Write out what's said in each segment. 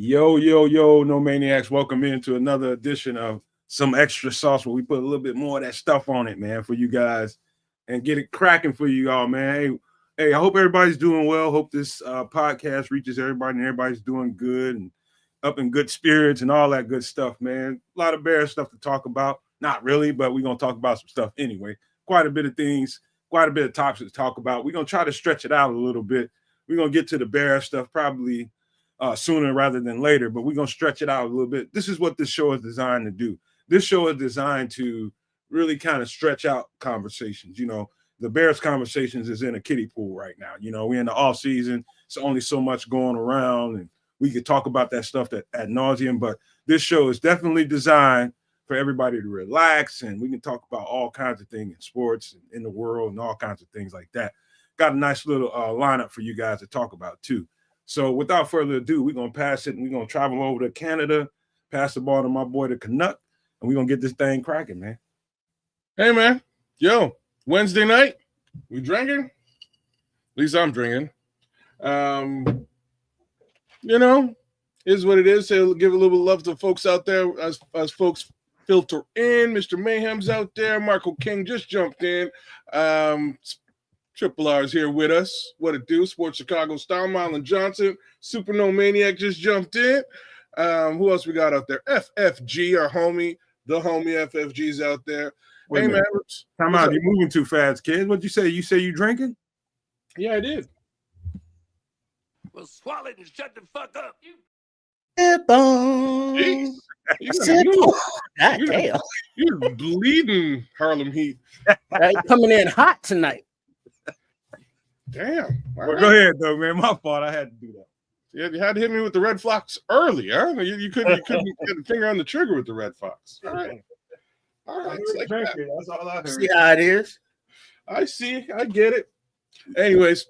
Yo, no maniacs. Welcome into another edition of Some Extra Sauce where we put a little bit more of that stuff on it, man, for you guys and get it cracking for you all, man. Hey, I hope everybody's doing well. Hope this podcast reaches everybody and everybody's doing good and up in good spirits and all that good stuff, man. A lot of bear stuff to talk about. Not really, but we're going to talk about some stuff anyway. Quite a bit of things, quite a bit of topics to talk about. We're going to try to stretch it out a little bit. We're going to get to the bear stuff probably sooner rather than later, but we're going to stretch it out a little bit. This is what this show is designed to do. This show is designed to really kind of stretch out conversations. You know, the Bears conversations is in a kiddie pool right now. You know, we're in the off season. It's only so much going around, and we could talk about that stuff ad nauseum, but this show is definitely designed for everybody to relax, and we can talk about all kinds of things in sports and in the world and all kinds of things like that. Got a nice little lineup for you guys to talk about too. So without further ado, we're going to pass it and we're going to travel over to Canada, pass the ball to my boy, the Canuck, and we're going to get this thing cracking, man. Hey, man. Yo, Wednesday night, we drinking? At least I'm drinking. You know, is what it is. So give a little love to folks out there as folks filter in. Mr. Mayhem's out there. Marco King just jumped in. Triple R's here with us. What it do? Sports Chicago style. Marlon Johnson. Super No Maniac just jumped in. Who else we got out there? FFG, our homie. The homie FFG's out there. Wait hey, man. Time out. You're moving too fast, kid. What'd you say? You say you drinking? Yeah, I did. Well, swallow it and shut the fuck up. God damn. You're bleeding, Harlem Heat. Coming in hot tonight. Damn. Well, go ahead, though, man. My fault. I had to do that. Yeah, you had to hit me with the Red Fox early, huh? You couldn't get the finger on the trigger with the Red Fox. All right. Like that's all I heard. See how it is? I see. I get it. Anyways,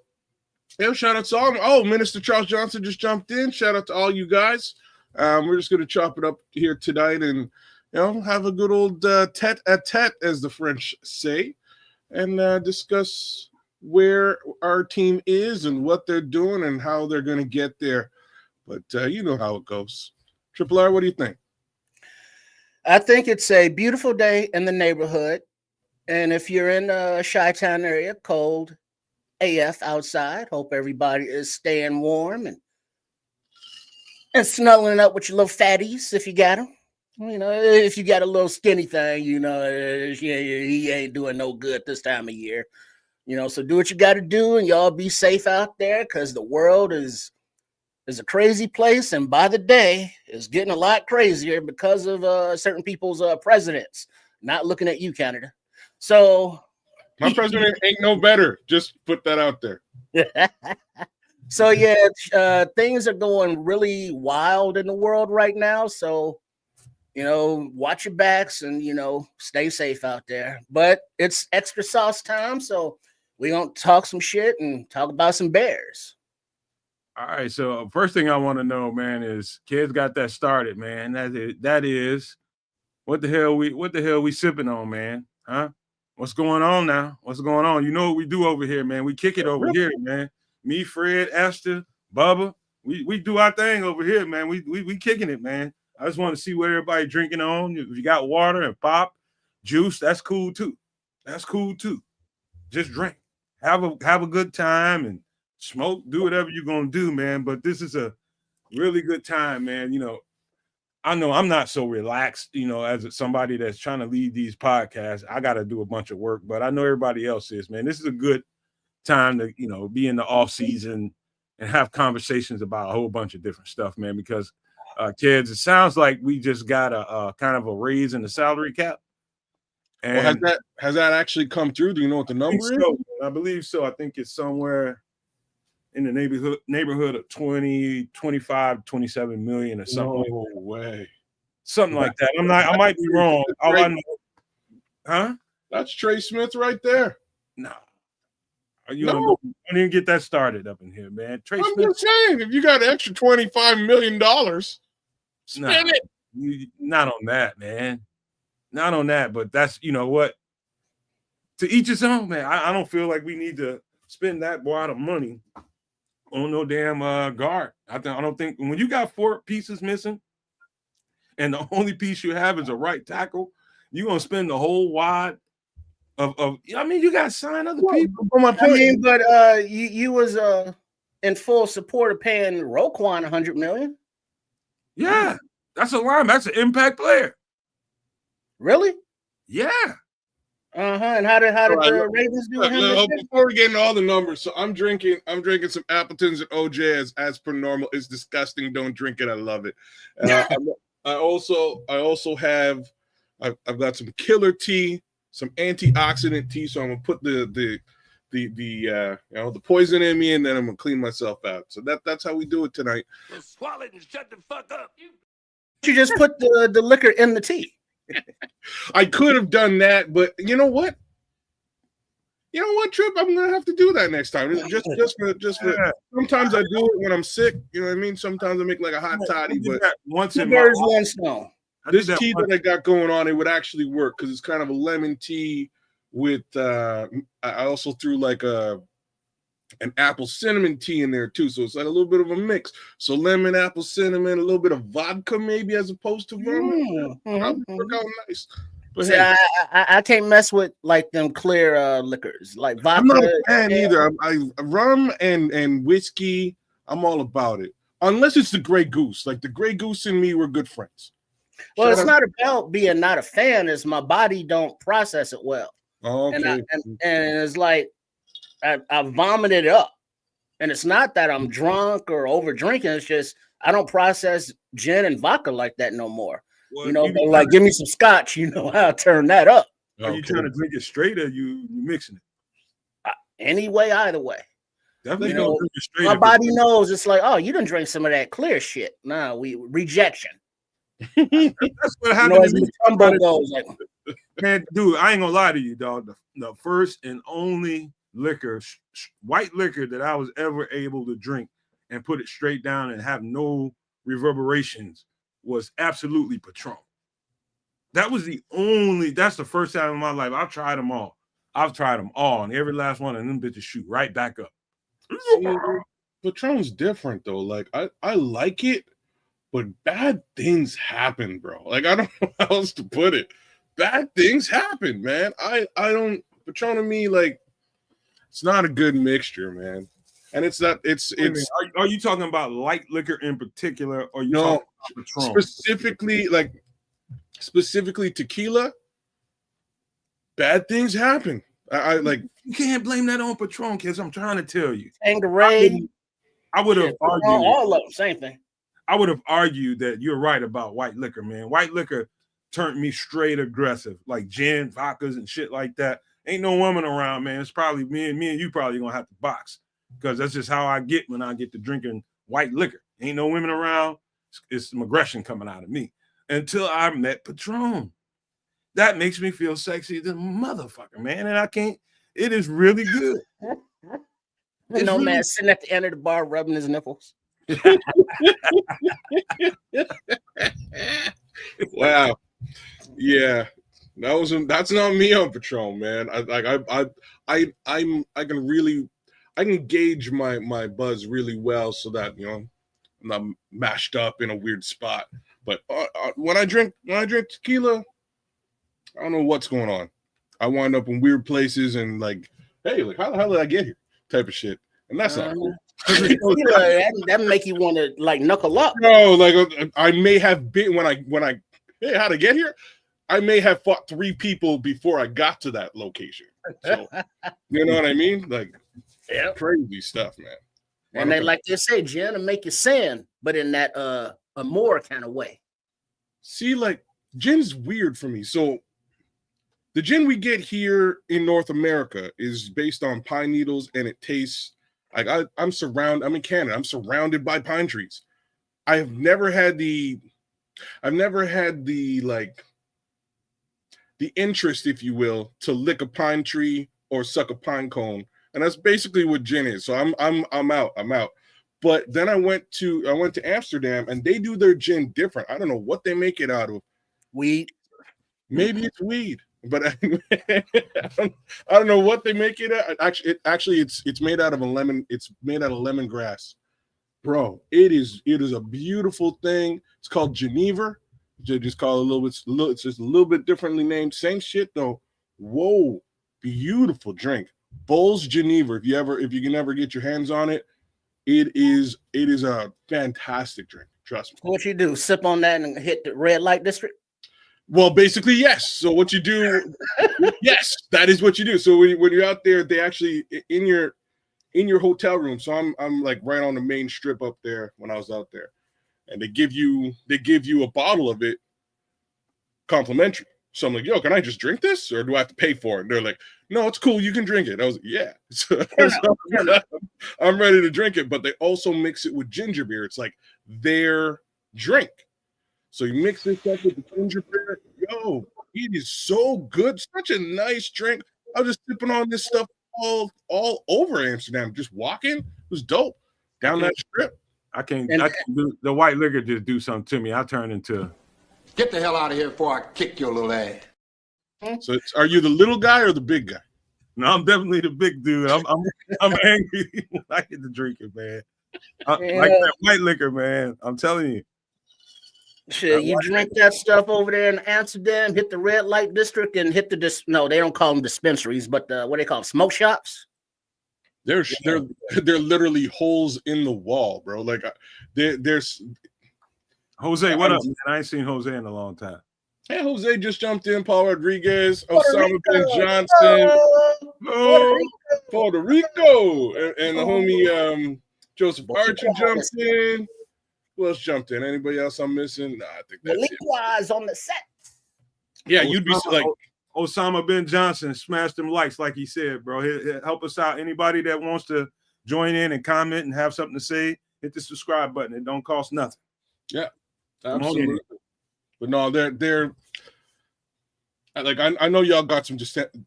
shout out to all. Oh, Minister Charles Johnson just jumped in. Shout out to all you guys. We're just going to chop it up here tonight and, have a good old tete-a-tete, as the French say, and discuss where our team is and what they're doing and how they're going to get there. But you know how it goes. Triple R, what do you think? I think it's a beautiful day in the neighborhood. And if you're in a Chi-Town area, cold AF outside, hope everybody is staying warm and snuggling up with your little fatties if you got them. If you got a little skinny thing, he ain't doing no good this time of year. So do what you got to do, and y'all be safe out there, because the world is a crazy place, and by the day, it's getting a lot crazier because of certain people's presidents not looking at you, Canada. So my president ain't no better. Just put that out there. So yeah, things are going really wild in the world right now. So watch your backs and stay safe out there. But it's extra sauce time, so we're gonna talk some shit and talk about some Bears. All right, so first thing I want to know, man, is Kedz got that started, man. That is what the hell we sipping on, man? Huh? What's going on now? What's going on? You know what we do over here, man? We kick it over here, man. Me, Fred, Esther, Bubba, we do our thing over here, man. We kicking it, man. I just want to see what everybody drinking on. If you got water and pop, juice, that's cool too. That's cool too. Just drink. Have a good time and smoke, do whatever you're gonna do, man. But this is a really good time, man. I know I'm not so relaxed, as somebody that's trying to lead these podcasts. I got to do a bunch of work, but I know everybody else is, man. This is a good time to, be in the off season and have conversations about a whole bunch of different stuff, man, because Kedz, it sounds like we just got a kind of a raise in the salary cap. And has that actually come through? Do you know what the number is? I believe so. I think it's somewhere in the neighborhood of 20, 25, 27 million or something. No way. Something like that. I might be wrong. All I know. Huh? That's Trey Smith right there. No. Don't even get that started up in here, man. Trey I'm Smith. just saying, if you got an extra $25 million, spend it. Not on that, man. Not on that, but that's, what? To each his own, man. I don't feel like we need to spend that wad of money on no damn guard. I don't think when you got 4 pieces missing, and the only piece you have is a right tackle, you're gonna spend the whole wad of. I mean, you got to sign other people. But my point, I mean, but you was in full support of paying Roquan $100 million. Yeah, that's a line. That's an impact player. Really? Yeah. And how did the Ravens do with him? Before we get into all the numbers, so I'm drinking some Appletons and OJ as per normal. It's disgusting. Don't drink it. I love it. I also have I've got some killer tea, some antioxidant tea. So I'm gonna put the poison in me, and then I'm gonna clean myself out. So that's how we do it tonight. Well, swallow it and shut the fuck up. You just put the liquor in the tea. I could have done that, but you know what? Trip, I'm gonna have to do that next time. Just for sometimes I do it when I'm sick. You know what I mean? Sometimes I make like a hot toddy, but once Two in birds, one stone. this tea that I got going on, it would actually work because it's kind of a lemon tea with. I also threw like an apple cinnamon tea in there too, so it's like a little bit of a mix. So lemon, apple, cinnamon, a little bit of vodka maybe as opposed to rum. Work out nice. But See, hey, I can't mess with like them clear liquors like vodka. I'm not a fan either. I rum and whiskey. I'm all about it, unless it's the Grey Goose. Like the Grey Goose and me were good friends. Well, it's not about being not a fan. It's my body don't process it well. Oh, okay. And it's like I vomited it up. And it's not that I'm drunk or over drinking. It's just I don't process gin and vodka like that no more. Well, but like give me some scotch, I'll turn that up. Are you trying to drink it straight or you mixing it? Anyway, either way. Definitely don't drink it straight. My body knows it's like, oh, you didn't drink some of that clear shit. Nah, rejection. That's what happened to me. Goes, like, man, dude, I ain't gonna lie to you, dog. The first and only liquor, white liquor that I was ever able to drink and put it straight down and have no reverberations was absolutely Patron. That's the first time in my life. I've tried them all. And every last one of them bitches shoot right back up. See, Patron's different though. Like I like it, but bad things happen, bro. Like I don't know how else to put it. Bad things happen, man. I don't Patron to me, like it's not a good mixture, man. And it's not. It's. Are you talking about light liquor in particular, or no Patron? Specifically tequila? Bad things happen. I like. You can't blame that on Patron, kids. I'm trying to tell you. Tanqueray. I would have argued all of them, same thing. I would have argued that you're right about white liquor, man. White liquor turned me straight aggressive, like gin, vodkas, and shit like that. Ain't no woman around, man. It's probably me and you probably gonna have to box. Because that's just how I get when I get to drinking white liquor. Ain't no women around. It's some aggression coming out of me. Until I met Patron. That makes me feel sexy as a motherfucker, man. And I can't. It is really good. Nomad sitting at the end of the bar rubbing his nipples. Wow. Yeah. That's not me on Patron, man. I can gauge my buzz really well so that I'm not mashed up in a weird spot. But when I drink tequila, I don't know what's going on. I wind up in weird places and like, hey, like how the hell did I get here? Type of shit, and that's not cool. That make you want to like knuckle up. No, like I may have been when I hey, how to get here? I may have fought 3 people before I got to that location. So you know what I mean? Like. Yeah, crazy stuff, man. And they like to say, gin to make you sin, but in that a more kind of way. See, like gin's weird for me. So the gin we get here in North America is based on pine needles, and it tastes like I'm in Canada. I'm surrounded by pine trees. I've never had the like the interest, if you will, to lick a pine tree or suck a pine cone. And that's basically what gin is. So I'm out. But then I went to Amsterdam, and they do their gin different. I don't know what they make it out of. Weed. Maybe it's weed. But I don't know what they make it at. Actually, it's made out of a lemon. It's made out of lemongrass, bro. It is a beautiful thing. It's called Geneva. Just call it a little bit. It's just a little bit differently named. Same shit though. Whoa, beautiful drink. Bull's Geneva. If you can ever get your hands on it, it is a fantastic drink. Trust me. What you do? Sip on that and hit the red light district? Well, basically, yes. So what you do, yes, that is what you do. So when you're out there, they actually in your hotel room. So I'm like right on the main strip up there when I was out there, and they give you a bottle of it complimentary. So I'm like, yo, can I just drink this, or do I have to pay for it? And they're like, no, it's cool, you can drink it. I was like, yeah. So I'm ready to drink it, but they also mix it with ginger beer. It's like their drink. So you mix this up with the ginger beer. Yo, it is so good. Such a nice drink. I was just sipping on this stuff all over Amsterdam. Just walking. It was dope. Down that strip. I can't do the white liquor just do something to me. I turn into Get the hell out of here before I kick your little ass. So are you the little guy or the big guy? no, I'm definitely the big dude. I'm angry when I get to drink it, man. Like that white liquor, man. I'm telling you. Shit, you drink that stuff over there in Amsterdam, hit the red light district, and hit the no, they don't call them dispensaries, but what they call them, smoke shops. They're literally holes in the wall, bro. Like there's Jose, what up, man? I ain't seen Jose in a long time. Hey, Jose just jumped in. Paul Rodriguez, Osama bin Johnson, Puerto Rico, and the homie Joseph Archer jumped in. Who else jumped in? Anybody else I'm missing? Nah, I think that's it. On the set. Yeah, you'd be like Osama bin Johnson, smash them likes, like he said, bro. He'll help us out. Anybody that wants to join in and comment and have something to say, hit the subscribe button. It don't cost nothing. Yeah, absolutely. But no, they're like I know y'all got some.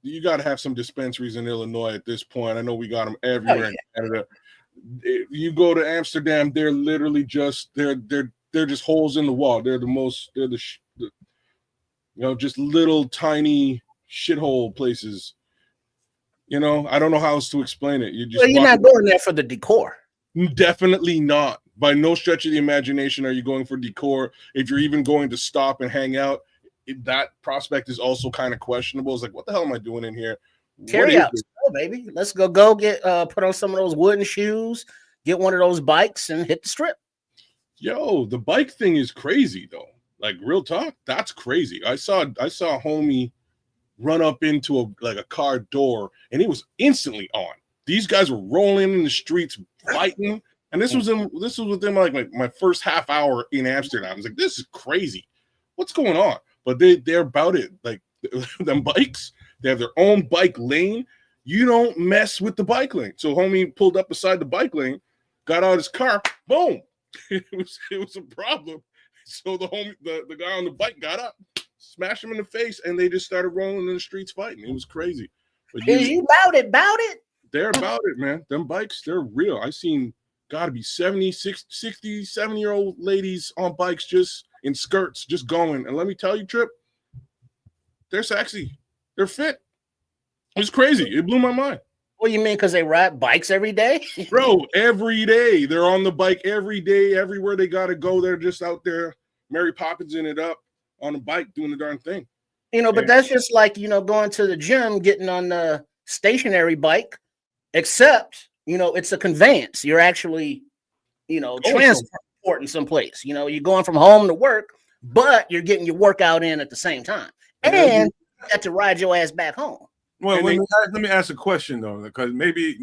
You got to have some dispensaries in Illinois at this point. I know we got them everywhere in Canada. You go to Amsterdam, they're literally just they're just holes in the wall. They're just little tiny shithole places. You know, I don't know how else to explain it. You're not going there for the decor. Definitely not. By no stretch of the imagination are you going for decor. If you're even going to stop and hang out, that prospect is also kind of questionable. It's like, what the hell am I doing in here? Carry out, baby. Let's go get put on some of those wooden shoes, get one of those bikes, and hit the strip. Yo, the bike thing is crazy though. Like real talk, that's crazy. I saw a homie run up into a car door, and it was instantly on. These guys were rolling in the streets, fighting, and this was within like my first half hour in Amsterdam. I was like, this is crazy. What's going on? But they're about it. Like them bikes. They have their own bike lane. You don't mess with the bike lane. So homie pulled up beside the bike lane, got out of his car, boom. It was a problem. So the guy on the bike got up, smashed him in the face, and they just started rolling in the streets fighting. It was crazy. But you about it? They're about it, man. Them bikes, they're real. I seen gotta be 70, 60, 70-year-old ladies on bikes just in skirts, just going. And let me tell you, Trip, they're sexy. They're fit. It was crazy. It blew my mind. What do you mean? Because they ride bikes every day? Bro, every day. They're on the bike every day. Everywhere they got to go, they're just out there Mary Poppinsing it up on a bike doing the darn thing. But that's just like, going to the gym, getting on the stationary bike, except, it's a conveyance. You're actually, transporting someplace. You're going from home to work, but you're getting your workout in at the same time. And you got to ride your ass back home. Well, let me ask a question though, because maybe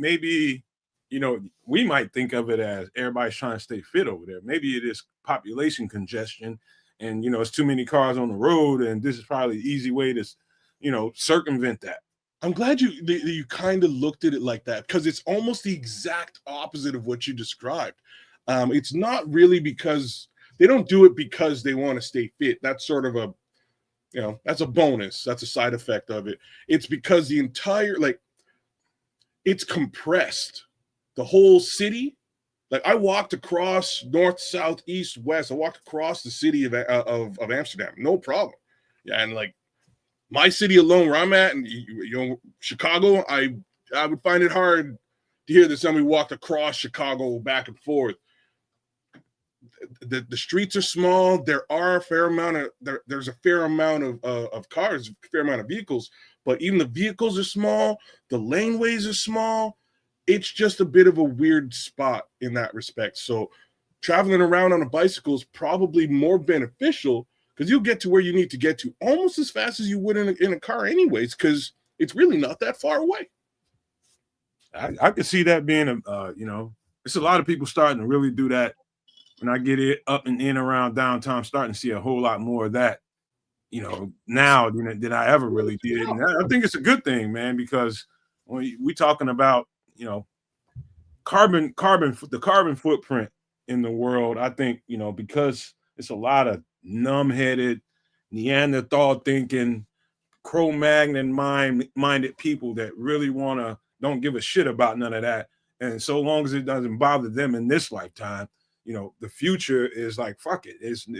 we might think of it as everybody's trying to stay fit over there. Maybe it is population congestion, and it's too many cars on the road, and this is probably the easy way to circumvent that. I'm glad you kind of looked at it like that, because it's almost the exact opposite of what you described. It's not really because they don't do it because they want to stay fit. That's sort of that's a bonus. That's a side effect of it. It's because the entire, it's compressed. The whole city. Like I walked across north, south, east, west. I walked across the city of Amsterdam. No problem. Yeah, and my city alone, where I'm at, and Chicago, I would find it hard to hear that somebody walked across Chicago back and forth. The streets are small. There are a fair amount of there's a fair amount of cars, a fair amount of vehicles, but even the vehicles are small. The laneways are small. It's just a bit of a weird spot in that respect. So traveling around on a bicycle is probably more beneficial because you'll get to where you need to get to almost as fast as you would in a car anyways, because it's really not that far away. I could see that being it's a lot of people starting to really do that. When I get it up and in around downtown, I'm starting to see a whole lot more of that, now than I ever really did. And I think it's a good thing, man, because when we talking about, the carbon footprint in the world, I think, because it's a lot of numb-headed, Neanderthal thinking, Cro-Magnon minded people that really don't give a shit about none of that. And so long as it doesn't bother them in this lifetime, the future is like, fuck it.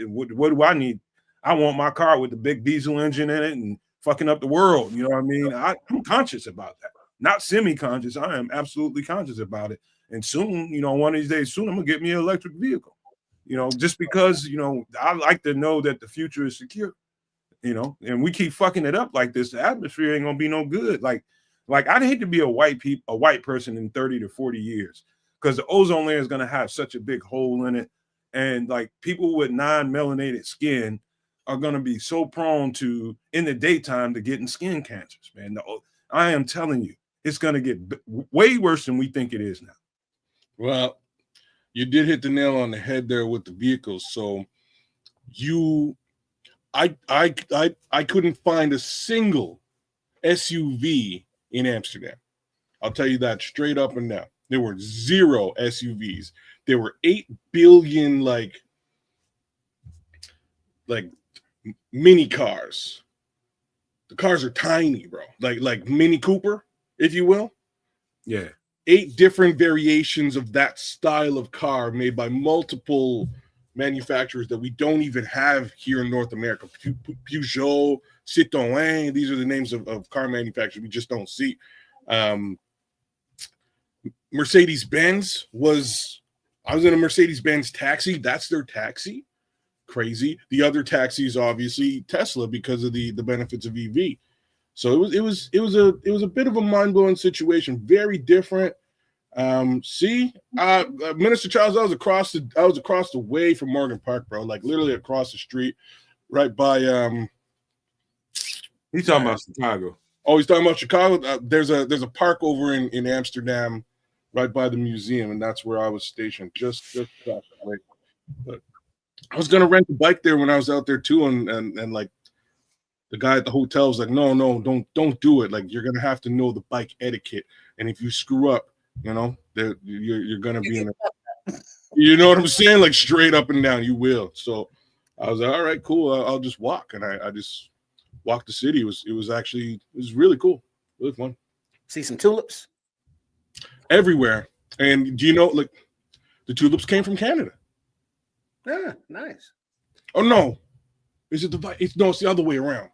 What do I need? I want my car with the big diesel engine in it and fucking up the world. You know what I mean? I'm conscious about that. Not semi-conscious. I am absolutely conscious about it. And soon, one of these days, soon I'm gonna get me an electric vehicle. Just because, I like to know that the future is secure. And we keep fucking it up like this, the atmosphere ain't gonna be no good. Like I'd hate to be a white person in 30 to 40 years. Because the ozone layer is going to have such a big hole in it. And like people with non-melanated skin are going to be so prone to, in the daytime, to getting skin cancers, man. I am telling you, it's going to get way worse than we think it is now. Well, you did hit the nail on the head there with the vehicles. So I couldn't find a single SUV in Amsterdam. I'll tell you that straight up and down. There were 0 SUVs. There were 8 billion like mini cars. The cars are tiny, bro. Like Mini Cooper, if you will. Yeah. 8 different variations of that style of car made by multiple manufacturers that we don't even have here in North America. Peugeot, Citroën, these are the names of car manufacturers we just don't see. Mercedes-Benz I was in a Mercedes-Benz taxi. That's their taxi. Crazy. The other taxi is obviously Tesla because of the benefits of EV. So it was a bit of a mind-blowing situation. Very different. Minister Charles, I was across the way from Morgan Park, bro. Like literally across the street, right by He's talking about Chicago. Oh, he's talking about Chicago. There's a park over in Amsterdam, right by the museum, and that's where I was stationed, just across the way. But I was gonna rent a bike there when I was out there too, and like the guy at the hotel was like, no, don't do it. Like you're gonna have to know the bike etiquette, and if you screw up, you're gonna be in a, you know what I'm saying? Like straight up and down, you will. So I was like, all right, cool. I'll just walk, and I just walked the city. It was really cool, really fun. See some tulips everywhere. And do you know, like, the tulips came from Canada? Yeah, nice. Oh no, it's the other way around.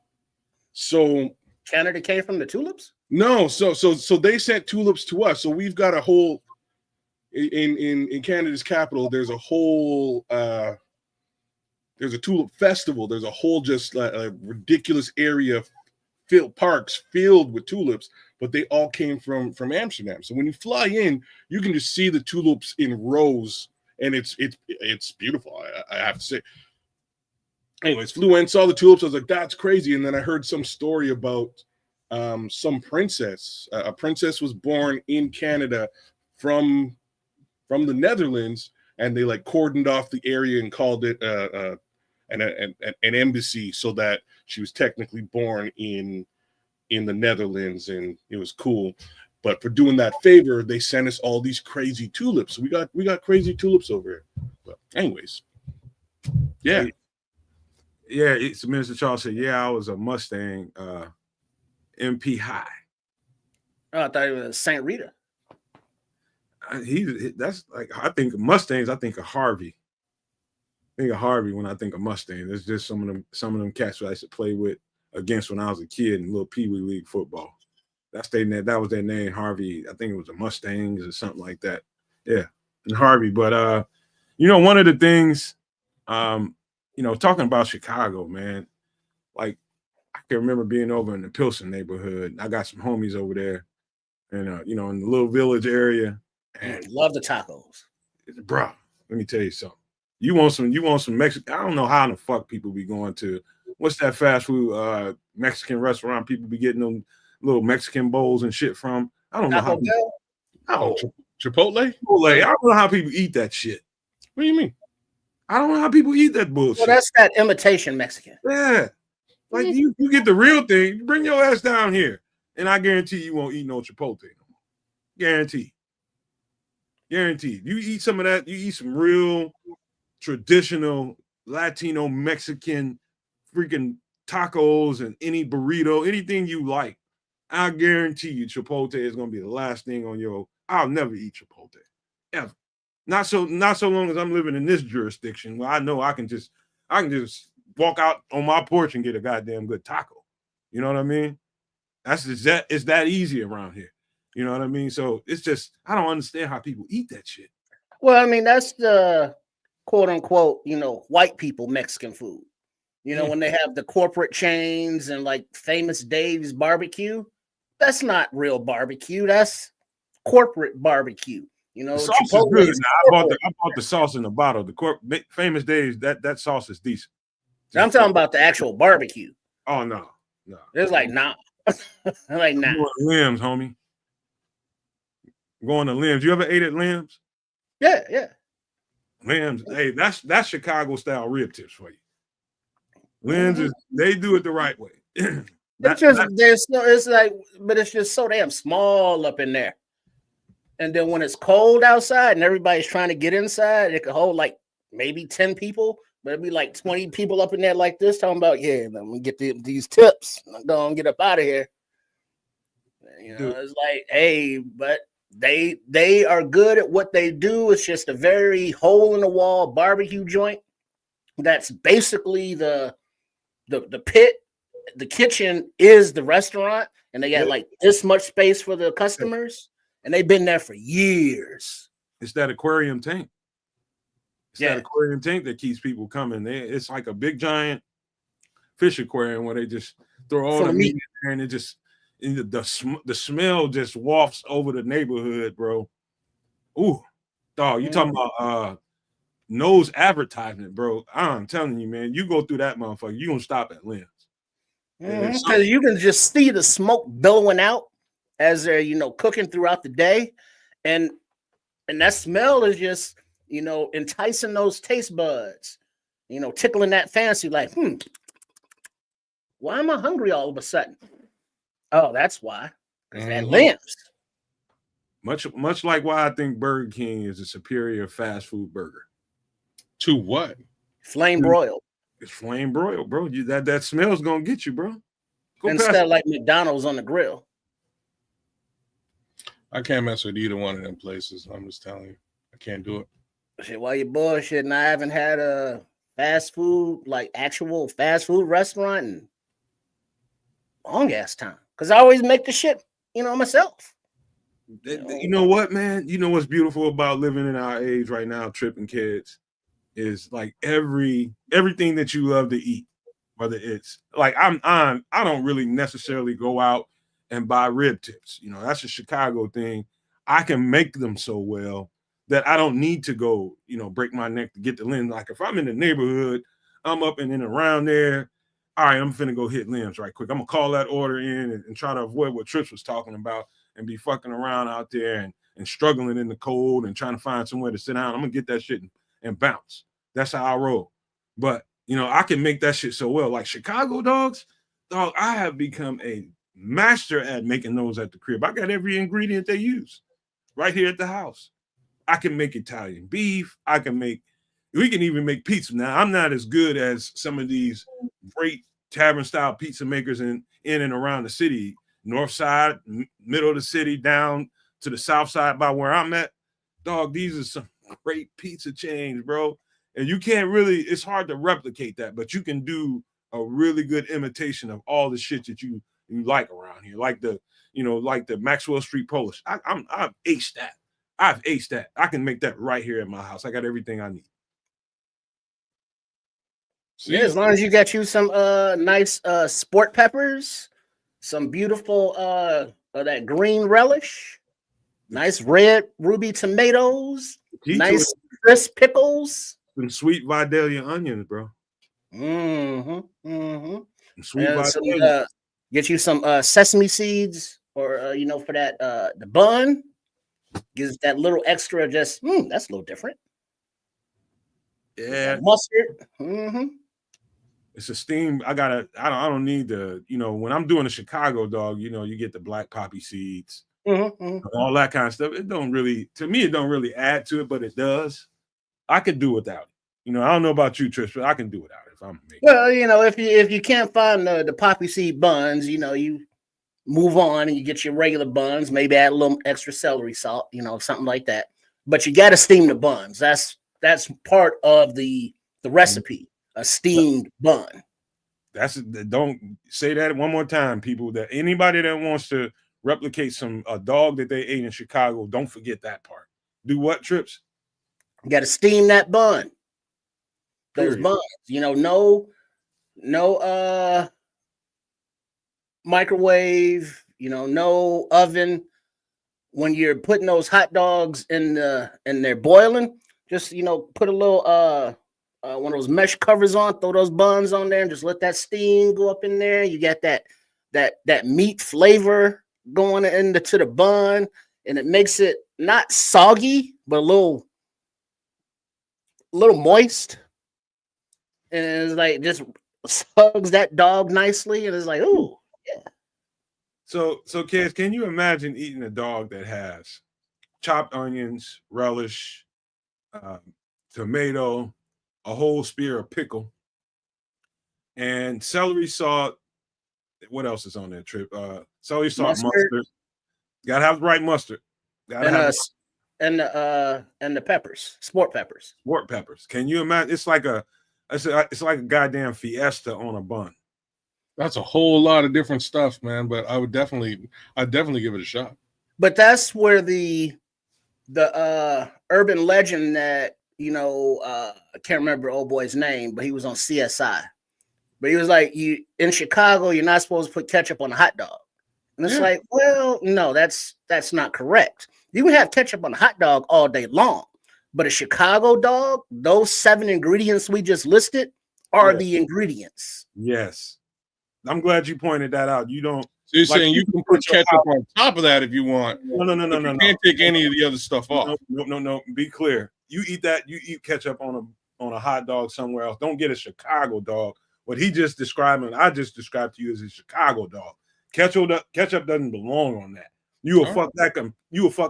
So Canada came from the tulips? No, so they sent tulips to us. So we've got a whole in Canada's capital. There's a whole there's a tulip festival. There's a whole just a ridiculous area, parks filled with tulips. But they all came from Amsterdam. So when you fly in, you can just see the tulips in rows, and it's beautiful. I have to say. Anyways, flew in, saw the tulips. I was like, that's crazy. And then I heard some story about some princess. A princess was born in Canada from the Netherlands, and they like cordoned off the area and called it an embassy, so that she was technically born in the Netherlands, and it was cool. But for doing that favor, they sent us all these crazy tulips. We got crazy tulips over here. But anyways, yeah. Yeah, it's Minister Charles said, yeah, I was a Mustang MP high. Oh, I thought it was St. Rita. That's like, I think of Mustangs, I think of Harvey. I think of Harvey when I think of Mustang. There's just some of them cats that I used to play with against when I was a kid in little Pee Wee League football. That was their name, Harvey. I think it was the Mustangs or something like that. Yeah, and Harvey. But one of the things, talking about Chicago, man, like I can remember being over in the Pilsen neighborhood. I got some homies over there, and in the little village area. And love the tacos, bro. Let me tell you something. You want some Mexican? I don't know how the fuck people be going to what's that fast food Mexican restaurant people be getting them little Mexican bowls and shit from. I don't know how. Chipotle? I don't know how people eat that shit. What do you mean? I don't know how people eat that bullshit. Well, that's that imitation Mexican. Yeah. Like you get the real thing, bring your ass down here. And I guarantee you won't eat no Chipotle no more. Guaranteed. Guaranteed. You eat some of that, you eat some real traditional Latino Mexican freaking tacos and any burrito, anything you like. I guarantee you Chipotle is gonna be the last thing on your. I'll never eat Chipotle. Ever. Not so long as I'm living in this jurisdiction where I know I can just walk out on my porch and get a goddamn good taco. You know what I mean? It's that easy around here. You know what I mean? So it's just I don't understand how people eat that shit. Well, I mean, that's the quote unquote, white people Mexican food. When they have the corporate chains and like Famous Dave's barbecue, that's not real barbecue. That's corporate barbecue. The sauce is good. Now, I bought the sauce in the bottle. The Famous Dave's that sauce is decent. I'm talking about the actual barbecue. Oh no. It's like nah. Like nah. Limbs, homie. Going to Limbs. You ever ate at Limbs? Yeah. Limbs. Hey, that's Chicago style rib tips for you. Limbs they do it the right way. It's just so damn small up in there. And then when it's cold outside and everybody's trying to get inside, it could hold like maybe 10 people, but it'd be like 20 people up in there like this talking about, yeah, let me get these tips. I'm going to get up out of here. It's like, hey, but they are good at what they do. It's just a very hole in the wall barbecue joint. That's basically the pit. The kitchen is the restaurant, and they got like this much space for the customers. And they've been there for years. It's that aquarium tank. That aquarium tank that keeps people coming. It's like a big giant fish aquarium where they just throw all the meat in there, and it just the smell just wafts over the neighborhood, bro. Ooh, dog, you talking about nose advertisement, bro? I'm telling you, man, you go through that motherfucker, you gonna stop at Limbs. Because you can just see the smoke billowing out as they're cooking throughout the day, and that smell is just enticing those taste buds, tickling that fancy like, why am I hungry all of a sudden? Oh, that's why. Because that Limbs. Much like why I think Burger King is a superior fast food burger. To what? Flame broiled. It's flame broiled, bro. That smell's gonna get you, bro. Instead of like McDonald's on the grill. I can't mess with either one of them places. I'm just telling you, I can't do it. Shit, while you're bullshitting, I haven't had a fast food, like actual fast food restaurant in long ass time. Because I always make the shit, myself. You know what, man? You know what's beautiful about living in our age right now, tripping kids, is like everything that you love to eat. Whether it's like I don't really necessarily go out and buy rib tips. That's a Chicago thing. I can make them so well that I don't need to go, break my neck to get the Limbs. Like if I'm in the neighborhood, I'm up and in around there. All right, I'm finna go hit Limbs right quick. I'm gonna call that order in and try to avoid what Trips was talking about and be fucking around out there and struggling in the cold and trying to find somewhere to sit down. I'm gonna get that shit and bounce. That's how I roll. But I can make that shit so well. Like Chicago dogs, dog, I have become a master at making those at the crib. I got every ingredient they use right here at the house. I can make Italian beef. We can even make pizza. Now, I'm not as good as some of these great tavern style pizza makers in and around the city, north side, middle of the city, down to the south side by where I'm at. Dog, these are some great pizza chains, bro. And you can't really, it's hard to replicate that, but you can do a really good imitation of all the shit that you like around here, like the Maxwell Street Polish. I've aced that. I can make that right here at my house. I got everything I need. See? Yeah, as long as you got you some nice sport peppers, some beautiful that green relish, nice red ruby tomatoes, nice crisp pickles, some sweet Vidalia onions, bro. Some Sweet Vidalia. Get you some sesame seeds, or for that the bun. Gives that little extra. Just that's a little different. Yeah, mustard. It's a steam. I don't need the, when I'm doing a Chicago dog, you get the black poppy seeds, all that kind of stuff. It don't really add to it, but it does. I could do without it. I don't know about you, Trish, but I can do without it if I'm making. Well, if you can't find the poppy seed buns, you move on and you get your regular buns, maybe add a little extra celery salt, something like that. But you got to steam the buns. That's part of the recipe. A steamed bun. Don't say that one more time, people. That anybody that wants to replicate a dog that they ate in Chicago, don't forget that part. Do what, Trips? You got to steam that bun. Those buns, no microwave, no oven. When you're putting those hot dogs in they're boiling, just put a little one of those mesh covers on, throw those buns on there, and just let that steam go up in there. You got that meat flavor going into the bun, and it makes it not soggy, but a little moist. And it's like just hugs that dog nicely, and it's like, ooh, yeah. So Kedz, can you imagine eating a dog that has chopped onions, relish, tomato, a whole spear of pickle, and celery salt? What else is on that trip? Celery salt, mustard. Gotta have the right mustard. And the peppers, sport peppers. Sport peppers. Can you imagine? It's like a goddamn fiesta on a bun. That's a whole lot of different stuff, man. But I'd definitely give it a shot. But that's where the urban legend that I can't remember old boy's name, but he was on CSI. But he was like, in Chicago, you're not supposed to put ketchup on a hot dog. And it's like, well, no, that's not correct. You can have ketchup on a hot dog all day long, but a Chicago dog, those 7 ingredients we just listed are the ingredients. Yes. I'm glad you pointed that out. You don't. So you're saying you can put ketchup on top of that if you want. No. You can't take any of the other stuff off. No. Be clear. You eat ketchup on a hot dog somewhere else. Don't get a Chicago dog. What he just described and I just described to you is a Chicago dog. Ketchup doesn't belong on that. You will fuck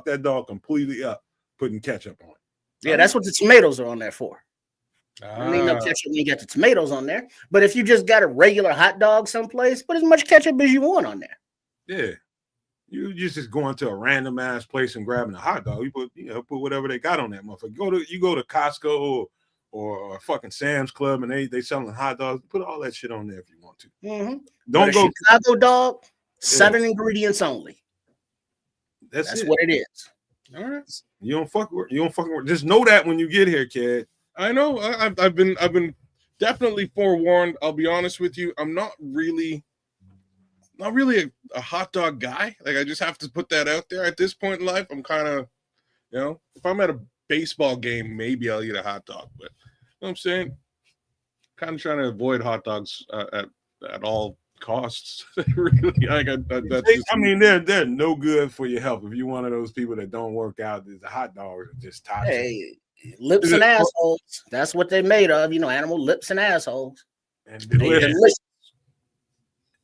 that dog completely up putting ketchup on it. Yeah, that's what the tomatoes are on there for. I mean, no ketchup when you got the tomatoes on there. But if you just got a regular hot dog someplace, put as much ketchup as you want on there. Yeah. You just going to a random ass place and grabbing a hot dog. You put whatever they got on that motherfucker. You go to Costco or fucking Sam's Club and they selling hot dogs. Put all that shit on there if you want to. Mm-hmm. Don't go Chicago dog. 7 ingredients only. That's what it is. All right. You don't fuck with. Just know that when you get here, kid. I know. I've been definitely forewarned. I'll be honest with you. I'm not really a hot dog guy. Like, I just have to put that out there at this point in life. I'm kind of, if I'm at a baseball game, maybe I'll eat a hot dog. But you know what I'm saying? Kind of trying to avoid hot dogs at all costs. Really, they're no good for your health. If you're one of those people that don't work out, the hot dogs are just toxic. Hey, lips and assholes. That's what they're made of. Animal lips and assholes. And delicious.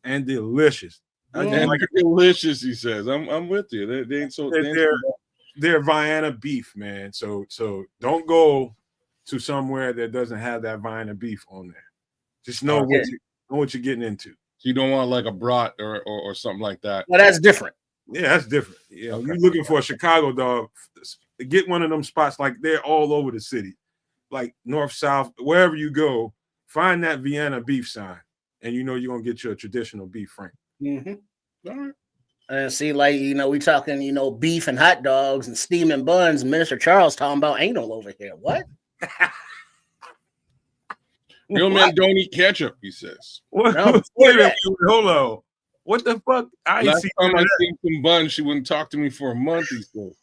Delicious. Delicious, he says. I'm with you. They ain't so. They're Vienna beef, man. So don't go to somewhere that doesn't have that Vienna beef on there. Just know what you're getting into. So you don't want like a brat or something like that. Well, that's different. Yeah, that's different. You're looking for a Chicago dog. Get one of them spots, like they're all over the city, like north, south, wherever you go. Find that Vienna beef sign. and you know you're gonna get your traditional beef frank. Mm-hmm. All right. And see, like, we talking, beef and hot dogs and steaming buns. Minister Charles talking about anal over here. What? Real men don't eat ketchup, he says. What? No, Wait a minute, hold on. What the fuck? I ain't Last seen time none I of that. seen some buns, she wouldn't talk to me for a month, he said.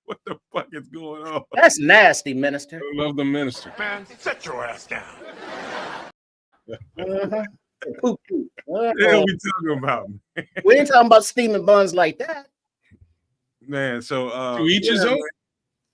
What the fuck is going on? That's nasty, Minister. I love the minister. Man, sit your ass down. Uh-huh. Poop, poop. What the hell we talking about, We ain't talking about steaming buns like that. man? So To each his own.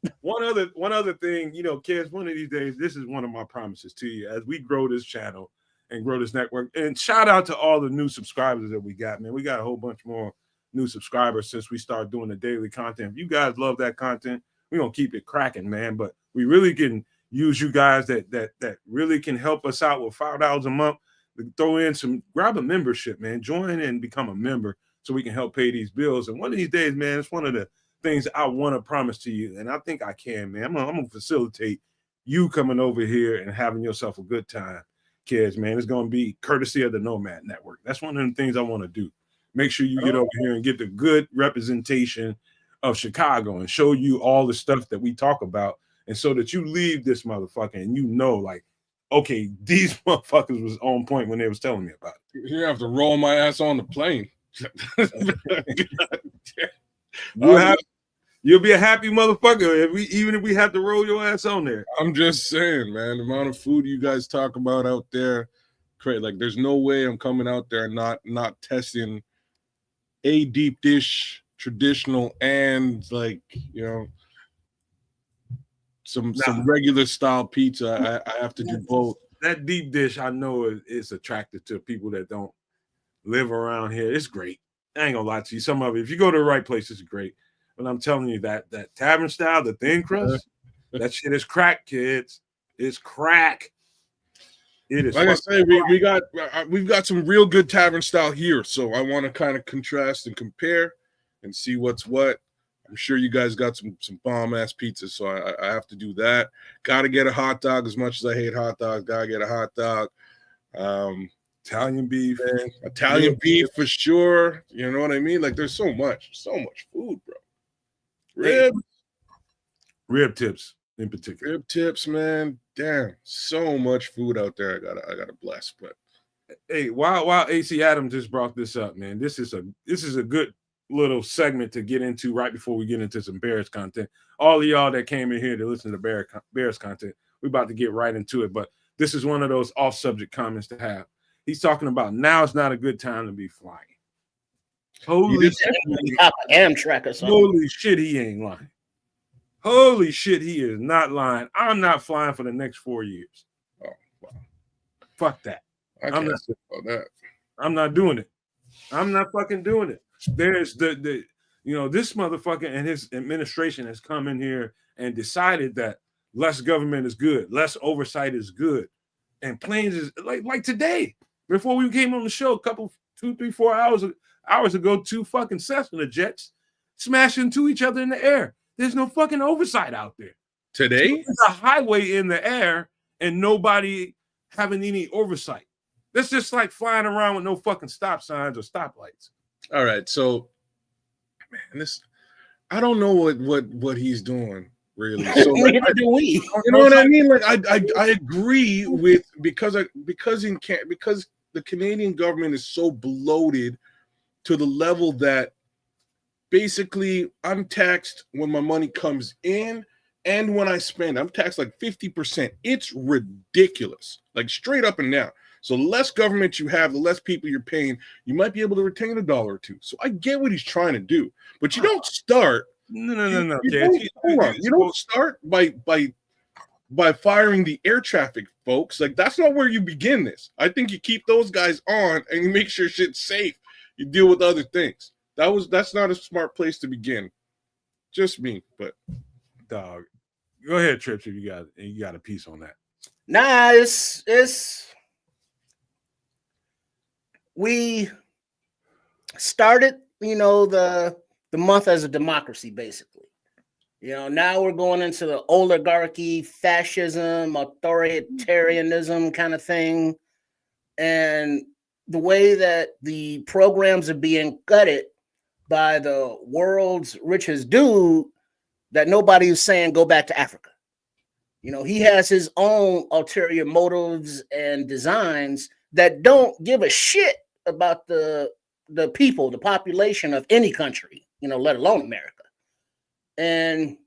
man. One other thing, kids, one of these days, this is one of my promises to you as we grow this channel and grow this network. And shout out to all the new subscribers that we got, man. We got a whole bunch more new subscribers since we started doing the daily content. If you guys love that content, we're gonna keep it cracking, man. But we really can use you guys that really can help us out with $5 a month. Throw in grab a membership, man. Join and become a member so we can help pay these bills. And one of these days, man, it's one of the things I want to promise to you, and I think I can, man. I'm gonna facilitate you coming over here and having yourself a good time, kids, man. It's gonna be courtesy of the Nomad Network. That's one of the things I want to do. Make sure you get over here and get the good representation of Chicago and show you all the stuff that we talk about, and so that you leave this motherfucker and like, okay, these motherfuckers was on point when they was telling me about it. You have to roll my ass on the plane. You'll be a happy motherfucker even if we have to roll your ass on there. I'm just saying, man, the amount of food you guys talk about out there, great. Like, there's no way I'm coming out there and not testing a deep dish, traditional, and some regular style pizza. I have to do both. That deep dish, I know is attractive to people that don't live around here. It's great. I ain't gonna lie to you. Some of it, if you go to the right place, it's great. But I'm telling you that tavern style, the thin crust, that shit is crack, kids. It's crack. It is. Like I say, we've got some real good tavern style here. So I want to kind of contrast and compare and see what's what. I'm sure you guys got some bomb ass pizzas, so I have to do that. Got to get a hot dog. As much as I hate hot dogs, gotta get a hot dog. Italian beef, Italian beef for sure. You know what I mean? Like, there's so much food, bro. Rib tips in particular. Rib tips, man. Damn, so much food out there. I gotta bless. But hey, while AC Adam just brought this up, man, this is a good little segment to get into right before we get into some Bears content. All of y'all that came in here to listen to Bears content, we're about to get right into it. But this is one of those off-subject comments to have. He's talking about now is not a good time to be flying. Holy shit, Amtrak or something. Holy shit, he ain't lying. Holy shit, he is not lying. I'm not flying for the next 4 years. Oh, wow. Fuck that. I can't say about that. I'm not doing it. I'm not fucking doing it. There's this motherfucker and his administration has come in here and decided that less government is good, less oversight is good. And planes is like today, before we came on the show, 2, 3, 4 hours ago, 2 fucking Cessna jets smashed into each other in the air. There's no fucking oversight out there. Today? So there's a highway in the air and nobody having any oversight. That's just like flying around with no fucking stop signs or stoplights. All right, so man, I don't know what he's doing really. So like, do we? You know what I mean? Like I agree with because the Canadian government is so bloated to the level that basically I'm taxed when my money comes in and when I spend. I'm taxed like 50%. It's ridiculous, like straight up and down. So the less government you have, the less people you're paying, you might be able to retain $1 or $2. So I get what he's trying to do, but you don't start. No. You don't start by firing the air traffic folks. Like, that's not where you begin this. I think you keep those guys on and you make sure shit's safe. You deal with other things. That's not a smart place to begin. Just me, but dog. Go ahead, Trips, if you got a piece on that. Nah, it's we started, the month as a democracy, basically. Now we're going into the oligarchy, fascism, authoritarianism kind of thing. And the way that the programs are being gutted by the world's richest dude, that nobody is saying go back to Africa. You know, he has his own ulterior motives and designs that don't give a shit about the people, the population of any country, you know, let alone America. And,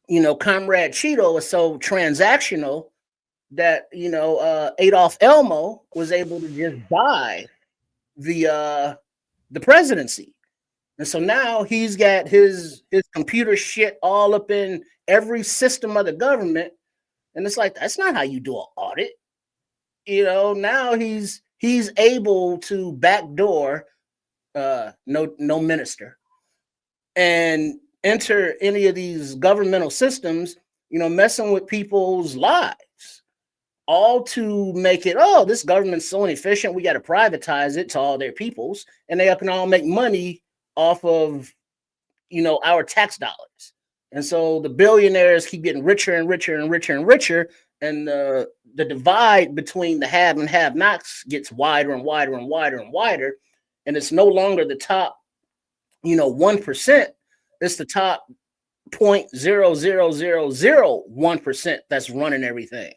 you know, Comrade Cheeto is so transactional that, you know, Adolf Elmo was able to just buy the presidency. And so now he's got his computer shit all up in every system of the government. And it's like, that's not how you do an audit. You know, now he's able to backdoor no minister and enter any of these governmental systems, you know, messing with people's lives, all to make it, oh, this government's so inefficient, we got to privatize it to all their peoples, and they can all make money off of, you know, our tax dollars. And so the billionaires keep getting richer and richer and richer and richer, and the divide between the have and have-nots gets wider and wider and wider and wider, and it's no longer the top, you know, 1%. It's the top 0.00001% that's running everything.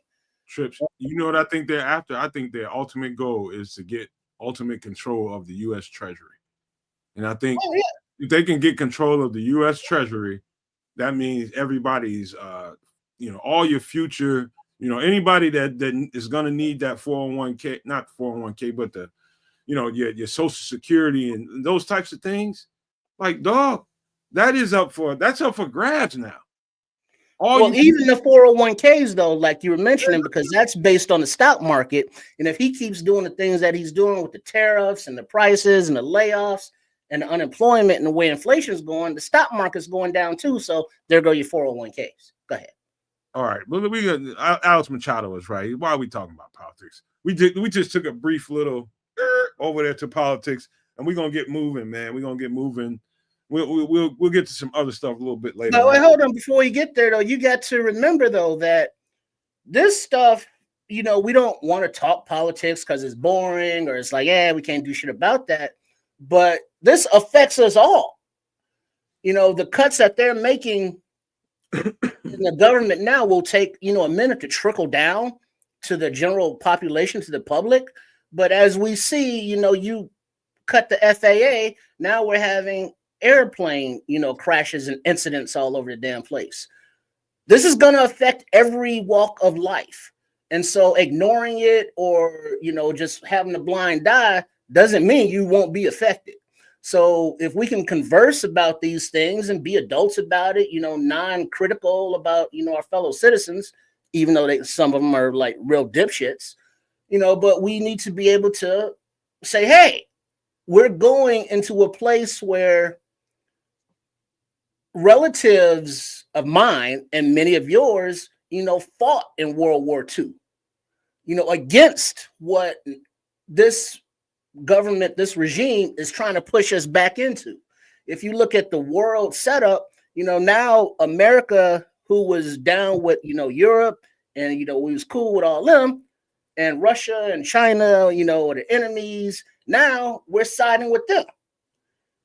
Trips. You know what I think they're after? I think their ultimate goal is to get ultimate control of the U.S. Treasury. And I think if they can get control of the U.S. Treasury, that means everybody's, you know, all your future, you know, anybody that is going to need that 401k, not 401k, but the, you know, your Social Security and those types of things. Like, dog, that's up for grabs now. Even the 401ks, though, like you were mentioning, because that's based on the stock market. And if he keeps doing the things that he's doing with the tariffs and the prices and the layoffs and the unemployment and the way inflation is going, the stock market's going down too. So there go your 401ks. Go ahead. All right. Well, we got Alex Machado is right. Why are we talking about politics? We just took a brief little over there to politics, and we're gonna get moving, man. We're gonna get moving. We'll get to some other stuff a little bit later. But wait, hold on. Before you get there, though, you got to remember, though, that this stuff, you know, we don't want to talk politics because it's boring or it's like, yeah, we can't do shit about that. But this affects us all. You know, the cuts that they're making in the government now will take, you know, a minute to trickle down to the general population, to the public. But as we see, you know, you cut the FAA, now we're having airplane, you know, crashes and incidents all over the damn place. This is going to affect every walk of life. And so ignoring it or, you know, just having a blind eye doesn't mean you won't be affected. So if we can converse about these things and be adults about it, you know, non-critical about, you know, our fellow citizens, even though some of them are like real dipshits, you know, but we need to be able to say, hey, we're going into a place where relatives of mine and many of yours, you know, fought in World War II, you know, against what this government, this regime is trying to push us back into. If you look at the world setup, you know, now America, who was down with, you know, Europe and, you know, we was cool with all them, and Russia and China, you know, are the enemies. Now we're siding with them.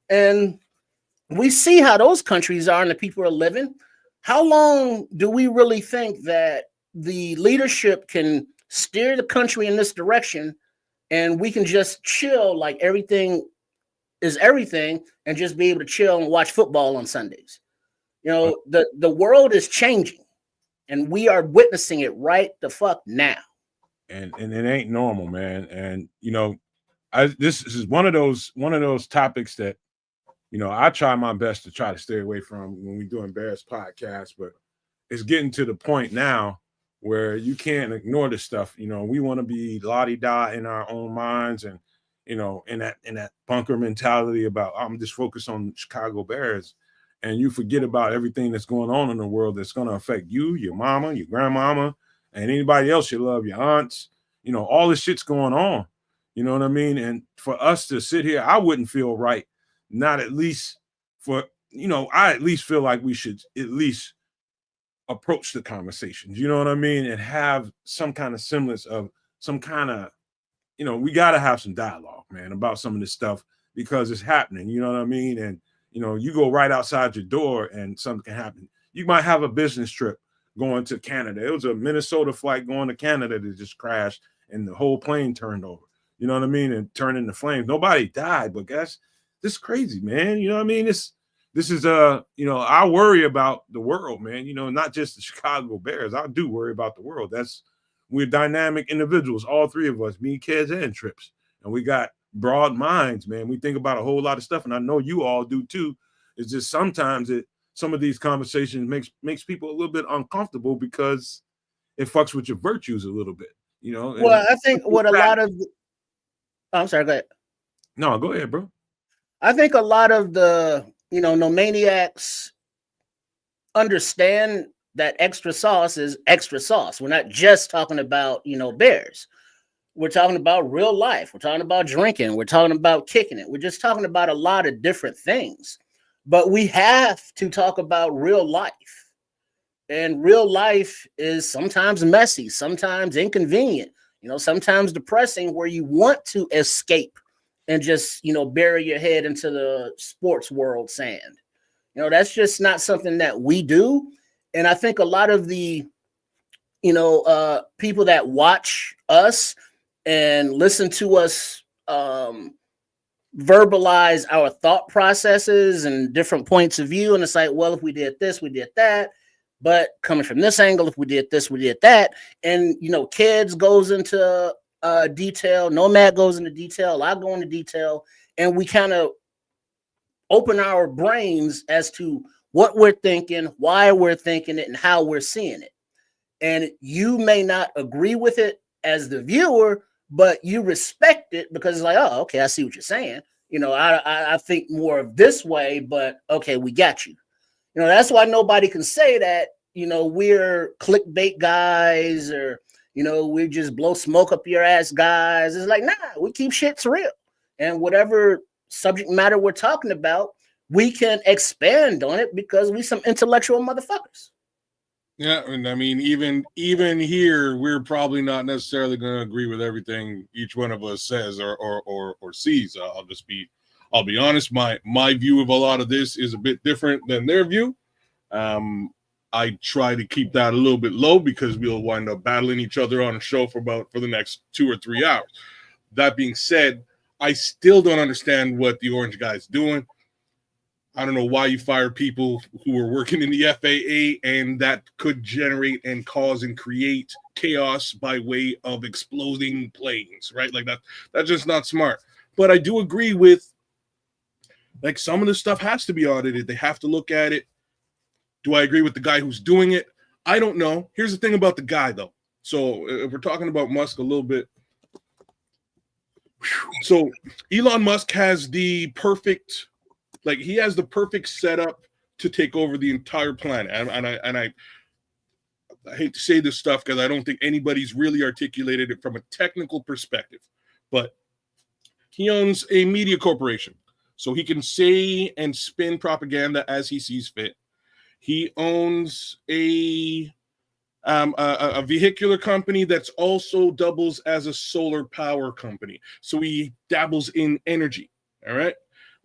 And we see how those countries are and the people are living. How long do we really think that the leadership can steer the country in this direction and we can just chill like everything is everything and just be able to chill and watch football on Sundays? You know, the world is changing and we are witnessing it right the fuck now. And it ain't normal, man. And, you know, this is one of those topics that, you know, I try my best to try to stay away from when we're doing Bears podcasts, but it's getting to the point now where you can't ignore this stuff. You know, we want to be la-di-da in our own minds and, you know, in that bunker mentality about I'm just focused on Chicago Bears, and you forget about everything that's going on in the world that's going to affect you, your mama, your grandmama, and anybody else you love, your aunts. You know, all this shit's going on. You know what I mean? And for us to sit here, I wouldn't feel right. Not at least for, you know, I at least feel like we should at least approach the conversations, you know what I mean? And have some kind of semblance of some kind of we got to have some dialogue, man, about some of this stuff because it's happening. You know what I mean? And, you go right outside your door and something can happen. You might have a business trip going to Canada. It was a Minnesota flight going to Canada that just crashed and the whole plane turned over. You know what I mean? And turned into flames. Nobody died, but guys, this is crazy, man. You know what I mean? This is I worry about the world, man. Not just the Chicago Bears. I do worry about the world. We're dynamic individuals, all three of us, me, Kedz, and Trips. And we got broad minds, man. We think about a whole lot of stuff, and I know you all do too. It's just sometimes some of these conversations makes people a little bit uncomfortable because it fucks with your virtues a little bit, Well, I think what a lot of I'm sorry, go ahead. No, go ahead, bro. I think a lot of the nomaniacs understand that extra sauce is extra sauce. We're not just talking about bears. We're talking about real life. We're talking about drinking. We're talking about kicking it. We're just talking about a lot of different things. But we have to talk about real life. And real life is sometimes messy, sometimes inconvenient, sometimes depressing, where you want to escape and just, bury your head into the sports world sand. That's just not something that we do. And I think a lot of the, people that watch us and listen to us verbalize our thought processes and different points of view. And it's like, well, if we did this, we did that. But coming from this angle, if we did this, we did that. And, Kedz goes into detail. Nomad goes into detail. I go into detail. And we kind of open our brains as to what we're thinking, why we're thinking it, and how we're seeing it. And you may not agree with it as the viewer, but you respect it because it's like, oh, okay, I see what you're saying. I think more of this way, but okay, we got you. That's why nobody can say that, we're clickbait guys or, we just blow smoke up your ass guys. It's like, nah, we keep shit's real. And whatever subject matter we're talking about, we can expand on it because we some intellectual motherfuckers. Yeah, and I mean, even here, we're probably not necessarily going to agree with everything each one of us says or sees. I'll be honest. My view of a lot of this is a bit different than their view. I try to keep that a little bit low because we'll wind up battling each other on a show for the next 2 or 3 hours. That being said, I still don't understand what the orange guy's doing. I don't know why you fire people who are working in the FAA, and that could generate and cause and create chaos by way of exploding planes, right? Like that's just not smart. But I do agree with, like, some of the stuff has to be audited. They have to look at it. Do I agree with the guy who's doing it? I don't know. Here's the thing about the guy, though. So if we're talking about Musk a little bit. So Elon Musk has the perfect setup to take over the entire planet. And I hate to say this stuff because I don't think anybody's really articulated it from a technical perspective, but he owns a media corporation. So he can say and spin propaganda as he sees fit. He owns a vehicular company that's also doubles as a solar power company. So he dabbles in energy. All right.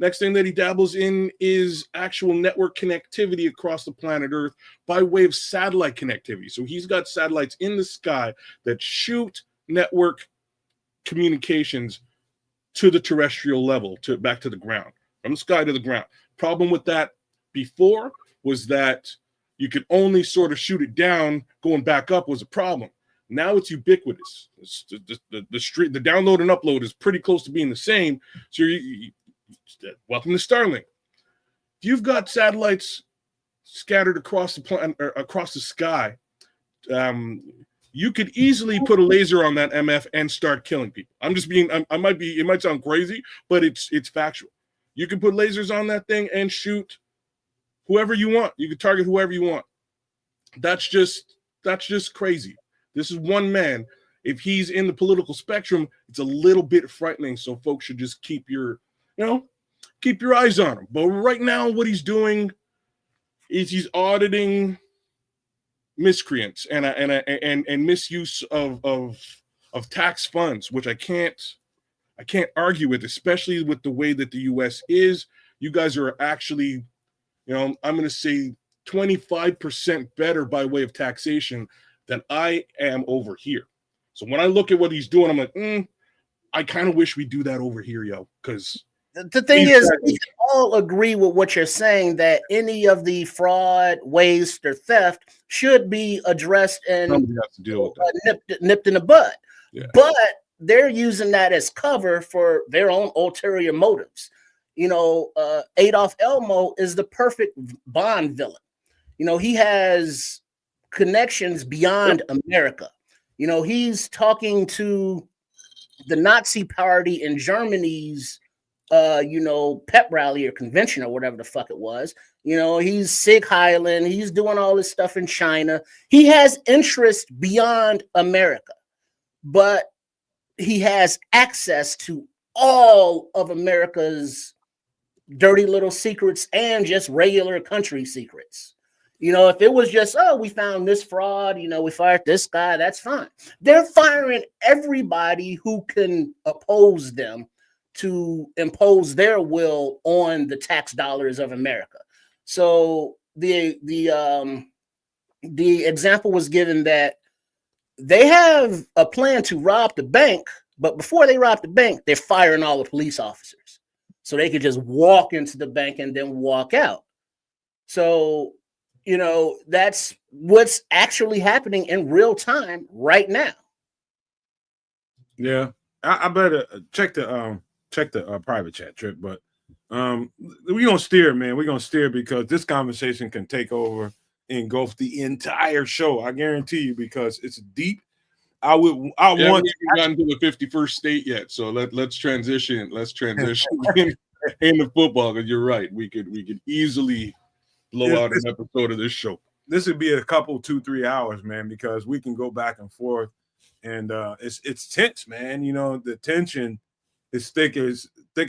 Next thing that he dabbles in is actual network connectivity across the planet Earth by way of satellite connectivity. So he's got satellites in the sky that shoot network communications to the terrestrial level, back to the ground, from the sky to the ground. Problem with that before was that you could only sort of shoot it down. Going back up was a problem. Now it's ubiquitous. The download and upload is pretty close to being the same. So welcome to Starlink. If you've got satellites scattered across the planet, across the sky, you could easily put a laser on that MF and start killing people. It might sound crazy, but it's factual. You can put lasers on that thing and shoot whoever you want. You can target whoever you want. That's just crazy. This is one man. If he's in the political spectrum, it's a little bit frightening. So folks should just keep your eyes on him. But right now, what he's doing is he's auditing miscreants and misuse of of tax funds, which I can't argue with, especially with the way that the U.S. is. You guys are actually, I'm going to say 25% better by way of taxation than I am over here. So when I look at what he's doing, I'm like, I kind of wish we do that over here, yo, because the thing is, we can all agree with what you're saying, that any of the fraud, waste, or theft should be addressed and somebody has to deal with that. nipped in the bud. Yeah. But they're using that as cover for their own ulterior motives. Adolf Elmo is the perfect Bond villain. He has connections beyond America. He's talking to the Nazi party in Germany's pep rally or convention or whatever the fuck it was. He's Sig Heiland. He's doing all this stuff in China. He has interest beyond America, but he has access to all of America's dirty little secrets and just regular country secrets. If it was just, we found this fraud, we fired this guy, that's fine. They're firing everybody who can oppose them to impose their will on the tax dollars of America. So the example was given that they have a plan to rob the bank, but before they rob the bank, they're firing all the police officers so they could just walk into the bank and then walk out. So, that's what's actually happening in real time right now. Yeah, I better check the private chat, Trip, but we're gonna steer, man. We're gonna steer because this conversation can take over, engulf the entire show. I guarantee you, because it's deep. I want. We haven't gotten to the 51st state yet, so let's transition. Let's transition into football. Because you're right, we could easily blow out an episode of this show. This would be a couple 2-3 hours, man, because we can go back and forth, and it's tense, man. The tension is thick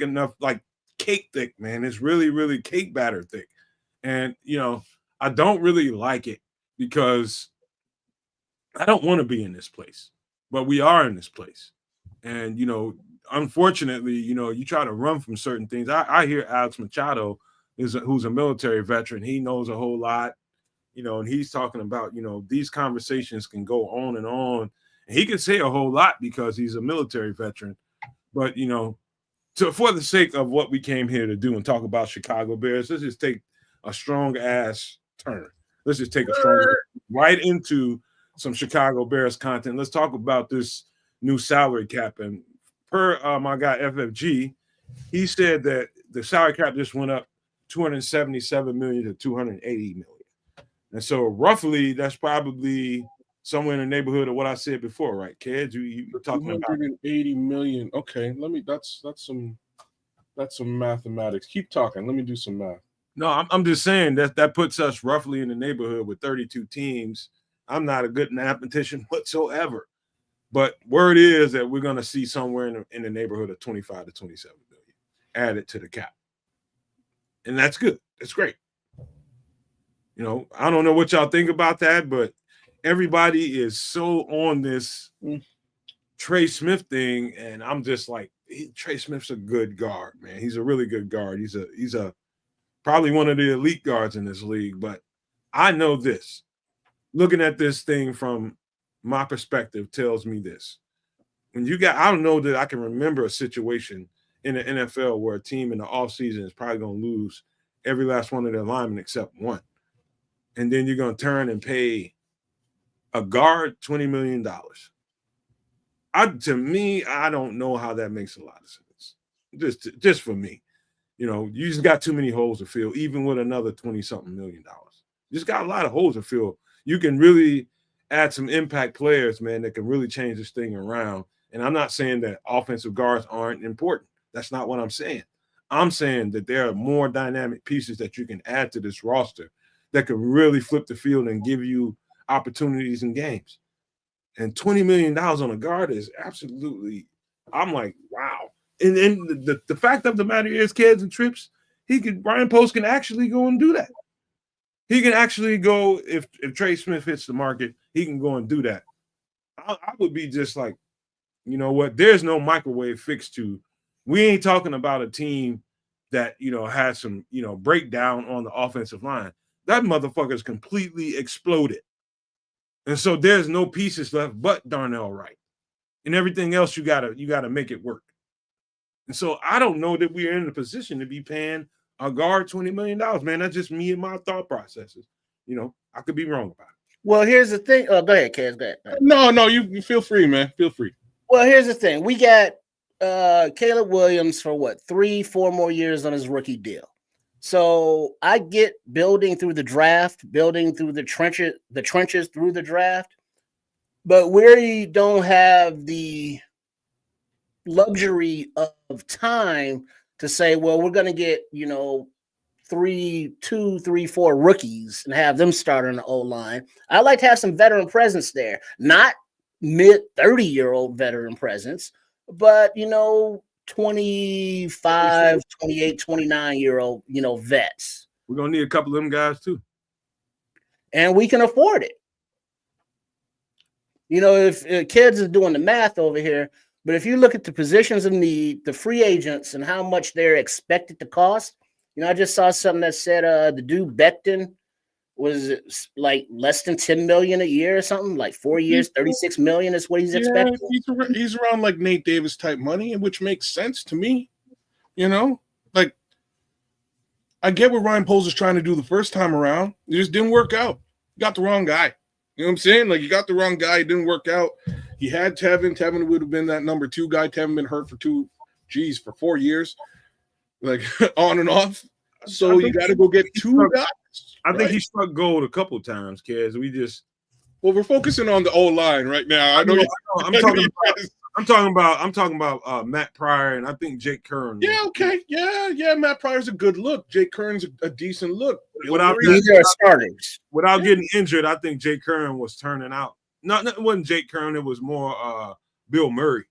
enough, like cake thick, man. It's really, really cake batter thick. And, I don't really like it because I don't want to be in this place, but we are in this place. And, unfortunately, you try to run from certain things. I hear Alex Machado who's a military veteran. He knows a whole lot, and he's talking about, these conversations can go on and on. And he can say a whole lot because he's a military veteran. But, for the sake of what we came here to do and talk about Chicago Bears, let's just take a strong ass turn. Let's just take a strong right into some Chicago Bears content. Let's talk about this new salary cap. And per my guy FFG, he said that the salary cap just went up 277 million to 280 million. And so roughly that's probably somewhere in the neighborhood of what I said before, right, Kedz? You talking about 280 million. Okay, that's some mathematics. Keep talking. Let me do some math. No, I'm just saying that puts us roughly in the neighborhood with 32 teams. I'm not a good mathematician whatsoever, but word is that we're going to see somewhere in the neighborhood of 25 to 27 billion added to the cap. And that's good. That's great. I don't know what y'all think about that, but everybody is so on this Trey Smith thing, and I'm just like, Trey Smith's a good guard, man. He's a really good guard. He's a probably one of the elite guards in this league. But I know this. Looking at this thing from my perspective tells me this. I don't know that I can remember a situation in the NFL where a team in the offseason is probably going to lose every last one of their linemen except one. And then you're going to turn and pay a guard $20 million. To me, I don't know how that makes a lot of sense. Just for me. You just got too many holes to fill, even with another $20-something million. You just got a lot of holes to fill. You can really add some impact players, man, that can really change this thing around. And I'm not saying that offensive guards aren't important. That's not what I'm saying. I'm saying that there are more dynamic pieces that you can add to this roster that can really flip the field and give you opportunities in games. And $20 million on a guard is absolutely, I'm like, wow. And the fact of the matter is, Kedz and Trips, Brian Post can actually go and do that. He can actually go, if Trey Smith hits the market, he can go and do that. I would be just like, You know what? There's no microwave fix to. We ain't talking about a team that, you know, had some, you know, breakdown on the offensive line. That motherfucker's completely exploded. And so there's no pieces left but Darnell Wright. And everything else you gotta make it work. And so I don't know that we're in a position to be paying a guard $20 million, man. That's just me and my thought processes. You know, I could be wrong about it. Well, here's the thing. Oh, go ahead, Kedz. Go ahead. No, you feel free, man. Feel free. Well, here's the thing. We got Caleb Williams for what, 3-4 more years on his rookie deal. So I get building through the draft, building through the trenches through the draft, but we don't have the luxury of time to say, well, we're going to get, you know, 3, 2, 3, 4 rookies and have them start on the O-line. I like to have some veteran presence there, not mid 30-year-old veteran presence, but, you know, 25, 28, 29-year-old, you know, vets. We're going to need a couple of them guys too. And we can afford it. You know, if Kedz is doing the math over here, but if you look at the positions of need, the free agents and how much they're expected to cost, you know, I just saw something that said the dude Becton was like less than $10 million a year or something, like 4 years, $36 million is what he's expecting. He's around like Nate Davis type money, which makes sense to me. You know, like I get what Ryan Poles is trying to do the first time around. It just didn't work out. You got the wrong guy. You know what I'm saying? Like, you got the wrong guy. It didn't work out. He had Tevin. Tevin would have been that number 2 guy. Tevin been hurt for 4 years, like on and off. So you got to go get 2 guys. I think he struck gold a couple of times, Kez. We're focusing on the O-line right now. I know. I'm talking about Matt Pryor, and I think Jake Kern. Yeah, okay. Yeah. Matt Pryor's a good look. Jake Kern's a decent look. Without getting injured, I think Jake Kern was turning out. It wasn't Jake Kern. It was more Bill Murray.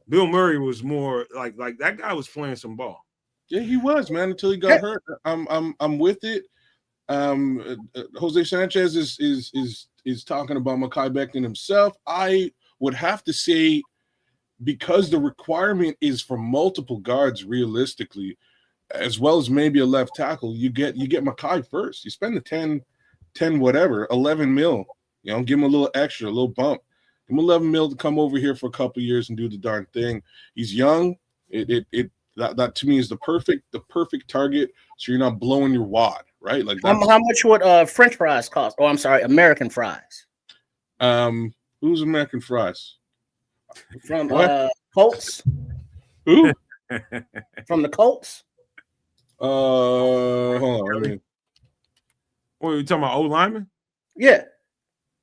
Bill Murray was more like that guy was playing some ball. Yeah, he was, man, until he got hurt. I'm with it. Jose Sanchez is talking about Mekhi Becton himself. I would have to say, because the requirement is for multiple guards realistically, as well as maybe a left tackle, you get Mekhi first. You spend the 10 whatever, 11 mil, you know, give him a little extra, a little bump. Give him 11 mil to come over here for a couple of years and do the darn thing. He's young. That to me is the perfect target, so you're not blowing your wad, right? Like, how much would French fries cost? Oh, I'm sorry, American fries. Who's American fries? From Colts. Who? From the Colts. Hold on. What are you talking about? O lineman? Yeah.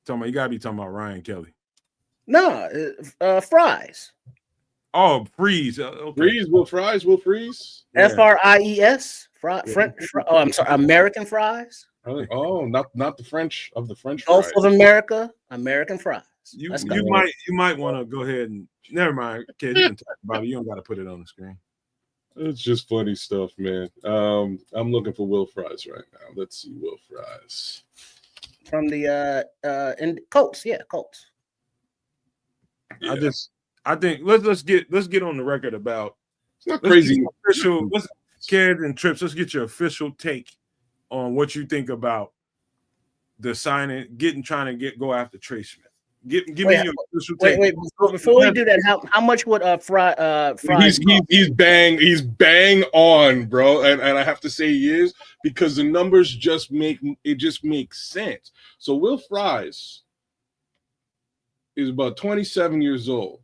You gotta be talking about Ryan Kelly. No, fries. Oh, Freeze. Okay. Will Fries. Fries. French. Oh, I'm sorry. American fries. Oh, not the French of the French Gulf fries. of America, American fries. You might want to go ahead and never mind. Okay, you can talk about it. You don't got to put it on the screen. It's just funny stuff, man. I'm looking for Will Fries right now. Let's see Will Fries from the in Colts. Yeah, Colts. Yeah. I think let's get on the record about. It's not crazy. Kedz and Trips. Let's get your official take on what you think about the signing, trying to go after Trey Smith. Give me your official take. Wait. Before we do that, how much would Fry? He's bang on, bro, and I have to say he is, because the numbers just make sense. So Will Fries is about 27 years old,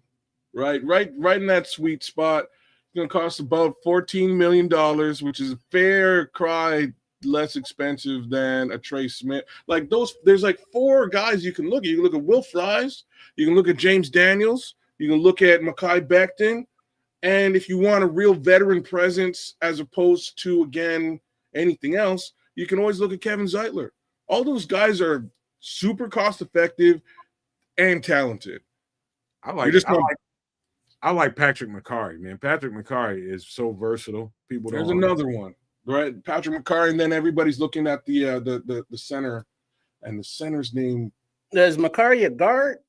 right in that sweet spot. It's going to cost about $14 million, which is a fair cry less expensive than a Trey Smith. Like those, there's like 4 guys you can look at. You can look at Will Fries, you can look at James Daniels, you can look at Mekhi Becton, and if you want a real veteran presence as opposed to, again, anything else, you can always look at Kevin Zeitler. All those guys are super cost effective and talented. I like Patrick McCarry, man. Patrick McCarry is so versatile. There's another one, right? Patrick McCarry, and then everybody's looking at the center, and the center's name. Is McCarry a guard?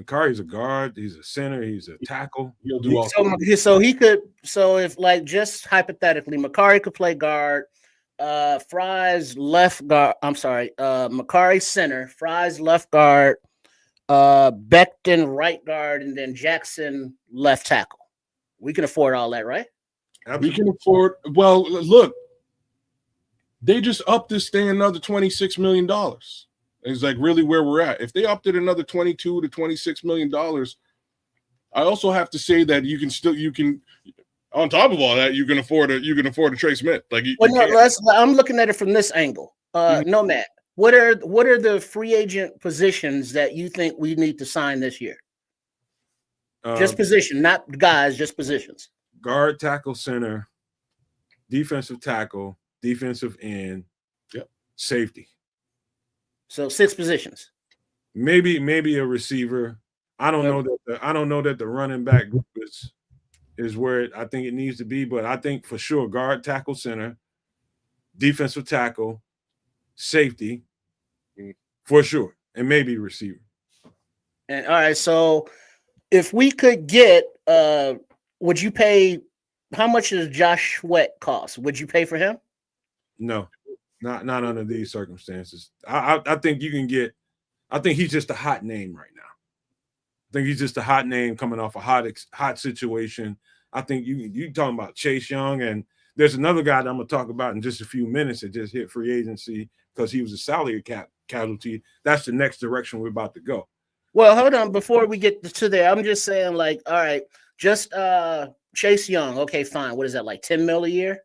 Makari's a guard. He's a center. He's a tackle. He'll do all. So he could. So if like just hypothetically, Makari could play guard. Fry's left guard. I'm sorry. Makari center. Fry's left guard. Becton right guard, and then Jackson left tackle. We can afford all that, right? Absolutely. We can afford. Well, look, they just upped this thing another $26 million. It's like really where we're at. If they upped it another $22 to $26 million, I also have to say that you can on top of all that, you can afford a Trey Smith. Like, I'm looking at it from this angle. Nomad, what are the free agent positions that you think we need to sign this year? Just position, not guys, just positions. Guard, tackle, center, defensive tackle, defensive end, safety. So 6 positions. Maybe a receiver. I don't know that the running back group is where I think it needs to be, but I think for sure guard, tackle, center, defensive tackle, safety, for sure, and maybe receiver. And all right, so if we could get, would you pay? How much does Josh Sweat cost? Would you pay for him? No, not under these circumstances. I think you can get. I think he's just a hot name right now. I think he's just a hot name coming off a hot situation. I think you talking about Chase Young, and there's another guy that I'm gonna talk about in just a few minutes that just hit free agency because he was a salary cap casualty. That's the next direction we're about to go. Well, hold on. Before we get to there, I'm just saying, like, all right, just Chase Young. Okay, fine. What is that, like 10 mil a year?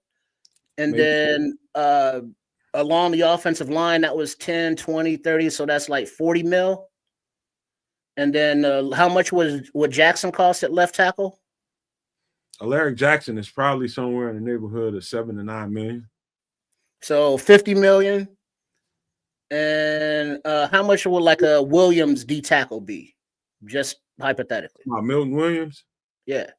And Maybe. then along the offensive line, that was 10, 20, 30. So that's like 40 mil. And then how much would Jackson cost at left tackle? Alaric Jackson is probably somewhere in the neighborhood of 7 to 9 million. So 50 million. And how much would like a Williams D tackle be? Just hypothetically. Milton Williams? Yeah.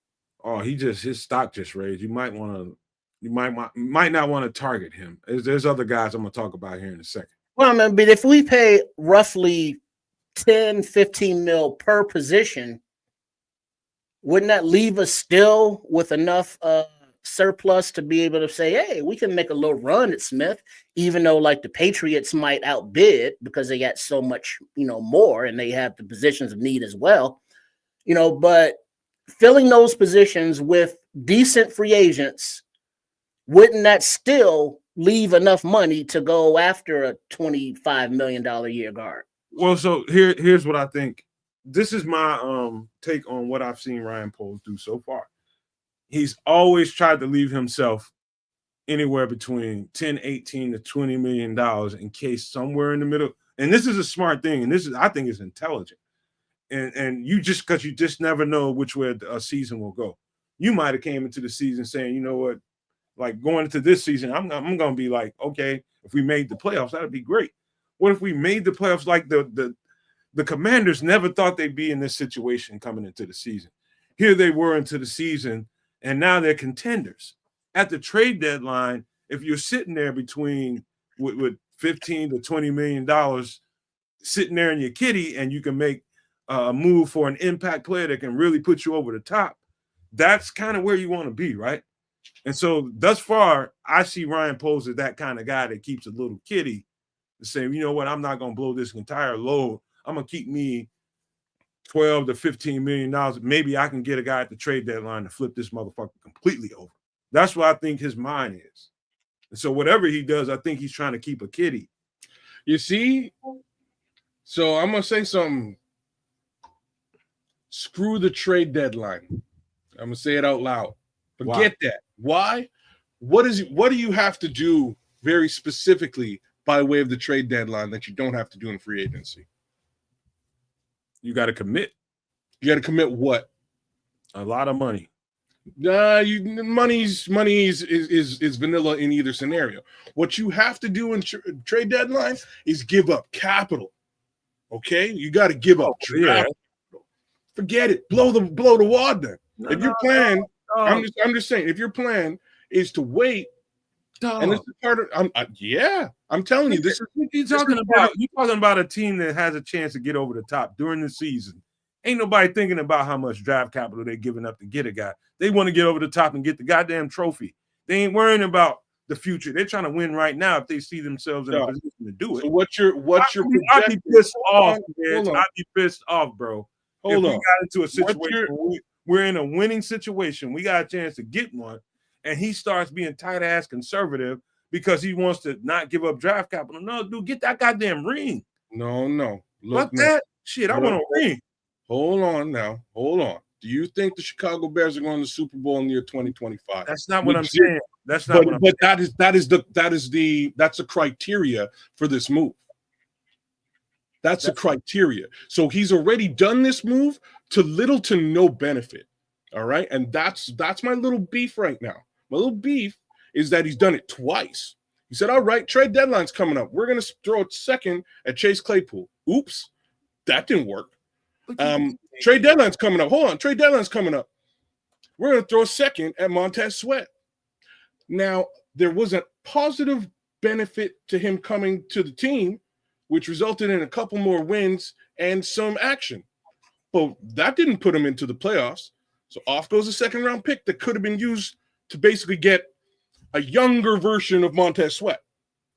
Oh, his stock just raised. You might not want to target him. There's other guys I'm gonna talk about here in a second. Well, I mean, but if we pay roughly 10, 15 mil per position, wouldn't that leave us still with enough surplus to be able to say, hey, we can make a little run at Smith, even though like the Patriots might outbid because they got so much, more, and they have the positions of need as well, but filling those positions with decent free agents, wouldn't that still leave enough money to go after a $25 million a year guard? Well, so here's what I think. This is my take on what I've seen Ryan Poles do so far. He's always tried to leave himself anywhere between 10, 18 to $20 million in case somewhere in the middle. And this is a smart thing, and I think it's intelligent. And you just never know which way a season will go. You might have came into the season saying, you know what, like going into this season, I'm going to be like, okay, if we made the playoffs, that'd be great. What if we made the playoffs? Like the Commanders never thought they'd be in this situation coming into the season. Here they were into the season, and now they're contenders. At the trade deadline, if you're sitting there between with $15 to $20 million sitting there in your kitty, and you can make a move for an impact player that can really put you over the top, that's kind of where you want to be, right? And so thus far, I see Ryan Poles as that kind of guy that keeps a little kitty to say, you know what, I'm not going to blow this entire load. I'm going to keep me $12 to $15 million. Maybe I can get a guy at the trade deadline to flip this motherfucker completely over. That's what I think his mind is. And so whatever he does, I think he's trying to keep a kitty. You see? So I'm going to say something. Screw the trade deadline. I'm going to say it out loud. Forget that. Why? What do you have to do very specifically by way of the trade deadline that you don't have to do in free agency? You got to commit. You got to commit what? A lot of money. Money is vanilla in either scenario. What you have to do in trade deadline is give up capital. Okay, you got to give up. Forget it. Blow the wad then. If your plan, I'm just saying, if your plan is to wait, and this is part of, I'm telling you, you're talking about a team that has a chance to get over the top during the season Ain't nobody thinking about how much draft capital they're giving up to get a guy. They want to get over the top and get the goddamn trophy. They ain't worrying about the future. They're trying to win right now if they see themselves in a position to do it. So what's your I'd be pissed off, man. I'd be pissed off, bro. If we got into a situation where we're in a winning situation, we got a chance to get one, and he starts being tight-ass conservative because he wants to not give up draft capital. No, dude, get that goddamn ring. No. Fuck that shit. I want a ring. Hold on now. Hold on. Do you think the Chicago Bears are going to the Super Bowl in the year 2025? That's not what I'm saying. That's not what I'm saying. That's the criteria for this move. That's the criteria. So he's already done this move to little to no benefit. All right. And that's my little beef right now. My little beef is that he's done it twice. He said, all right, trade deadline's coming up. We're going to throw a second at Chase Claypool. Oops, that didn't work. Trade deadline's coming up. Hold on. Trade deadline's coming up. We're going to throw a second at Montez Sweat. Now, there was a positive benefit to him coming to the team, which resulted in a couple more wins and some action. But that didn't put him into the playoffs. So off goes a second-round pick that could have been used to basically get a younger version of Montez Sweat.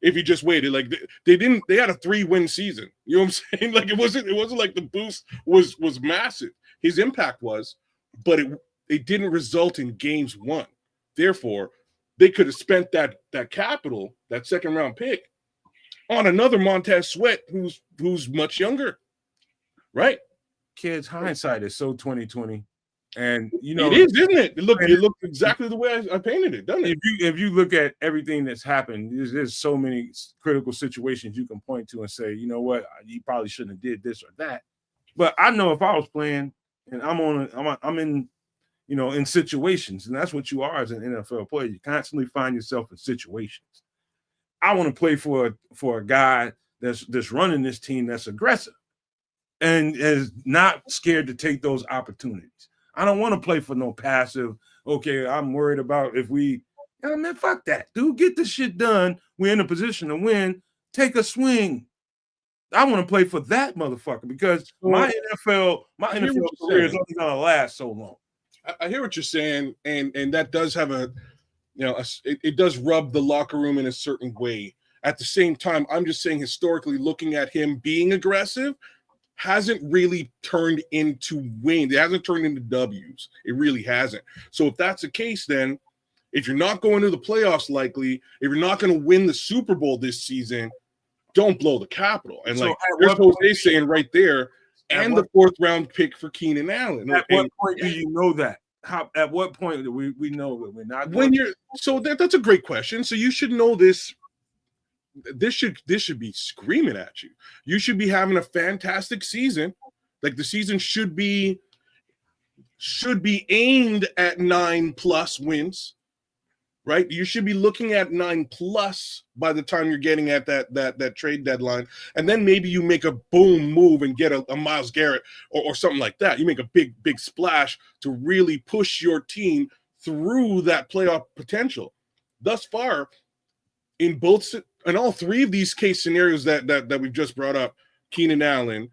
If he just waited, like they had a 3-win season. You know what I'm saying? Like it wasn't like the boost was massive. His impact was, but it didn't result in games won. Therefore, they could have spent that capital, that second-round pick, on another Montez Sweat who's much younger, right? Kids, hindsight is so 2020, and you know it is, isn't it? It looked exactly the way I painted it, doesn't it? If you look at everything that's happened, there's so many critical situations you can point to and say, you know what, you probably shouldn't have did this or that. But I know if I was playing and I'm in, you know, in situations, and that's what you are as an NFL player. You constantly find yourself in situations. I want to play for a guy that's running this team that's aggressive and is not scared to take those opportunities. I don't want to play for no passive. Okay, I'm worried about if we. Man, fuck that, dude. Get this shit done. We're in a position to win. Take a swing. I want to play for that motherfucker because my NFL career is only gonna last so long. I hear what you're saying, and that does have it does rub the locker room in a certain way. At the same time, I'm just saying historically, looking at him being aggressive hasn't really turned into wins. It hasn't turned into W's. It really hasn't. So if that's the case, then if you're not going to the playoffs likely, if you're not going to win the Super Bowl this season, don't blow the capital. And like there's Jose saying right there, and the 4th round pick for Keenan Allen. At what point do you know that? At what point do we know that we're not? That's a great question. So you should know this. This should be screaming at you. You should be having a fantastic season. Like the season should be aimed at 9+ wins, right? You should be looking at 9+ by the time you're getting at that trade deadline, and then maybe you make a boom move and get a Myles Garrett or something like that. You make a big splash to really push your team through that playoff potential. Thus far, in all 3 of these case scenarios that we've just brought up, Keenan Allen,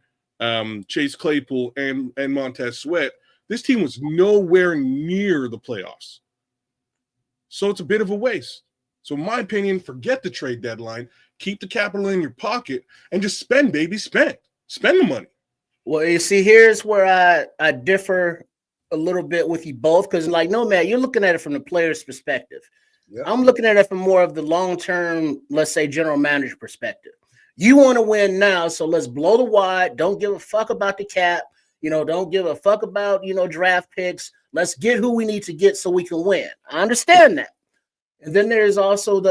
Chase Claypool, and Montez Sweat, this team was nowhere near the playoffs. So it's a bit of a waste. So in my opinion, forget the trade deadline, keep the capital in your pocket, and just spend, baby, spend the money. Well, you see, here's where I differ a little bit with you both, because like Nomad, you're looking at it from the player's perspective. Yep. I'm looking at it from more of the long-term, let's say, general manager perspective. You want to win now, so let's blow the wad. Don't give a fuck about the cap. Don't give a fuck about, draft picks. Let's get who we need to get so we can win. I understand that. And then there's also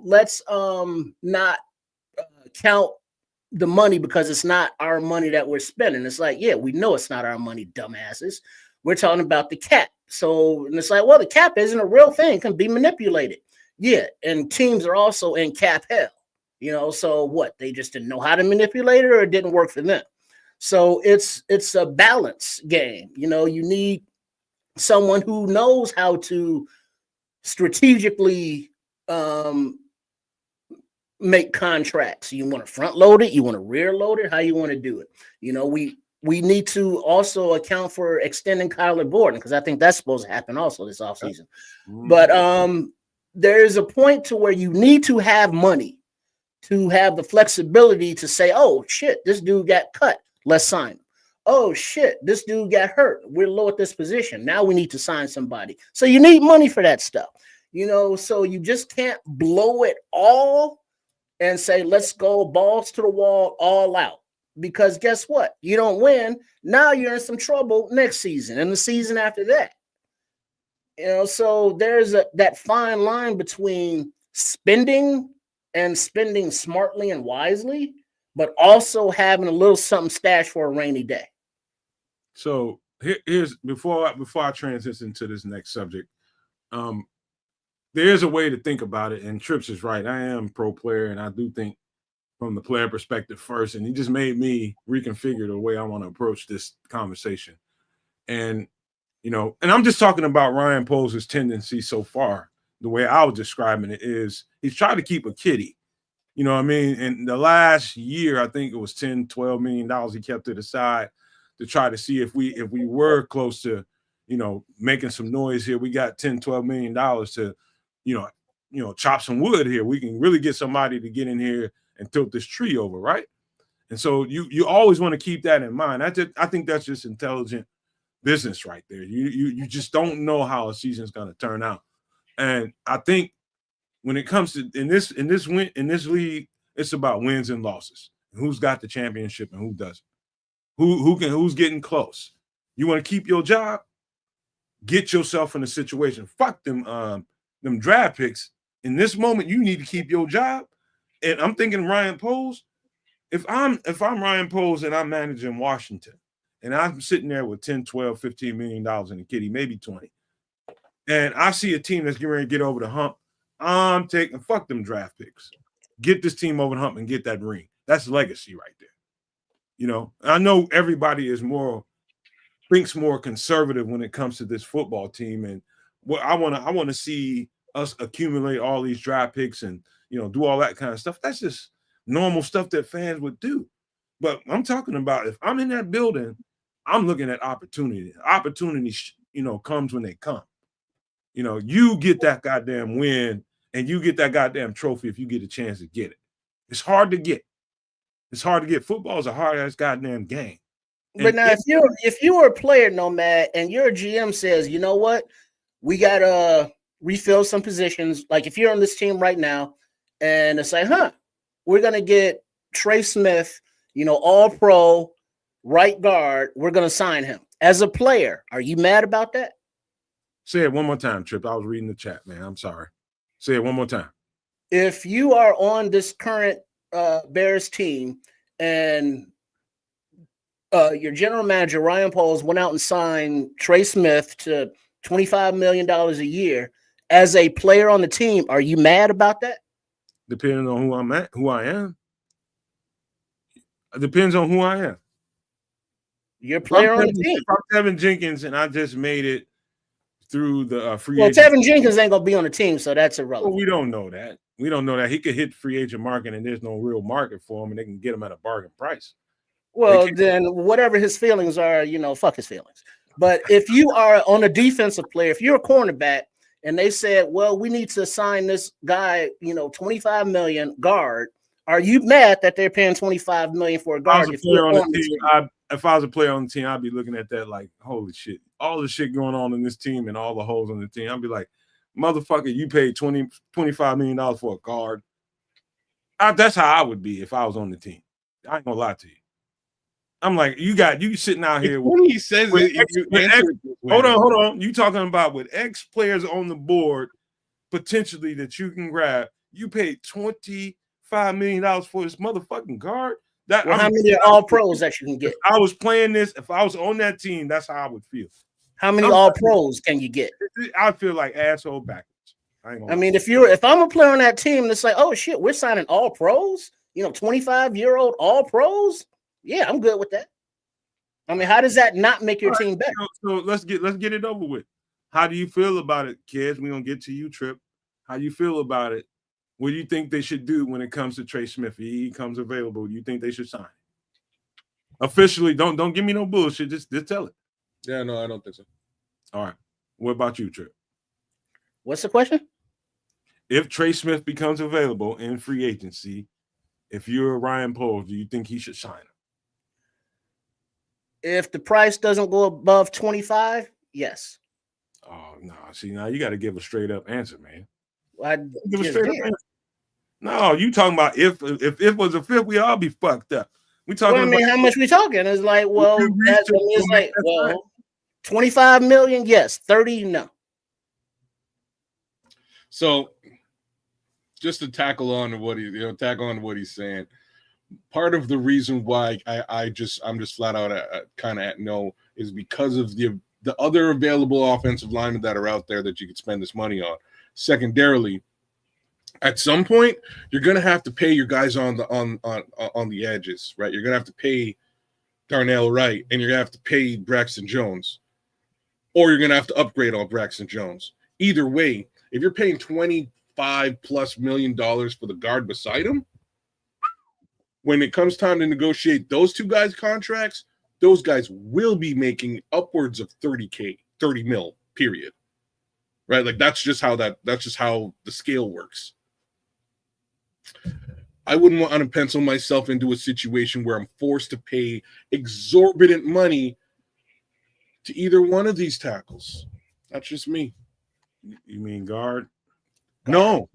let's not count the money because it's not our money that we're spending. It's like, yeah, we know it's not our money, dumbasses. We're talking about the cap. So, and it's like, well, the cap isn't a real thing, it can be manipulated. Yeah, and teams are also in cap hell, so what? They just didn't know how to manipulate it or it didn't work for them. So it's a balance game. You need someone who knows how to strategically make contracts. You want to front load it, you want to rear load it, how you want to do it. we need to also account for extending Kyler Gordon, because I think that's supposed to happen also this offseason. But there is a point to where you need to have money to have the flexibility to say, oh shit, this dude got cut, let's sign him. Oh shit, this dude got hurt, we're low at this position, now we need to sign somebody. So you need money for that stuff, so you just can't blow it all and say, let's go balls to the wall, all out. Because guess what? You don't win. Now you're in some trouble next season and the season after that. So there's that fine line between spending and spending smartly and wisely, but also having a little something stashed for a rainy day. So here's before I transition to this next subject, there's a way to think about it, and Trips is right. I am pro player, and I do think from the player perspective first, and he just made me reconfigure the way I want to approach this conversation. And and I'm just talking about Ryan Poles' tendency so far. The way I was describing it is he's trying to keep a kitty. You know what I mean? In the last year, I think it was $10-12 million he kept to the side to try to see if we were close to, making some noise here. We got $10-12 million to, chop some wood here. We can really get somebody to get in here and tilt this tree over, right? And so you always want to keep that in mind. I think that's just intelligent business right there. You just don't know how a season's going to turn out. And I think when it comes to in this league, it's about wins and losses. Who's got the championship and who doesn't? Who's getting close? You want to keep your job? Get yourself in a situation. Fuck them draft picks. In this moment, you need to keep your job. And I'm thinking Ryan Poles. If I'm Ryan Poles and I'm managing Washington, and I'm sitting there with 10, 12, $15 million in the kitty, maybe 20, and I see a team that's getting ready to get over the hump, I'm taking fuck them draft picks. Get this team over the hump and get that ring. That's legacy right there. I know everybody thinks more conservative when it comes to this football team, and what I want to see us accumulate all these draft picks and do all that kind of stuff. That's just normal stuff that fans would do. But I'm talking about if I'm in that building, I'm looking at opportunity. Opportunity, comes when they come. You get that goddamn win and you get that goddamn trophy if you get a chance to get it. It's hard to get. Football is a hard-ass goddamn game. But now, if you were a player, Nomad, and your GM says, you know what, we got to refill some positions. Like if you're on this team right now and it's like, we're going to get Trey Smith, all pro, right guard. We're going to sign him. As a player, are you mad about that? Say it one more time, Trip. I was reading the chat, man. I'm sorry. Say it one more time. If you are on this current Bears team and your general manager, Ryan Poles, went out and signed Trey Smith to $25 million a year, as a player on the team, are you mad about that? Depending on who I am. It depends on who I am. You're a player on the team. If I'm Tevin Jenkins and I just made it through the free agent. Well, Tevin Jenkins ain't going to be on the team, so that's irrelevant. Well, we don't know that. He could hit free agent market and there's no real market for him and they can get him at a bargain price. Well, then whatever his feelings are, fuck his feelings. But if you are on a defensive player, if you're a cornerback and they said, well, we need to sign this guy, $25 million guard, are you mad that they're paying $25 million for a guard? If I was a player on the team, I'd be looking at that like, holy shit, all the shit going on in this team and all the holes on the team. I'd be like, motherfucker, you paid $25 million for a guard. That's how I would be if I was on the team. I ain't gonna lie to you. I'm like, you sitting out here when he says hold on. You talking about with X players on the board potentially that you can grab. You paid $25 million for this motherfucking guard. How many all pros that you can get? If I was playing this, if I was on that team, that's how I would feel. How many all pros can you get? I feel like asshole backwards. If I'm a player on that team, it's like, oh shit, we're signing all pros. 25-year-old all pros. Yeah, I'm good with that. How does that not make your team better? So let's get it over with. How do you feel about it, kids? We're gonna get to you, Trip. How you feel about it? What do you think they should do when it comes to Trey Smith? He comes available. Do you think they should sign? Officially, don't give me no bullshit. Just tell it. Yeah, no, I don't think so. All right. What about you, Trey? What's the question? If Trey Smith becomes available in free agency, if you're Ryan Poles, do you think he should sign him? If the price doesn't go above 25, yes. Oh no! See, now you got to give a straight up answer, man. I Give a just straight up did. answer. No, you talking about if it was a fifth, we all be fucked up. We talking Well, I mean, about how much we talking? It's like, well, you reach that's, to- it's like, that's well, right. 25 million, yes. 30, no. So, just to tackle on to what he's saying. Part of the reason why I'm just flat out kind of at no is because of the other available offensive linemen that are out there that you could spend this money on. Secondarily, at some point, you're gonna have to pay your guys on the edges, right? You're gonna have to pay Darnell Wright, and you're gonna have to pay Braxton Jones, or you're gonna have to upgrade on Braxton Jones. Either way, if you're paying $25+ million for the guard beside him, when it comes time to negotiate those two guys' contracts, those guys will be making upwards of 30 mil, period. Right? Like that's just how the scale works. I wouldn't want to pencil myself into a situation where I'm forced to pay exorbitant money to either one of these tackles. That's just me. You mean guard? No.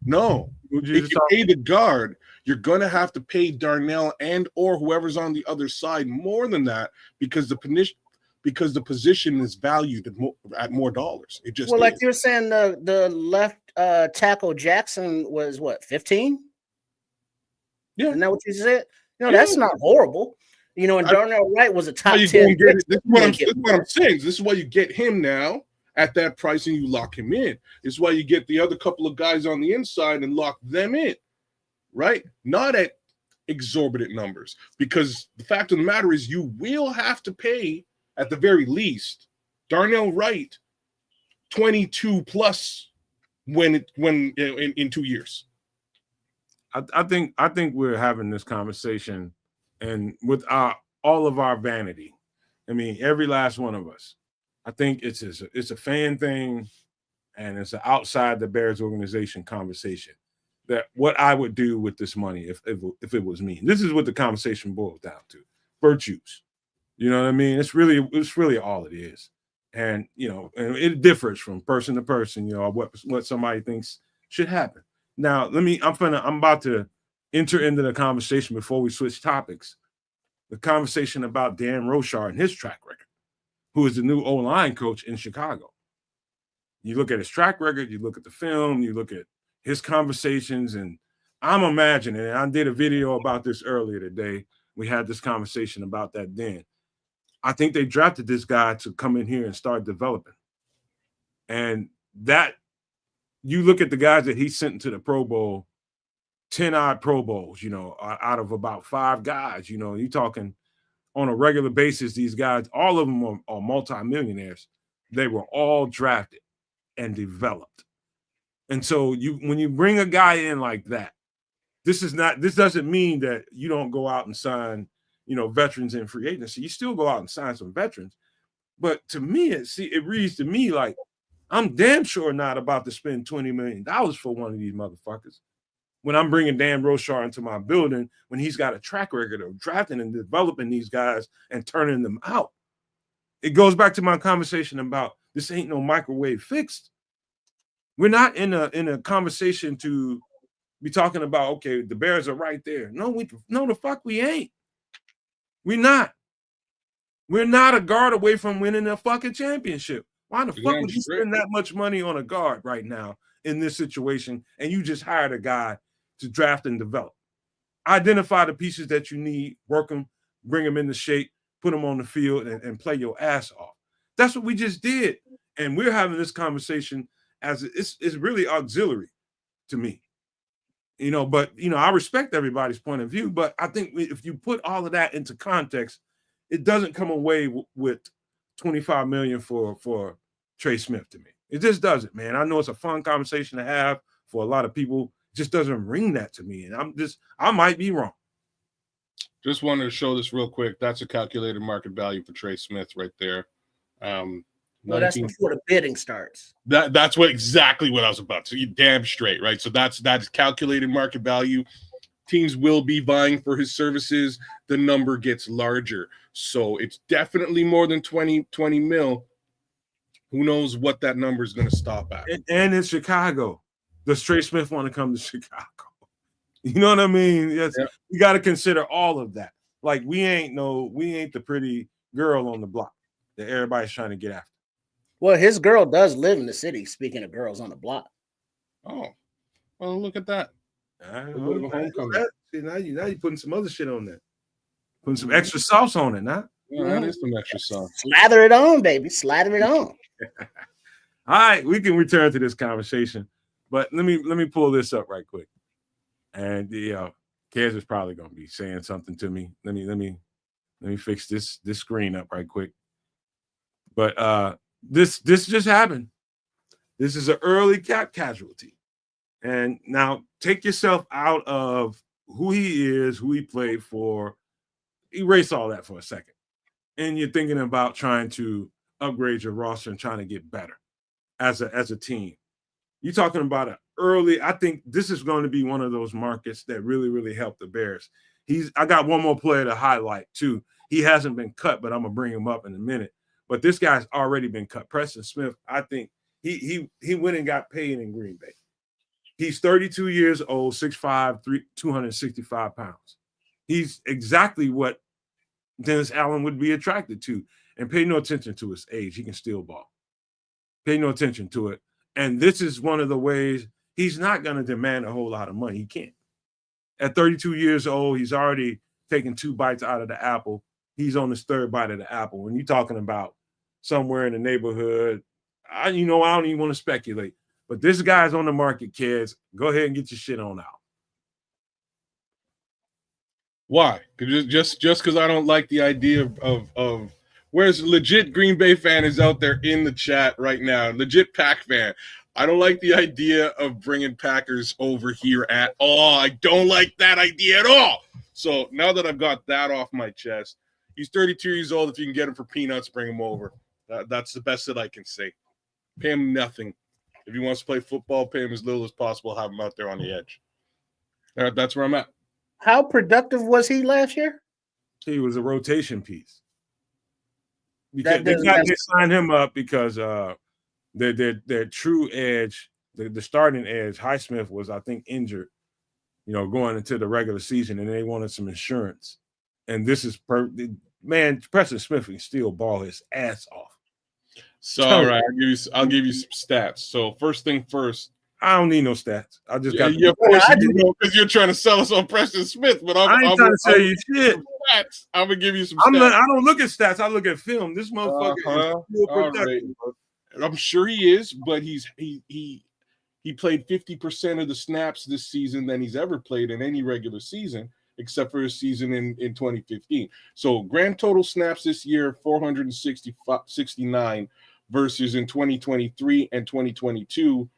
Who'd you If just you talk- pay the guard, you're going to have to pay Darnell and or whoever's on the other side more than that because the position is valued at more dollars. It just Well, like is. you're saying, the left tackle Jackson was what, 15? Yeah. Isn't that what you said? Yeah. That's not horrible. And Darnell Wright was a top 10. This is what I'm saying. This is why you get him now at that price and you lock him in. This is why you get the other couple of guys on the inside and lock them in, right? Not at exorbitant numbers, because the fact of the matter is you will have to pay at the very least Darnell Wright 22 plus when in 2 years. I think we're having this conversation, and with all of our vanity, I mean, every last one of us. I think it's a fan thing, and it's an outside the Bears organization conversation. That what I would do with this money if it was me. This is what the conversation boils down to: virtues. You know what I mean? It's really all it is, and and it differs from person to person. What somebody thinks should happen. Now, I'm about to enter into the conversation before we switch topics. The conversation about Dan Rochar and his track record, who is the new O-line coach in Chicago. You look at his track record, you look at the film, you look at his conversations, and I'm imagining, and I did a video about this earlier today. We had this conversation about that then. I think they drafted this guy to come in here and start developing. And that, you look at the guys that he sent into the Pro Bowl, 10 odd Pro Bowls, out of about 5 guys, you're talking on a regular basis, these guys, all of them are multimillionaires. They were all drafted and developed. And so when you bring a guy in like that, this doesn't mean that you don't go out and sign, veterans in free agency. You still go out and sign some veterans. But to me, it reads to me like I'm damn sure not about to spend $20 million for one of these motherfuckers when I'm bringing Dan Rochar into my building, when he's got a track record of drafting and developing these guys and turning them out. It goes back to my conversation about this ain't no microwave fixed. We're not in a conversation to be talking about, okay, the Bears are right there. No, the fuck we ain't. We're not. We're not a guard away from winning a fucking championship. Why the fuck would you spend that much money on a guard right now in this situation and you just hired a guy to draft and develop? Identify the pieces that you need, work them, bring them into shape, put them on the field, and play your ass off. That's what we just did. And we're having this conversation as it's really auxiliary to me. But I respect everybody's point of view, but I think if you put all of that into context, it doesn't come away with $25 million for Trey Smith to me. It just doesn't, man. I know it's a fun conversation to have for a lot of people. It just doesn't ring that to me. And I might be wrong. Just wanted to show this real quick. That's a calculated market value for Trey Smith right there. Well, that's before the bidding starts. That's exactly what I was about to. You damn straight, right? So that's calculated market value. Teams will be vying for his services. The number gets larger. So it's definitely more than 20 mil. Who knows what that number is going to stop at? And in Chicago, does Trey Smith want to come to Chicago? You know what I mean? Yes, yeah. You got to consider all of that. Like we ain't the pretty girl on the block that everybody's trying to get after. Well, his girl does live in the city. Speaking of girls on the block. Oh, well, look at that. Now you're putting some other shit on there. Putting some extra sauce on it, nah? Yeah, that is some extra sauce. Slather it on, baby. Slather it on. All right, we can return to this conversation, but let me pull this up right quick. And Kedz is probably gonna be saying something to me. Let me fix this screen up right quick. But this just happened. This is an early cap casualty. And now take yourself out of who he is, who he played for. Erase all that for a second. And you're thinking about trying to upgrade your roster and trying to get better as a team. You're talking about an early, I think this is going to be one of those markets that really, really help the Bears. I got one more player to highlight too. He hasn't been cut, but I'm gonna bring him up in a minute. But this guy's already been cut. Preston Smith, I think he went and got paid in Green Bay. He's 32 years old, 6'5", 265 pounds. He's exactly what Dennis Allen would be attracted to. And pay no attention to his age. He can still ball. Pay no attention to it. And this is one of the ways he's not going to demand a whole lot of money. He can't. At 32 years old, he's already taken 2 bites out of the apple. He's on his 3rd bite of the apple. When you're talking about somewhere in the neighborhood, I don't even want to speculate. But this guy's on the market, kids. Go ahead and get your shit on out. Why? Just because I don't like the idea of where's legit Green Bay fan is out there in the chat right now. Legit Pack fan. I don't like the idea of bringing Packers over here at all. I don't like that idea at all. So now that I've got that off my chest, he's 32 years old. If you can get him for peanuts, bring him over. That's the best that I can say. Pay him nothing. If he wants to play football, pay him as little as possible. Have him out there on the edge. That's where I'm at. How productive was he last year? He was a rotation piece. Because they signed him up because their true edge, the starting edge, Highsmith was, I think, injured, going into the regular season, and they wanted some insurance. And this is Preston Smith can still ball his ass off. So all right, I'll give you some stats. So first thing first. I don't need no stats. I just got. Yeah, of course you do, because you're trying to sell us on Preston Smith. But I ain't trying to tell you shit. I'm gonna give you some stats. I don't look at stats. I look at film. This motherfucker is still productive. Right. I'm sure he is, but he played 50% of the snaps this season than he's ever played in any regular season, except for his season in 2015. So grand total snaps this year 469 versus in 2023 and 2022.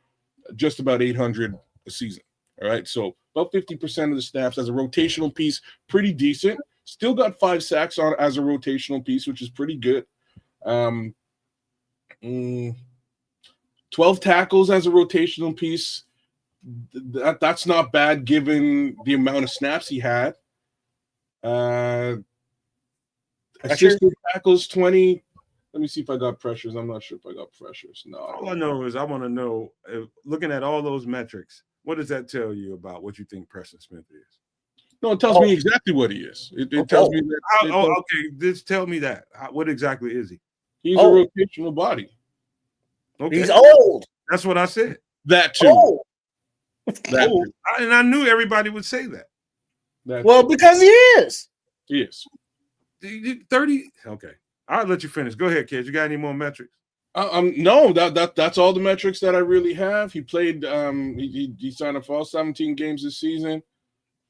Just about 800 a season. All right. So about 50% of the snaps as a rotational piece, pretty decent. Still got 5 sacks on as a rotational piece, which is pretty good. 12 tackles as a rotational piece. That's not bad given the amount of snaps he had. Assisted tackles 20. Let me see if I got pressures. I'm not sure if I got pressures. No. All I know is I want to know, looking at all those metrics, what does that tell you about what you think Preston Smith is? No, it tells me exactly what he is. It tells me that. Okay. Just tell me that. What exactly is he? He's a rotational body. Okay. He's old. That's what I said. That too. And I knew everybody would say that. Because he is. He is. 30. Okay. I'll let you finish. Go ahead, kids. You got any more metrics? No, that's all the metrics that I really have. He played. He signed up for all 17 games this season,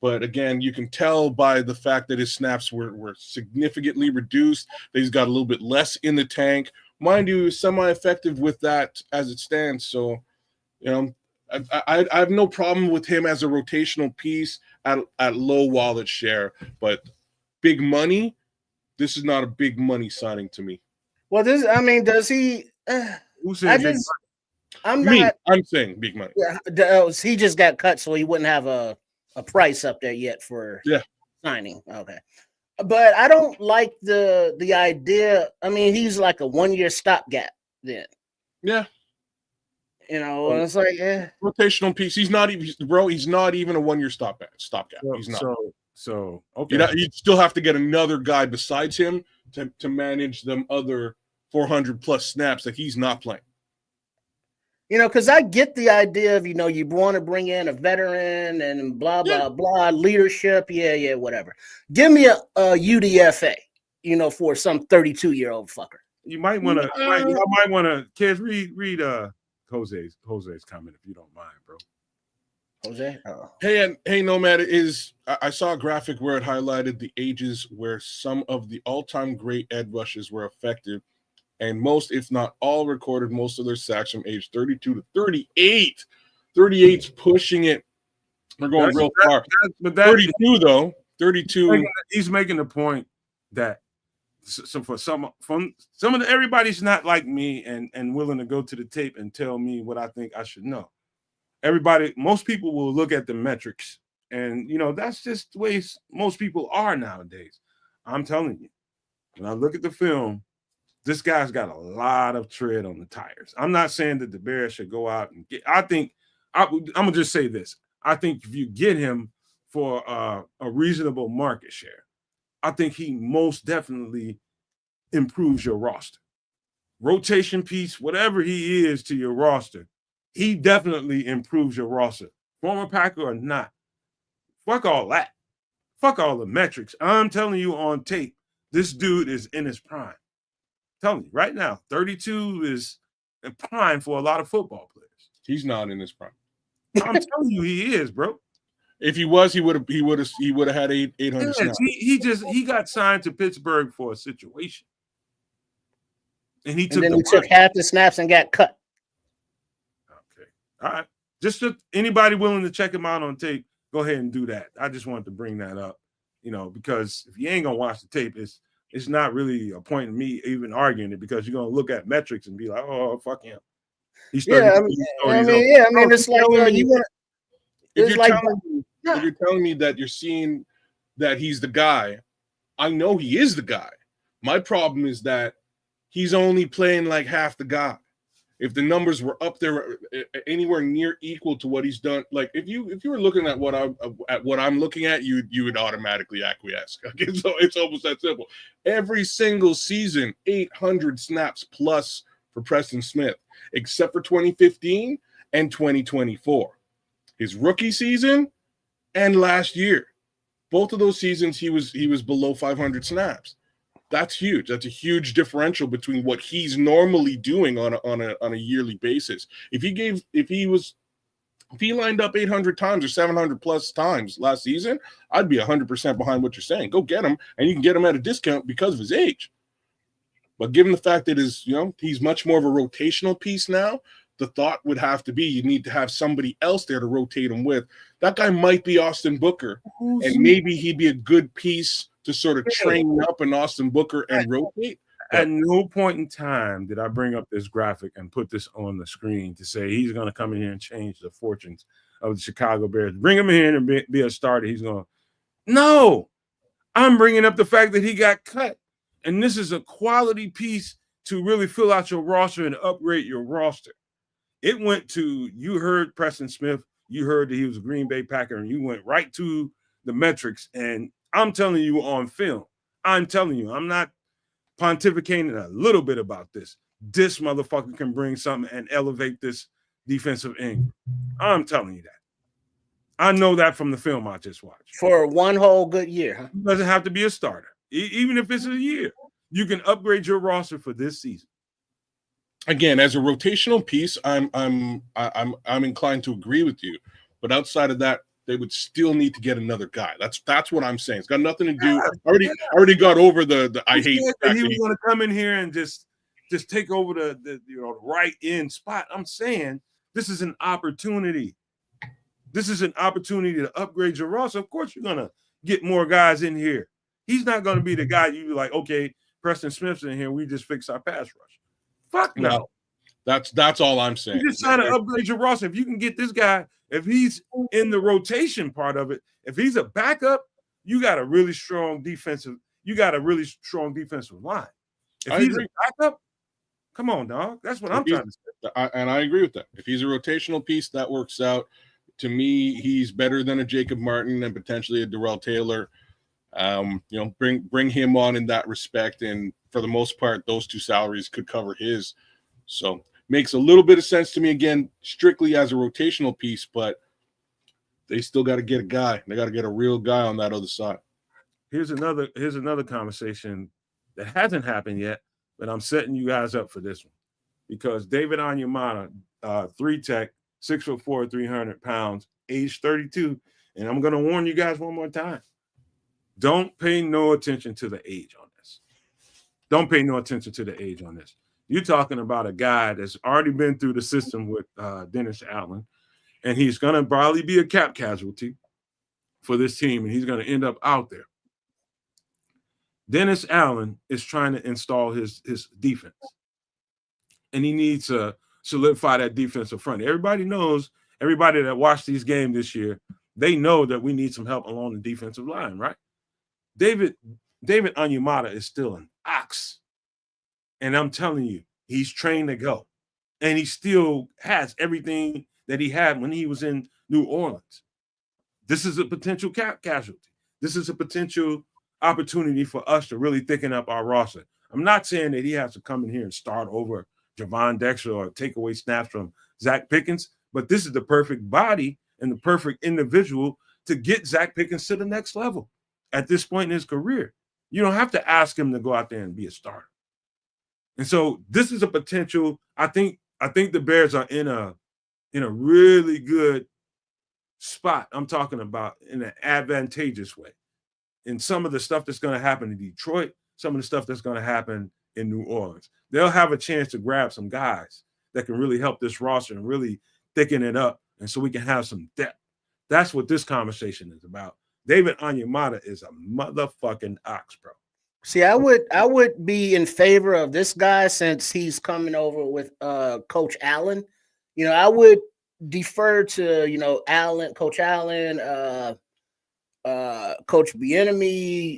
but again, you can tell by the fact that his snaps were significantly reduced. That he's got a little bit less in the tank. Mind you, he's semi-effective with that as it stands. So, I have no problem with him as a rotational piece at low wallet share, but big money, this is not a big money signing to me. Well, does he? Who I said big just, I'm Me, not. I'm saying big money. Yeah, he just got cut, so he wouldn't have a price up there yet for signing. Okay, but I don't like the idea. I mean, he's like a 1-year stopgap. Then, yeah, it's like, rotational piece. He's not even, bro. He's not even a 1-year stopgap. He's not. So okay. You'd still have to get another guy besides him to manage them other 400 plus snaps that he's not playing. Because I get the idea of, you want to bring in a veteran and blah, blah, blah, leadership. Yeah, whatever. Give me a UDFA, for some 32-year-old fucker. You might want to, Kedz, read Jose's comment if you don't mind, bro. Jose? Oh. Hey, Nomad, I saw a graphic where it highlighted the ages where some of the all-time great edge rushes were affected, and most, if not all, recorded most of their sacks from age 32 to 38. 38's pushing it. We're going real far. But 32, though. 32. He's making the point that everybody's not like me and willing to go to the tape and tell me what I think I should know. Most people will look at the metrics, and that's just the way most people are nowadays. I'm telling you, when I look at the film, this guy's got a lot of tread on the tires. I'm not saying that the Bears should go out and get. I'm gonna just say this. I think if you get him for a reasonable market share, I think he most definitely improves your roster. Rotation piece, whatever he is to your roster, he definitely improves your roster. Former Packer or not. Fuck all that. Fuck all the metrics. I'm telling you on tape, this dude is in his prime. I'm telling you right now, 32 is in prime for a lot of football players. He's not in his prime. I'm telling you, he is, bro. If he was, he would have had 800 snaps. He got signed to Pittsburgh for a situation. And he took half the snaps and got cut. Okay. All right. Just anybody willing to check him out on tape, go ahead and do that. I just wanted to bring that up, because if you ain't gonna watch the tape, it's not really a point in me even arguing it, because you're gonna look at metrics and be like, oh, fuck him. He's 30. It's like you want. If you're telling me that you're seeing that he's the guy, I know he is the guy. My problem is that he's only playing like half the guy. If the numbers were up there anywhere near equal to what he's done, like if you were looking at what I'm looking at, you would automatically acquiesce. Okay? So it's almost that simple. Every single season, 800 snaps plus for Preston Smith, except for 2015 and 2024. His rookie season and last year, both of those seasons he was below 500 snaps. That's huge. That's a huge differential between what he's normally doing on a yearly basis. If he lined up 800 times or 700 plus times last season, I'd be 100% behind what you're saying. Go get him, and you can get him at a discount because of his age. But given the fact that he's much more of a rotational piece now, the thought would have to be you need to have somebody else there to rotate him with. That guy might be Austin Booker, and maybe he'd be a good piece to sort of train up an Austin Booker and rotate. At no point in time did I bring up this graphic and put this on the screen to say he's going to come in here and change the fortunes of the Chicago Bears. Bring him in and be a starter. He's going, no, I'm bringing up the fact that he got cut. And this is a quality piece to really fill out your roster and upgrade your roster. It went to, you heard Preston Smith, you heard that he was a Green Bay Packer, and you went right to the metrics. And I'm telling you on film, I'm telling you, I'm not pontificating a little bit about this. This motherfucker can bring something and elevate this defensive end. I'm telling you that. I know that from the film I just watched. For one whole good year, huh? It doesn't have to be a starter. Even if it's a year, you can upgrade your roster for this season. Again, as a rotational piece, I'm inclined to agree with you. But outside of that, they would still need to get another guy. That's what I'm saying. It's got nothing to do. I already got over the I hate that he was going to come in here and just take over the right end spot. I'm saying this is an opportunity. This is an opportunity to upgrade your roster. Of course, you're going to get more guys in here He's not going to be the guy you like, okay, Preston Smith's in here, we just fix our pass rush. Fuck no. That's all I'm saying. You just trying to upgrade your roster. If you can get this guy, if he's in the rotation part of it, if he's a backup, you got a really strong defensive line. If he's a backup, come on, dog. That's what I'm trying to say. And I agree with that. If he's a rotational piece, that works out. To me, he's better than a Jacob Martin and potentially a Darrell Taylor. Bring him on in that respect. And for the most part, those two salaries could cover his. So makes a little bit of sense to me, again, strictly as a rotational piece, but they still got to get a guy. They got to get a real guy on that other side. Here's another conversation that hasn't happened yet, but I'm setting you guys up for this one. Because David Onyemata, 3-tech, 6'4", 300 pounds, age 32. And I'm going to warn you guys one more time. Don't pay no attention to the age on this. Don't pay no attention to the age on this. You're talking about a guy that's already been through the system with Dennis Allen, and he's going to probably be a cap casualty for this team, and he's going to end up out there. Dennis Allen is trying to install his defense, and he needs to solidify that defensive front. Everybody knows, everybody that watched these games this year, they know that we need some help along the defensive line, right? David Onyemata is still an ox. And I'm telling you, he's trained to go. And he still has everything that he had when he was in New Orleans. This is a potential cap casualty. This is a potential opportunity for us to really thicken up our roster. I'm not saying that he has to come in here and start over Javon Dexter or take away snaps from Zach Pickens, but this is the perfect body and the perfect individual to get Zach Pickens to the next level at this point in his career. You don't have to ask him to go out there and be a starter. And so this is a potential. I think the Bears are in a really good spot. I'm talking about in an advantageous way. In some of the stuff that's going to happen in Detroit, some of the stuff that's going to happen in New Orleans, they'll have a chance to grab some guys that can really help this roster and really thicken it up, and so we can have some depth. That's what this conversation is about. David Onyemata is a motherfucking ox, bro. See, I would be in favor of this guy since he's coming over with Coach Allen. I would defer to Allen, Coach Allen, Coach Bieniemy.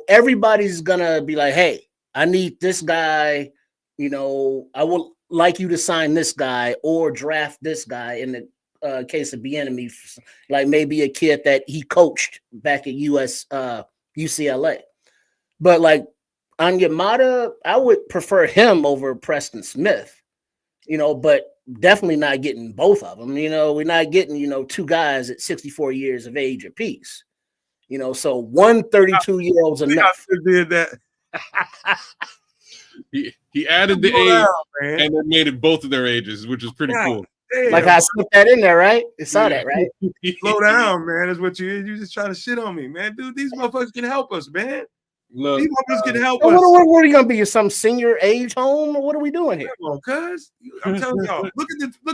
Everybody's gonna be like, hey, I need this guy. I would like you to sign this guy or draft this guy in the case of Bieniemy, like maybe a kid that he coached back at UCLA. But like Onyemata, I would prefer him over Preston Smith, but definitely not getting both of them. We're not getting, two guys at 64 years of age apiece. So one 32-year-old's enough. Did that. He added the age and then made it both of their ages, which is pretty cool. Damn. Like I slipped that in there, right? You saw that, right? Slow down, man. Is what you just trying to shit on me, man. Dude, these motherfuckers can help us, man. Look, these motherfuckers can help us. What are you gonna be? Some senior age home, or what are we doing here? Come on, cuz I'm telling y'all, look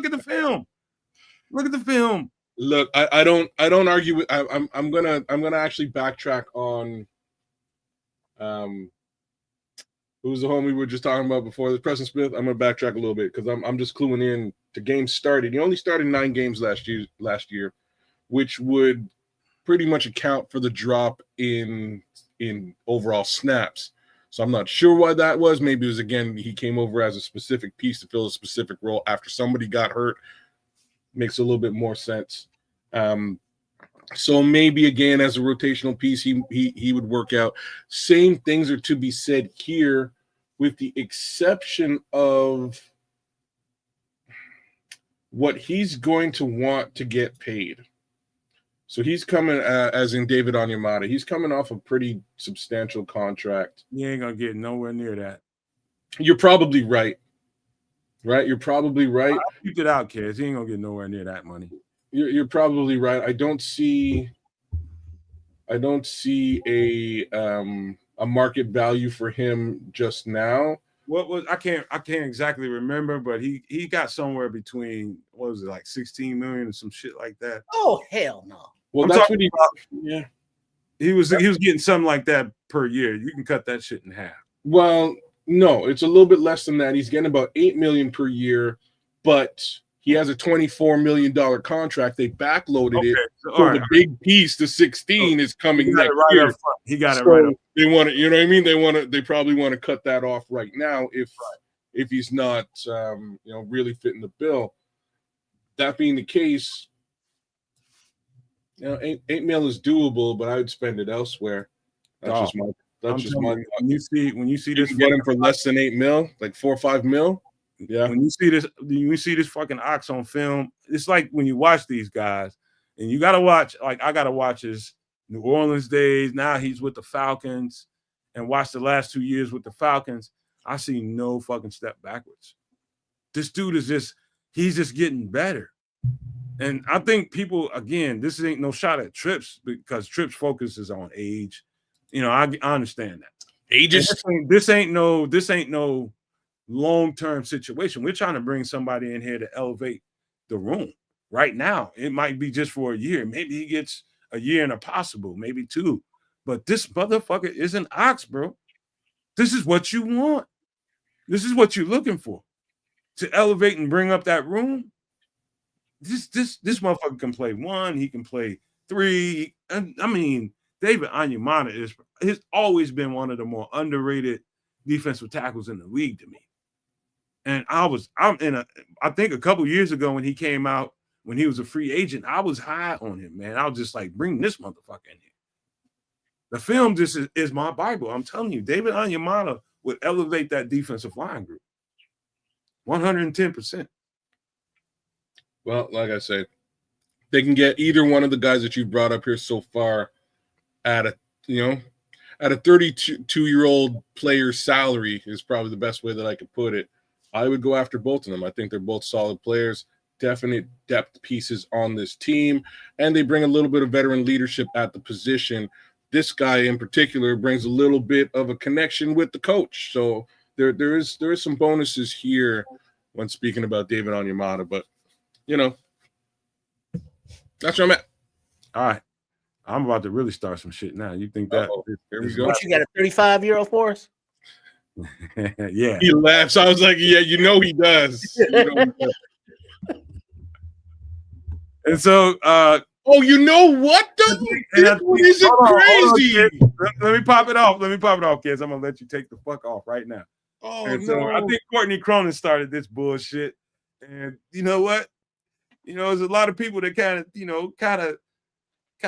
at the film. Look at the film. Look, I don't argue with. I'm gonna actually backtrack on. Who was the home we were just talking about before? The Preston Smith. I'm gonna backtrack a little bit because I'm just cluing in to games started. He only started 9 games last year, which would pretty much account for the drop in overall snaps. So I'm not sure why that was. Maybe it was, again, he came over as a specific piece to fill a specific role after somebody got hurt. Makes a little bit more sense. So maybe, again, as a rotational piece, he would work out. Same things are to be said here, with the exception of what he's going to want to get paid. So he's coming, as in David Onyemata, he's coming off a pretty substantial contract. You ain't going to get nowhere near that. You're probably right. Right? You're probably right. I'll keep it out, kids. He ain't going to get nowhere near that money. You're probably right. I don't see a market value for him just now. I can't exactly remember, but he got somewhere between, what was it, like 16 million or some shit like that. Oh hell no. Well, that's what he. Yeah. He was getting something like that per year. You can cut that shit in half. Well, no, it's a little bit less than that. He's getting about $8 million per year, but he has a $24 million contract. They backloaded it, so the big piece, the 16, is coming next year. He got it right up. They want to, you know what I mean? They probably want to cut that off right now if he's not, really fitting the bill. That being the case, $8 million is doable, but I would spend it elsewhere. That's just my. When you see this, get him for less than $8 million, like $4 or $5 million. Yeah. When you see this fucking ox on film, it's like when you watch these guys, and you gotta watch. Like I gotta watch his New Orleans days. Now he's with the Falcons, and watch the last 2 years with the Falcons. I see no fucking step backwards. This dude is he's just getting better. And I think people, again, this ain't no shot at Trips, because Trips focuses on age. I understand that. Ages. This ain't no long-term situation. We're trying to bring somebody in here to elevate the room. Right now, it might be just for a year. Maybe he gets a year and a possible, maybe 2. But this motherfucker is an ox, bro. This is what you want. This is what you're looking for. To elevate and bring up that room. This motherfucker can play 1. He can play 3. And I mean, David Onyemata has always been one of the more underrated defensive tackles in the league to me. And I think a couple years ago when he came out, when he was a free agent, I was high on him, man. I was just like, bring this motherfucker in here. The film just is my Bible. I'm telling you, David Onyemata would elevate that defensive line group 110%. Well, like I said, they can get either one of the guys that you brought up here so far at a 32-year-old player's salary is probably the best way that I could put it. I would go after both of them. I think they're both solid players, definite depth pieces on this team, and they bring a little bit of veteran leadership at the position. This guy in particular brings a little bit of a connection with the coach. So there is some bonuses here when speaking about David Onyemata, but that's where I'm at. All right. I'm about to really start some shit now. You think that? Here we go. What, you got a 35-year-old for us? Yeah. He laughs. I was like, yeah, he does. And so, you know what, though? This one isn't crazy. Let me pop it off, kids. I'm gonna let you take the fuck off right now. So I think Courtney Cronin started this bullshit. And you know what? There's a lot of people that kind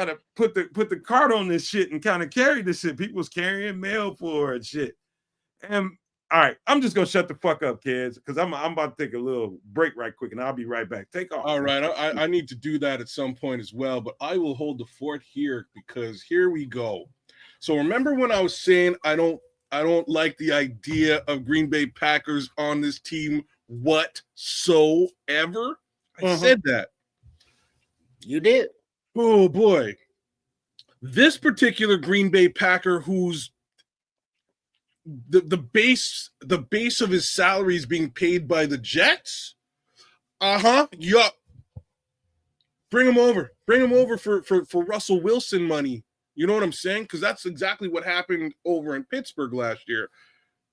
of put the cart on this shit and kind of carry this shit. People's carrying mail for it, shit. And all right, I'm just gonna shut the fuck up, kids, because I'm about to take a little break right quick, and I'll be right back. Take off. All right, I need to do that at some point as well, but I will hold the fort here because here we go. So remember when I was saying I don't like the idea of Green Bay Packers on this team whatsoever? I said that. You did. Oh boy. This particular Green Bay Packer, who's the base of his salary is being paid by the Jets. Yup. Bring him over for Russell Wilson money. You know what I'm saying? Because that's exactly what happened over in Pittsburgh last year.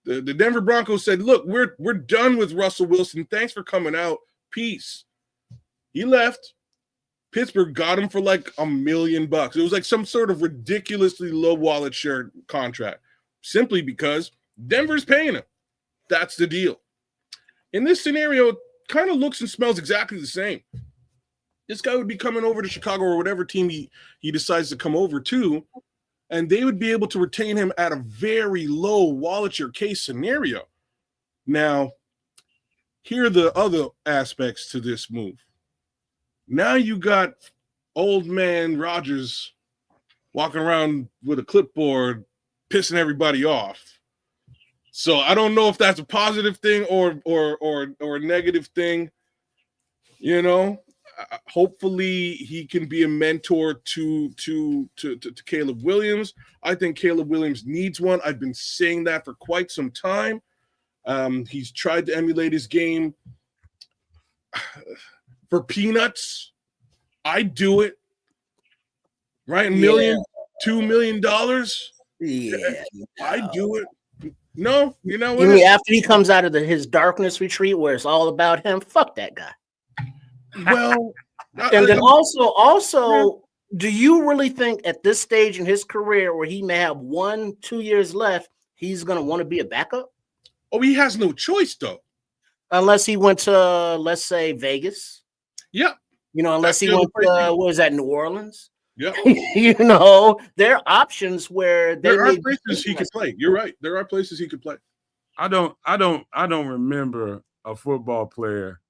The Denver Broncos said, look, we're done with Russell Wilson. Thanks for coming out. Peace. He left. Pittsburgh got him for like $1 million. It was like some sort of ridiculously low wallet share contract, simply because Denver's paying him. That's the deal. In this scenario, it kind of looks and smells exactly the same. This guy would be coming over to Chicago or whatever team he decides to come over to, and they would be able to retain him at a very low wallet share case scenario. Now, here are the other aspects to this move. Now you got old man Rodgers walking around with a clipboard, pissing everybody off. So I don't know if that's a positive thing or a negative thing. Hopefully he can be a mentor to Caleb Williams. I think Caleb Williams needs one. I've been saying that for quite some time. He's tried to emulate his game. For peanuts, I do it. Right? $1 million. $2 million. Yeah, I'd do it. No, you know you what? mean after he comes out of his darkness retreat where it's all about him? Fuck that guy. Well, And then also, do you really think at this stage in his career where he may have 1-2 years left, he's going to want to be a backup? oh, he has no choice though. Unless he went to, let's say, Vegas. Yeah. You know, unless That's he the went other place to, what is that, New Orleans? Yeah. You know, there are options where There are places he could play. You're right. There are places he could play. I don't remember a football player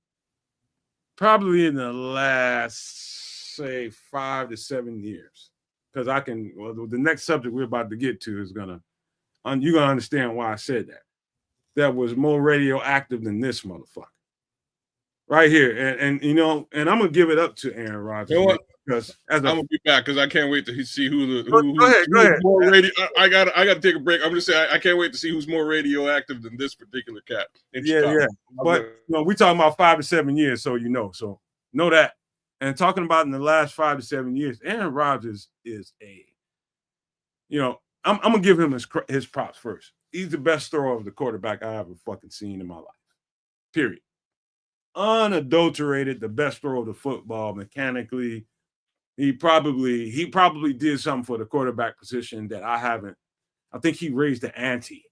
probably in the last, say, 5 to 7 years. Because the next subject we're about to get to is you're gonna understand why I said that. That was more radioactive than this motherfucker. Right here. And you know, and I'm gonna give it up to Aaron Rodgers. You know what? Because I'm gonna be back because I can't wait to see who's go ahead. more radio. I gotta take a break. I'm just saying I can't wait to see who's more radioactive than this particular cat. In Chicago. But you know, we're talking about 5 to 7 years, so know that. And talking about in the last 5 to 7 years, Aaron Rodgers is I'm gonna give him his props first. He's the best thrower of the quarterback I ever fucking seen in my life. Period. Unadulterated, the best throw of the football mechanically. He probably did something for the quarterback position that I haven't. I think he raised the ante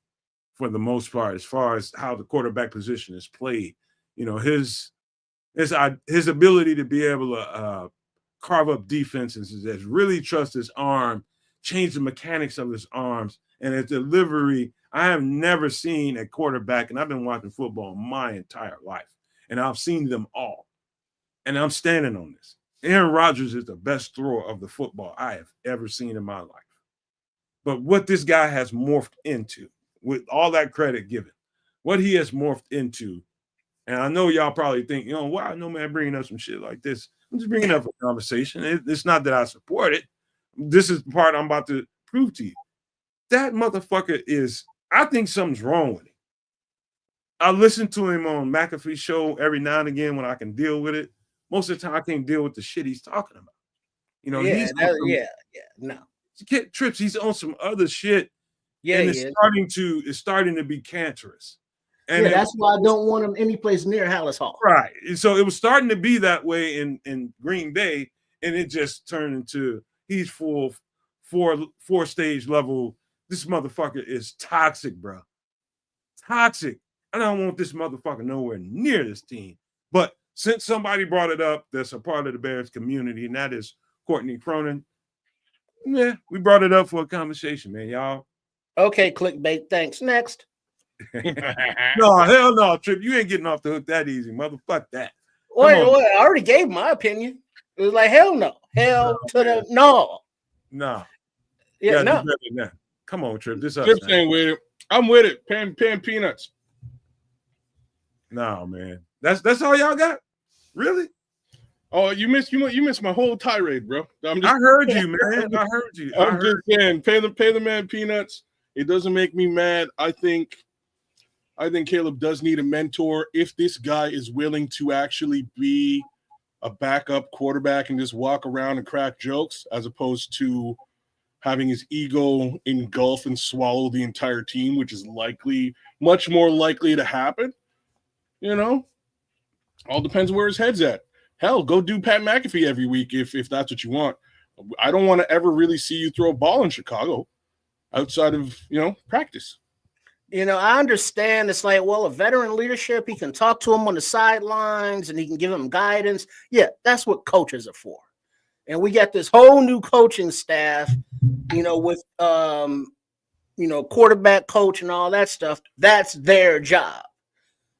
for the most part as far as how the quarterback position is played. You know, his ability to be able to carve up defenses is really trust his arm, change the mechanics of his arms, and his delivery. I have never seen a quarterback, and I've been watching football my entire life, and I've seen them all, and I'm standing on this. Aaron Rodgers is the best thrower of the football I have ever seen in my life. But what this guy has morphed into, with all that credit given, what he has morphed into, and I know y'all probably think, why Nomad bringing up some shit like this? I'm just bringing up a conversation. It's not that I support it. This is the part I'm about to prove to you. That motherfucker I think something's wrong with him. I listen to him on McAfee's show every now and again when I can deal with it. Most of the time, I can't deal with the shit he's talking about. No. Trips. He's on some other shit, and it's starting to be cancerous. And that's why I don't want him any place near Hallis Hall. Right. And so it was starting to be that way in Green Bay, and it just turned into he's full four-stage level. This motherfucker is toxic, bro. Toxic. I don't want this motherfucker nowhere near this team. But since somebody brought it up, that's a part of the Bears community, and that is Courtney Cronin. Yeah, we brought it up for a conversation, man, y'all. Okay, clickbait. Thanks. Next. No, hell no, Trip. You ain't getting off the hook that easy, motherfuck that. Wait, I already gave my opinion. It was like, hell no. Hell to the no. No. Yeah, no. Come on, Trip. This Trip ain't with it. I'm with it. Pan peanuts. No, man. That's all y'all got? Really? Oh, you missed my whole tirade, bro. I heard you, man. I heard you. I'm just saying, pay the man peanuts. It doesn't make me mad. I think Caleb does need a mentor. If this guy is willing to actually be a backup quarterback and just walk around and crack jokes, as opposed to having his ego engulf and swallow the entire team, which is much more likely to happen. All depends where his head's at. Hell, go do Pat McAfee every week if that's what you want. I don't want to ever really see you throw a ball in Chicago outside of, practice. I understand it's like, well, a veteran leadership, he can talk to him on the sidelines and he can give him guidance. Yeah, that's what coaches are for. And we got this whole new coaching staff, with, quarterback coach and all that stuff. That's their job.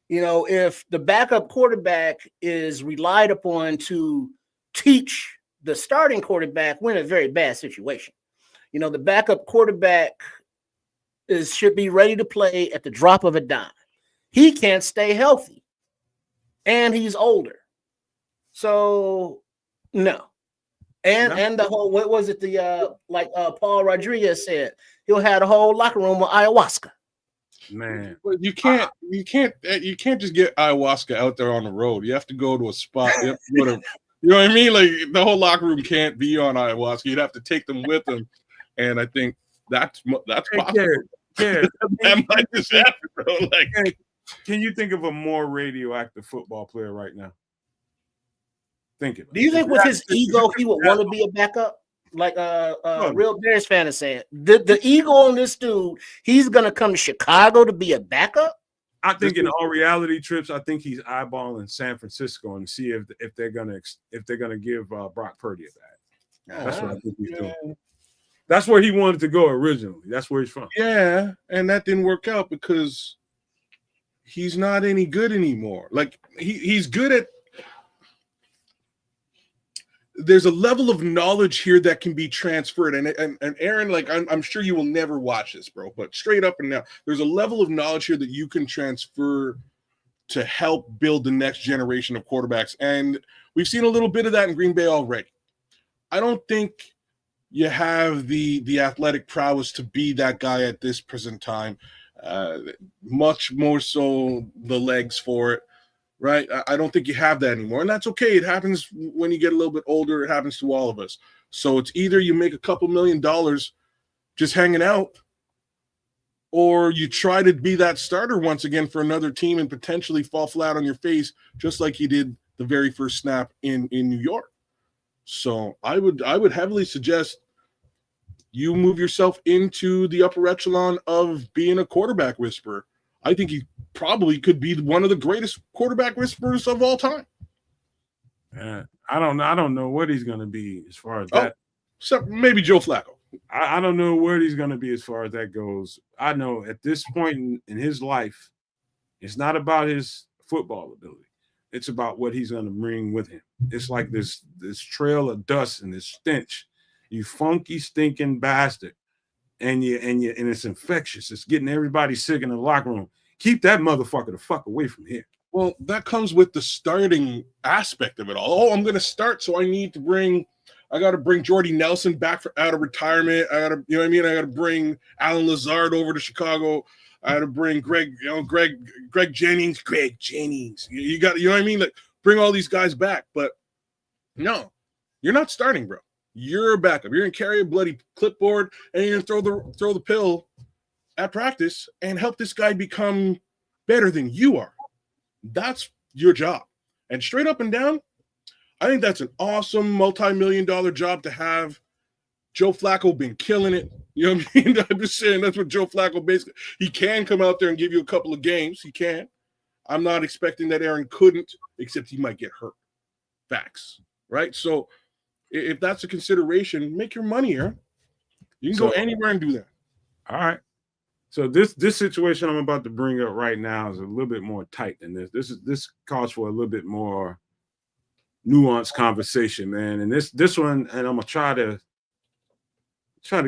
If the backup quarterback is relied upon to teach the starting quarterback, we're in a very bad situation. The backup quarterback should be ready to play at the drop of a dime. He can't stay healthy, and he's older. So, no. And the whole, what was it? Paul Rodriguez said, he'll have the whole locker room with ayahuasca. Man, you can't just get ayahuasca out there on the road. You have to go to a spot. You know what I mean? Like the whole locker room can't be on ayahuasca. You'd have to take them with them And I think that's Hey, possible. Kedz, That might just happen, bro. Like, can you think of a more radioactive football player right now? Think of it. Do you think with his ego he would want to be a backup? Like real Bears fan is saying, the ego on this dude, he's gonna come to Chicago to be a backup. I think in all reality trips, I think he's eyeballing San Francisco and see if they're gonna give Brock Purdy a bag. That's what I think he's doing. That's where he wanted to go originally. That's where he's from. Yeah, and that didn't work out because he's not any good anymore. Like he's good at. There's a level of knowledge here that can be transferred, and Aaron, like I'm sure you will never watch this, bro, but straight up and down, there's a level of knowledge here that you can transfer to help build the next generation of quarterbacks, and we've seen a little bit of that in Green Bay already. I don't think you have the athletic prowess to be that guy at this present time. Much more so the legs for it. Right? I don't think you have that anymore. And that's okay. It happens when you get a little bit older. It happens to all of us. So it's either you make a couple $1 million just hanging out, or you try to be that starter once again for another team and potentially fall flat on your face, just like you did the very first snap in New York. So I would heavily suggest you move yourself into the upper echelon of being a quarterback whisperer. I think he probably could be one of the greatest quarterback whisperers of all time. I don't know what he's going to be as far as that. So maybe Joe Flacco. I don't know where he's going to be as far as that goes. I know at this point in his life, it's not about his football ability. It's about what he's going to bring with him. It's like this trail of dust and this stench. You funky, stinking bastard. And it's infectious. It's getting everybody sick in the locker room. Keep that motherfucker the fuck away from here. Well, that comes with the starting aspect of it all. Oh, I'm going to start, so I got to bring Jordy Nelson back out of retirement. I got to bring Alan Lazard over to Chicago. I got to bring Greg Jennings. You got, you know what I mean? Like, bring all these guys back. But no, you're not starting, bro. You're a backup. You're gonna carry a bloody clipboard and you're gonna throw the pill at practice and help this guy become better than you are. That's your job. And straight up and down, I think that's an awesome multi-million-dollar job to have. Joe Flacco been killing it. You know what I mean? I'm just saying that's what Joe Flacco basically. He can come out there and give you a couple of games. He can. I'm not expecting that Aaron couldn't, except he might get hurt. Facts, right? So if that's a consideration, make your money, Aaron. You can go anywhere and do that. All right. So this situation I'm about to bring up right now is a little bit more tight than this. This calls for a little bit more nuanced conversation, man. And this one, and I'm gonna try to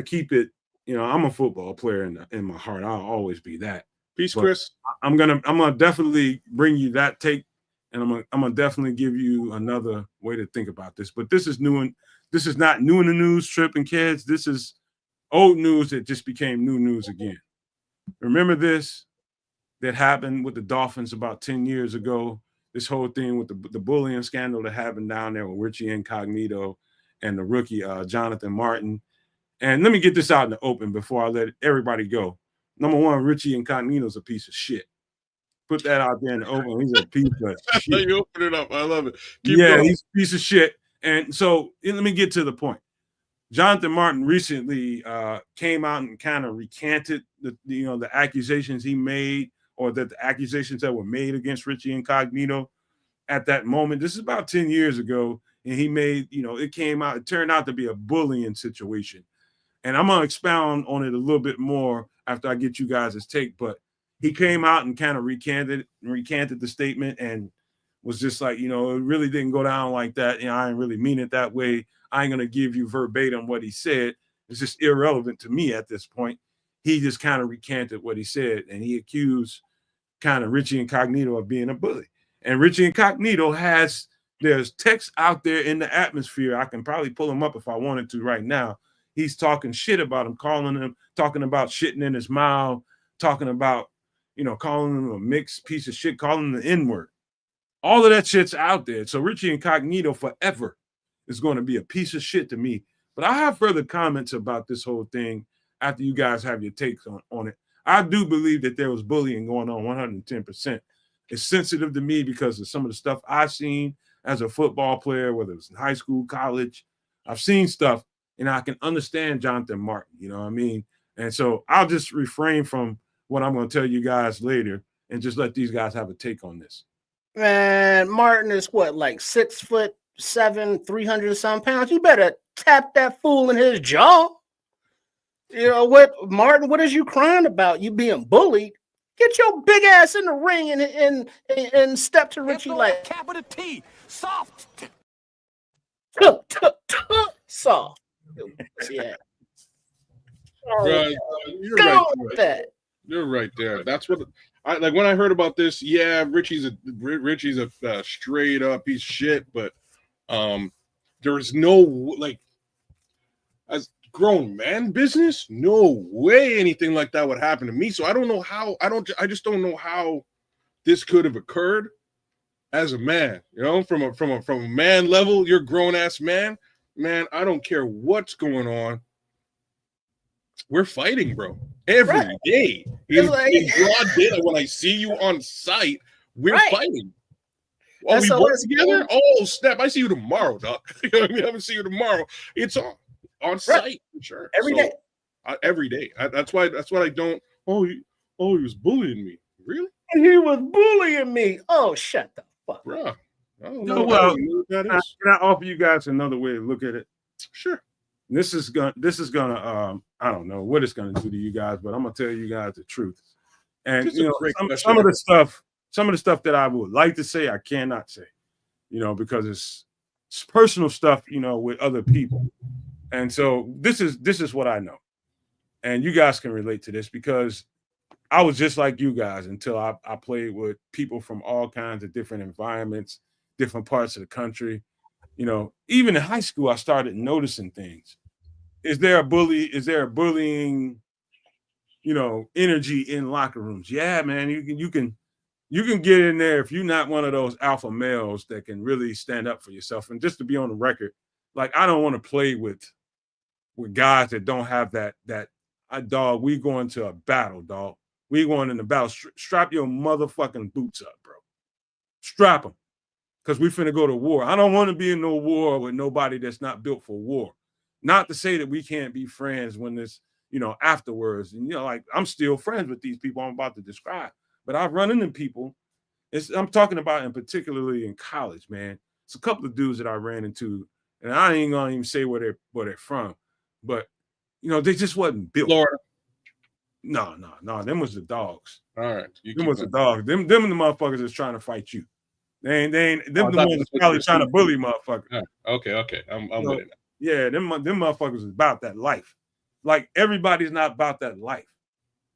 keep it. You know, I'm a football player in my heart. I'll always be that. Peace, But Chris. I'm gonna definitely bring you that take, and I'm gonna definitely give you another way to think about this. But this is new, and this is not new in the news, Trip and Kedz. This is old news that just became new news again. Remember this that happened with the Dolphins about 10 years ago? This whole thing with the bullying scandal that happened down there with Richie Incognito and the rookie Jonathan Martin. And let me get this out in the open before I let everybody go. Number one, Richie Incognito's a piece of shit. Put that out there in the open. He's a piece of shit. You open it up. I love it. Keep going. He's a piece of shit. And so let me get to the point. Jonathan Martin recently came out and kind of recanted the accusations he made, or that the accusations that were made against Richie Incognito at that moment. This is about 10 years ago, and he made, it turned out to be a bullying situation. And I'm going to expound on it a little bit more after I get you guys' take, but he came out and kind of recanted the statement and was just like, it really didn't go down like that. I didn't really mean it that way. I ain't going to give you verbatim what he said. It's just irrelevant to me at this point. He just kind of recanted what he said, and he accused kind of Richie Incognito of being a bully. And Richie Incognito there's text out there in the atmosphere. I can probably pull him up if I wanted to right now. He's talking shit about him, talking about shitting in his mouth, talking about, calling him a mixed piece of shit, calling him the N-word. All of that shit's out there. So Richie Incognito forever is going to be a piece of shit to me. But I have further comments about this whole thing after you guys have your takes on it. I do believe that there was bullying going on 110%. It's sensitive to me because of some of the stuff I've seen as a football player, whether it was in high school, college. I've seen stuff, and I can understand Jonathan Martin, you know what I mean? And so I'll just refrain from what I'm going to tell you guys later and just let these guys have a take on this. Man, Martin is what, like 6'7", 300 some pounds? You better tap that fool in his jaw. You know what, Martin? What is you crying about? You being bullied? Get your big ass in the ring and step to Richie like capital T, soft. Soft. Yeah. Bro, you're Go right with there. that. You're right there. That's what I like when I heard about this. Yeah, Richie's a straight up piece of shit, but there's no like as grown man business, no way anything like that would happen to me. So I don't know how. I just don't know how this could have occurred as a man. You know, from a man level, you're a grown ass man. Man, I don't care what's going on. We're fighting, bro. Every day. In broad daylight, when I see you on site, we're fighting. Oh, we work together? Oh, snap. I see you tomorrow, doc. You know what I mean? I haven't seen you tomorrow. It's on site, for sure. Every day. Every day. That's what I don't. Oh, he was bullying me. Really? He was bullying me. Oh, shut the fuck up. Bro. I don't No, know. well, I don't know what that is. Can I offer you guys another way to look at it? Sure. This is gonna I don't know what it's gonna do to you guys, but I'm gonna tell you guys the truth. And you know, some of the stuff that I would like to say, I cannot say, you know, because it's personal stuff, you know, with other people. And so this is what I know. And you guys can relate to this because I was just like you guys until I played with people from all kinds of different environments, different parts of the country. You know, even in high school, I started noticing things. Is there a bullying, you know, energy in locker rooms? Yeah, man, you can get in there if you're not one of those alpha males that can really stand up for yourself. And just to be on the record, like I don't want to play with guys that don't have that. Dog, we going to a battle, dog. We going in the battle. Strap your motherfucking boots up, bro. Strap them. Because we finna go to war. I don't want to be in no war with nobody that's not built for war. Not to say that we can't be friends when this, you know, afterwards. And, you know, like I'm still friends with these people I'm about to describe. But I've run into people. I'm talking about in particularly in college, man. It's a couple of dudes that I ran into. And I ain't going to even say where they're from. But, you know, they just wasn't built. Florida. No. Them was the dogs. All right. Them was the dogs. Them the motherfuckers that's trying to fight you. They ain't them the ones that's probably trying to bully motherfuckers. Okay. I'm with it. Yeah, them motherfuckers is about that life. Like everybody's not about that life.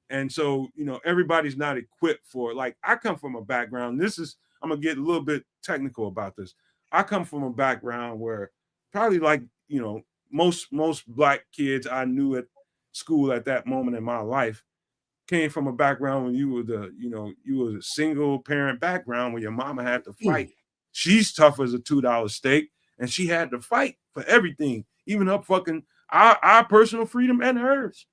And so, you know, everybody's not equipped for like I come from a background. I'm gonna get a little bit technical about this. I come from a background where probably like, you know, most black kids I knew at school at that moment in my life came from a background when you were a single parent background where your mama had to fight. She's tough as a $2 steak, and she had to fight for everything, even her fucking our personal freedom and hers,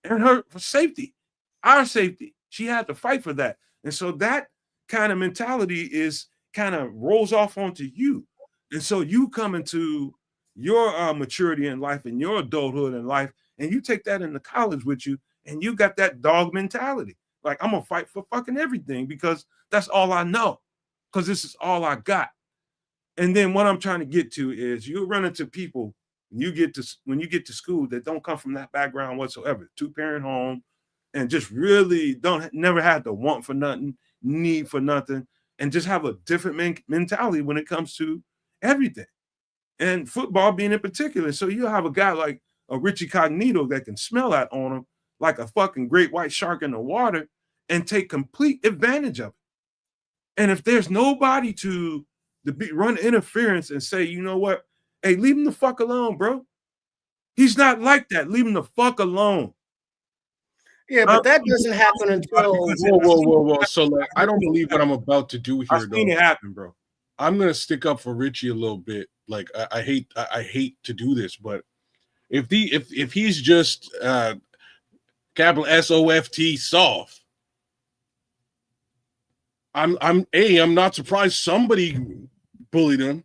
and her for safety, our safety. She had to fight for that, and so that kind of mentality is kind of rolls off onto you, and so you come into your maturity in life and your adulthood in life, and you take that into college with you. And you got that dog mentality. Like, I'm going to fight for fucking everything because that's all I know. Because this is all I got. And then what I'm trying to get to is you run into people when you get to school that don't come from that background whatsoever. 2-parent home and just really never had the want for nothing, need for nothing, and just have a different mentality when it comes to everything. And football being in particular. So you have a guy like a Richie Cognito that can smell that on him like a fucking great white shark in the water and take complete advantage of it. And if there's nobody to run interference and say, you know what? Hey, leave him the fuck alone, bro. He's not like that. Leave him the fuck alone. Yeah, but that doesn't happen until whoa. So like, I don't believe what I'm about to do here. I've seen it happen, bro. I'm gonna stick up for Richie a little bit. Like I hate to do this, but If he's just capital SOFT soft, I'm not surprised somebody bullied him.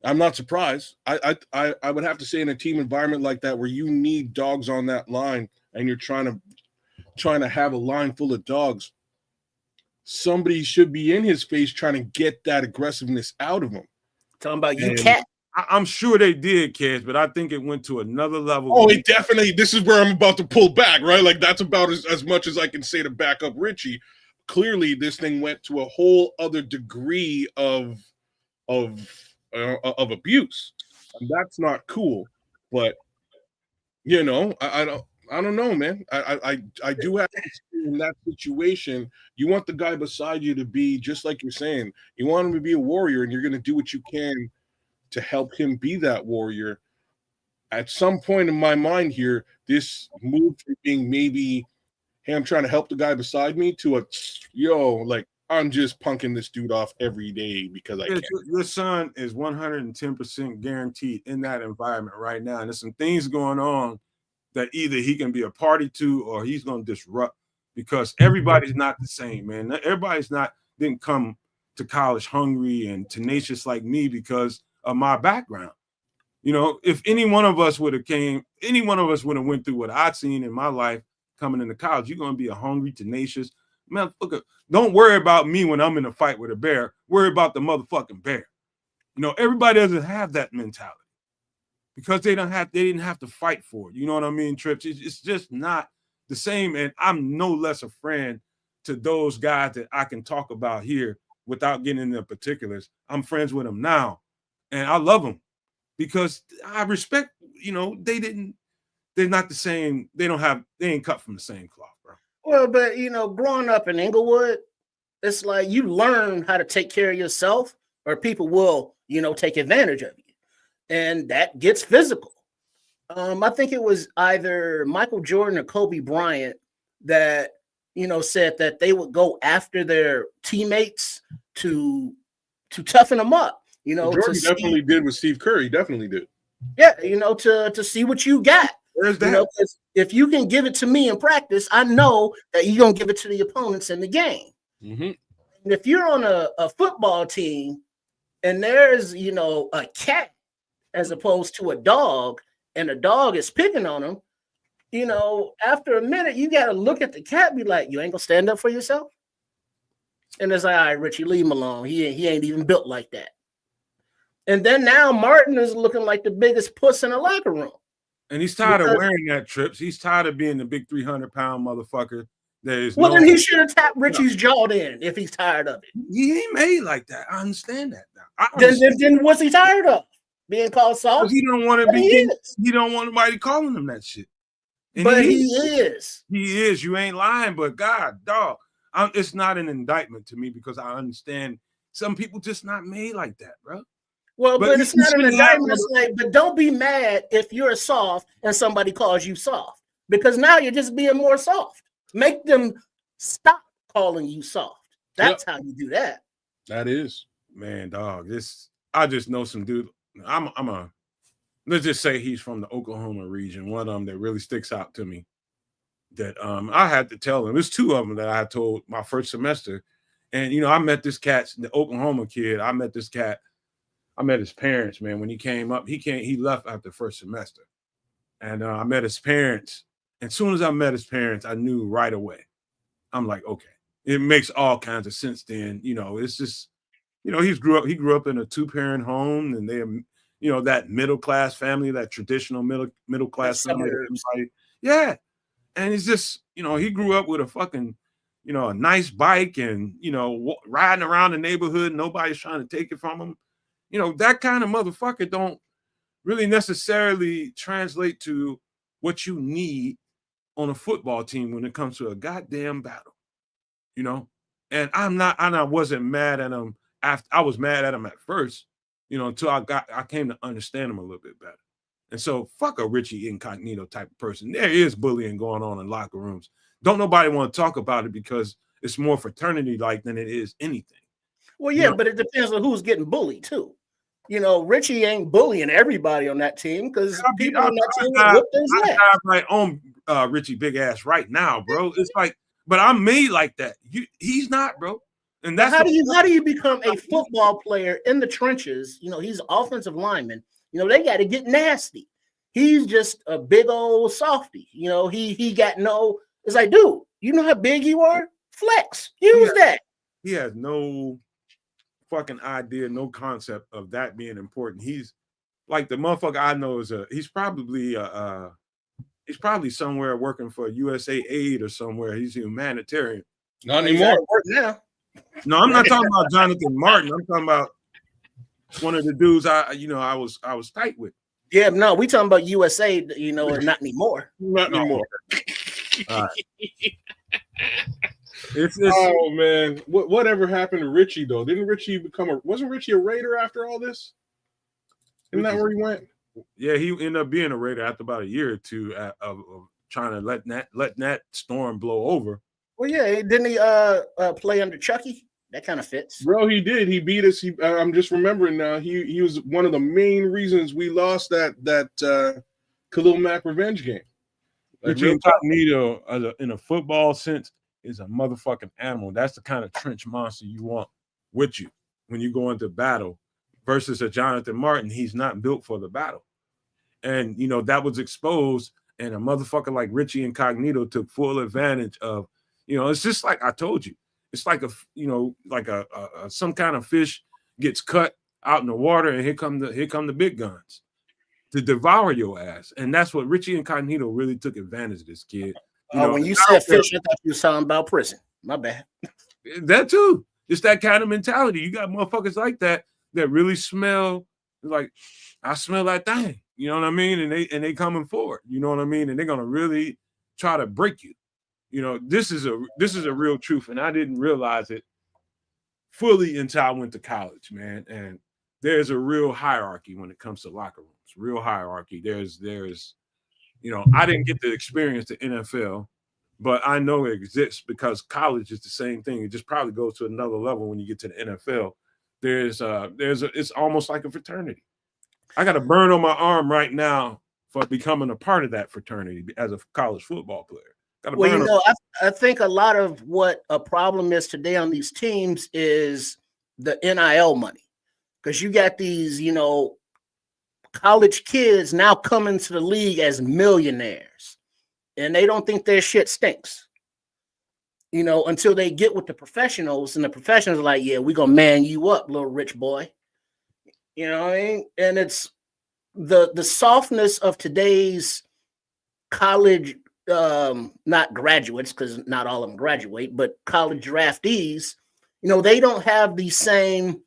I'm not surprised. I would have to say in a team environment like that where you need dogs on that line and you're trying to have a line full of dogs, somebody should be in his face trying to get that aggressiveness out of him. Talking about you And cat. I'm sure they did, Kedz, but I think it went to another level. Oh, it definitely. This is where I'm about to pull back, right? Like that's about as much as I can say to back up Richie. Clearly, this thing went to a whole other degree of abuse, and that's not cool. But you know, I don't know, man. I do have to see in that situation. You want the guy beside you to be just like you're saying. You want him to be a warrior, and you're going to do what you can to help him be that warrior. At some point in my mind here, this moved from being maybe, hey, I'm trying to help the guy beside me to a, yo, like, I'm just punking this dude off every day because I can. Your son is 110% guaranteed in that environment right now. And there's some things going on that either he can be a party to or he's going to disrupt, because everybody's not the same, man. Everybody's didn't come to college hungry and tenacious like me because of my background. You know, if any one of us would have went through what I'd seen in my life coming into college, you're going to be a hungry, tenacious motherfucker. Don't worry about me when I'm in a fight with a bear. Worry about the motherfucking bear. You know, everybody doesn't have that mentality because they didn't have to fight for it. You know what I mean, Trips? It's just not the same. And I'm no less a friend to those guys that I can talk about here without getting into particulars. I'm friends with them now. And I love them because I respect, you know, they're not the same. They ain't cut from the same cloth, bro. Well, but you know, growing up in Inglewood, it's like you learn how to take care of yourself or people will, you know, take advantage of you. And that gets physical. I think it was either Michael Jordan or Kobe Bryant that, you know, said that they would go after their teammates to toughen them up. You know, Jordan definitely did with Steve Kerr. He definitely did. Yeah, you know, to see what you got. Where's that? You know, if you can give it to me in practice, I know that you're gonna give it to the opponents in the game. Mm-hmm. And if you're on a football team and there's, you know, a cat as opposed to a dog, and a dog is picking on them, you know, after a minute, you got to look at the cat and be like, you ain't gonna stand up for yourself. And it's like, all right, Richie, leave him alone. He ain't even built like that. And then now Martin is looking like the biggest puss in the locker room. And he's tired of wearing that, Trips. He's tired of being the big 300-pound motherfucker. Then he should have tapped Richie's jaw in if he's tired of it. He ain't made like that. I understand that now. Then what's he tired of? Being called soft? He don't want to be. He don't want nobody calling him that shit. And but he is. He is. You ain't lying. But God, dog, it's not an indictment to me because I understand some people just not made like that, bro. Well, but it's not an indictment. But don't be mad if you're soft and somebody calls you soft, because now you're just being more soft. Make them stop calling you soft. That's how you do that. That is, man, dog. I just know some dude. Let's just say he's from the Oklahoma region. One of them that really sticks out to me that I had to tell him. There's two of them that I told my first semester. And, you know, I met this cat, the Oklahoma kid. I met this cat. I met his parents, man. When he came up, he left after the first semester. And I met his parents. And as soon as I met his parents, I knew right away. I'm like, okay, it makes all kinds of sense then. You know, it's just, you know, he grew up in a 2-parent home, and they, you know, that middle-class family, that traditional middle-class family. Yeah. And it's just, you know, he grew up with a fucking, you know, a nice bike and, you know, riding around the neighborhood. Nobody's trying to take it from him. You know, that kind of motherfucker don't really necessarily translate to what you need on a football team when it comes to a goddamn battle, you know? And I wasn't mad at him after. I was mad at him at first, you know, until I came to understand him a little bit better. And so fuck a Richie Incognito type of person. There is bullying going on in locker rooms. Don't nobody want to talk about it because it's more fraternity like than it is anything. Well, yeah, you know? But it depends on who's getting bullied too. you know, Richie ain't bullying everybody on that team because people on that team whoop his ass. I right on Richie big ass right now, bro. It's like, but I'm made like that. He's not, bro. And that's how do you become a football player in the trenches? You know, he's an offensive lineman. You know, they got to get nasty. He's just a big old softy. You know, he got no. It's like, dude, you know how big you are? Flex, use that. He has no fucking idea, no concept of that being important. He's like the motherfucker I know is he's probably somewhere working for USA Aid or somewhere. He's a humanitarian. Not anymore. Now. No, I'm not talking about Jonathan Martin. I'm talking about one of the dudes I was tight with. Yeah, no, we talking about USA, you know, not anymore. Not anymore. All right. Oh man, whatever happened to Richie though? Didn't Richie wasn't Richie a Raider after all this? Isn't that where he went? Yeah, he ended up being a Raider after about a year or two of trying to let that storm blow over. Well, yeah, didn't he play under Chucky? That kind of fits. Bro, he did. He beat us. I'm just remembering now. He was one of the main reasons we lost that Khalil Mack revenge game. Like Richie Incognito, in a football sense, is a motherfucking animal. That's the kind of trench monster you want with you when you go into battle. Versus a Jonathan Martin, he's not built for the battle, and you know that was exposed. And a motherfucker like Richie Incognito took full advantage of. You know, it's just like I told you. It's like some kind of fish gets cut out in the water, and here come the big guns to devour your ass. And that's what Richie Incognito really took advantage of this kid. When you said fish, I thought you were talking about prison. My bad. That too. It's that kind of mentality. You got motherfuckers like that really smell like I smell that thing. You know what I mean? And they coming forward. You know what I mean? And they're gonna really try to break you. You know, this is a real truth, and I didn't realize it fully until I went to college, man. And there's a real hierarchy when it comes to locker rooms. Real hierarchy. There's, you know, I didn't get to experience the NFL, but I know it exists because college is the same thing. It just probably goes to another level when you get to the NFL. It's almost like a fraternity. I got a burn on my arm right now for becoming a part of that fraternity as a college football player. Well, you know, I think a lot of what a problem is today on these teams is the NIL money. Because you got these, you know, college kids now coming to the league as millionaires. And they don't think their shit stinks. You know, until they get with the professionals. And the professionals are like, yeah, we're going to man you up, little rich boy. You know what I mean? And it's the softness of today's college not graduates, because not all of them graduate, but college draftees, you know, they don't have the same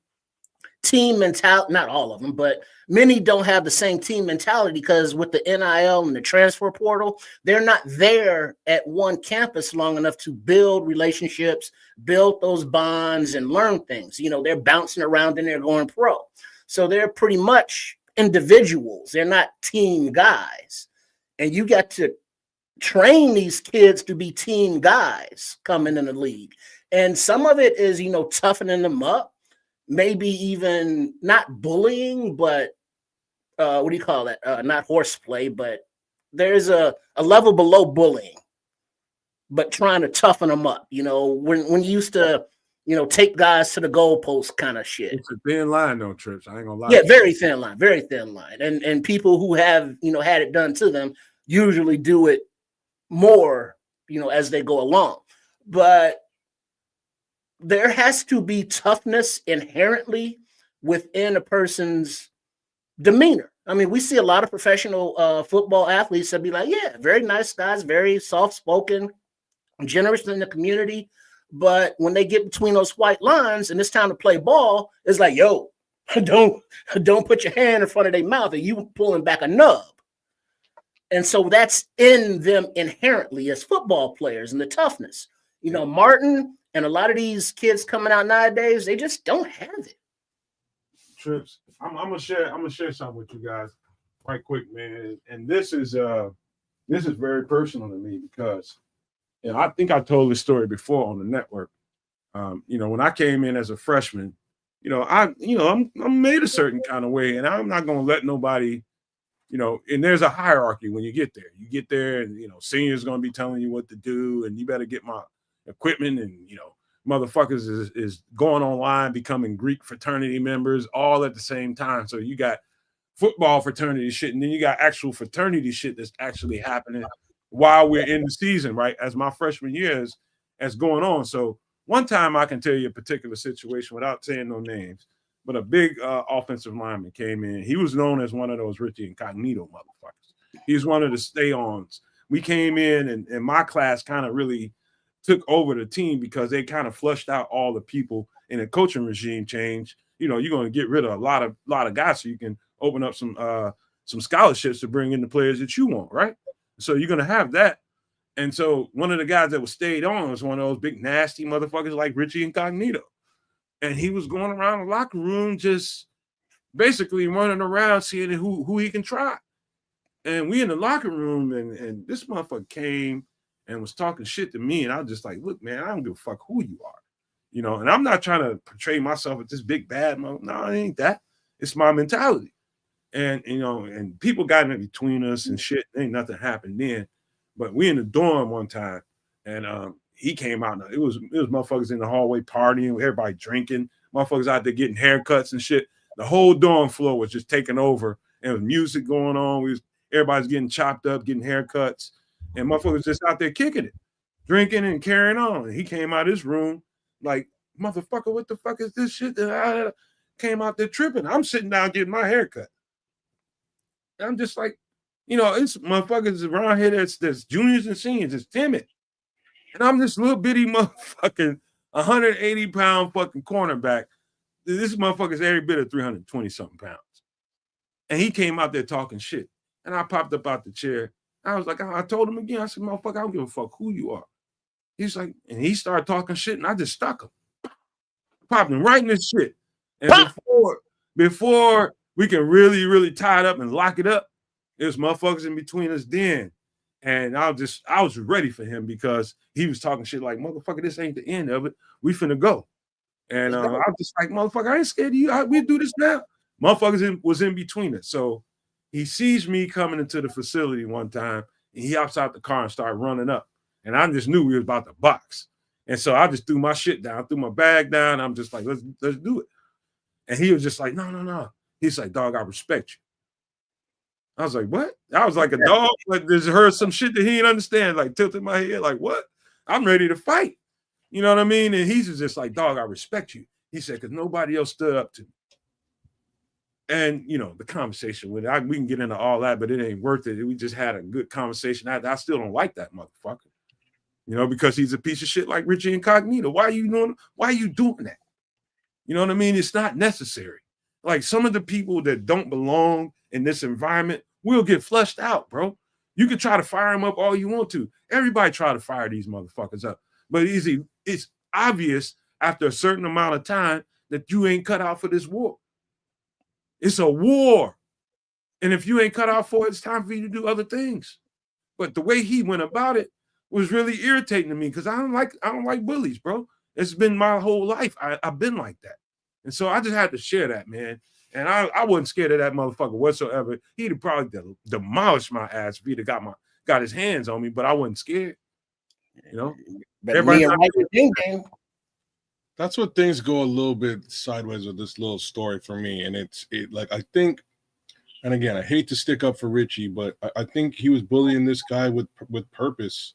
team mentality. Not all of them, but many don't have the same team mentality because with the NIL and the transfer portal, they're not there at one campus long enough to build relationships, build those bonds, and learn things. You know, they're bouncing around and they're going pro. So they're pretty much individuals. They're not team guys. And you got to train these kids to be team guys coming in the league. And some of it is, you know, toughening them up, maybe even not bullying, but what do you call it? Not horseplay, but there's a level below bullying, but trying to toughen them up. You know, when you used to, you know, take guys to the goalpost kind of shit. It's a thin line, though, Trips. I ain't gonna lie. Yeah, very thin line, very thin line. And people who have, you know, had it done to them usually do it more, you know, as they go along. But there has to be toughness inherently within a person's demeanor. I mean, we see a lot of professional football athletes that be like, yeah, very nice guys, very soft-spoken, generous in the community. But when they get between those white lines and it's time to play ball, it's like, yo, don't put your hand in front of their mouth or you pulling back a nub. And so that's in them inherently as football players and the toughness. You know, Martin and a lot of these kids coming out nowadays, they just don't have it. Trips, I'm gonna share something with you guys right quick, man. And this is very personal to me because, you know, I think I told this story before on the network. You know, when I came in as a freshman, I'm made a certain kind of way, and I'm not gonna let nobody, and there's a hierarchy when you get there. You get there, and seniors gonna be telling you what to do, and you better get my equipment, and motherfuckers is going online becoming Greek fraternity members all at the same time. So you got football fraternity shit, and then you got actual fraternity shit that's actually happening while we're in the season, right? As my freshman year is going on. So one time I can tell you a particular situation without saying no names, but a big offensive lineman came in. He was known as one of those Richie Incognito motherfuckers. He was one of the stay-ons. We came in, and my class kind of really took over the team because they kind of flushed out all the people in a coaching regime change. You're going to get rid of a lot of guys so you can open up some scholarships to bring in the players that you want, right? So you're going to have that. And so one of the guys that was stayed on was one of those big nasty motherfuckers like Richie Incognito. And he was going around the locker room just basically running around seeing who he can try. And we in the locker room, and this motherfucker came and was talking shit to me. And I was just like, look, man, I don't give a fuck who you are. And I'm not trying to portray myself as this big bad mother. No, it ain't that. It's my mentality. And, and people got in between us and shit. Ain't nothing happened then. But we in the dorm one time, and he came out. It was motherfuckers in the hallway partying, everybody drinking, motherfuckers out there getting haircuts and shit. The whole dorm floor was just taking over, and with music going on. Everybody's getting chopped up, getting haircuts, and motherfuckers just out there kicking it, drinking and carrying on. And he came out of his room like, motherfucker, what the fuck is this shit that I came out there tripping? I'm sitting down getting my haircut. And I'm just like, it's motherfuckers around here that's juniors and seniors, it's timid. And I'm this little bitty motherfucking 180-pound fucking cornerback. This motherfucker's every bit of 320-something pounds. And he came out there talking shit. And I popped up out the chair. I was like, I told him again, I said, motherfucker, I don't give a fuck who you are. He's like, and he started talking shit, and I just stuck him. Popped him right in his shit. And before we can really, really tie it up and lock it up, there's motherfuckers in between us then. And I was ready for him because he was talking shit like, motherfucker, this ain't the end of it. We finna go. And I was just like, motherfucker, I ain't scared of you. We do this now. Motherfuckers was in between us. So he sees me coming into the facility one time, and he hops out the car and started running up. And I just knew we was about to box. And so I just threw my shit down, threw my bag down. I'm just like, let's do it. And he was just like, no. He's like, dog, I respect you. I was like, what? I was like a dog, like just heard some shit that he didn't understand, like tilted my head, like, what? I'm ready to fight. You know what I mean? And he's just like, dog, I respect you. He said, because nobody else stood up to me. And, the conversation with it, we can get into all that, but it ain't worth it. We just had a good conversation. I still don't like that motherfucker, because he's a piece of shit like Richie Incognito. Why are you doing that? You know what I mean? It's not necessary. Like some of the people that don't belong in this environment will get flushed out, bro. You can try to fire them up all you want to. Everybody try to fire these motherfuckers up. But it's obvious after a certain amount of time that you ain't cut out for this war. It's a war. And if you ain't cut out for it, it's time for you to do other things. But the way he went about it was really irritating to me because I don't like bullies, bro. It's been my whole life. I've been like that. And so I just had to share that, man. And I wasn't scared of that motherfucker whatsoever. He'd have probably demolished my ass if he'd have got his hands on me, but I wasn't scared. That's what things go a little bit sideways with this little story for me. And I think, and again, I hate to stick up for Richie, but I think he was bullying this guy with purpose.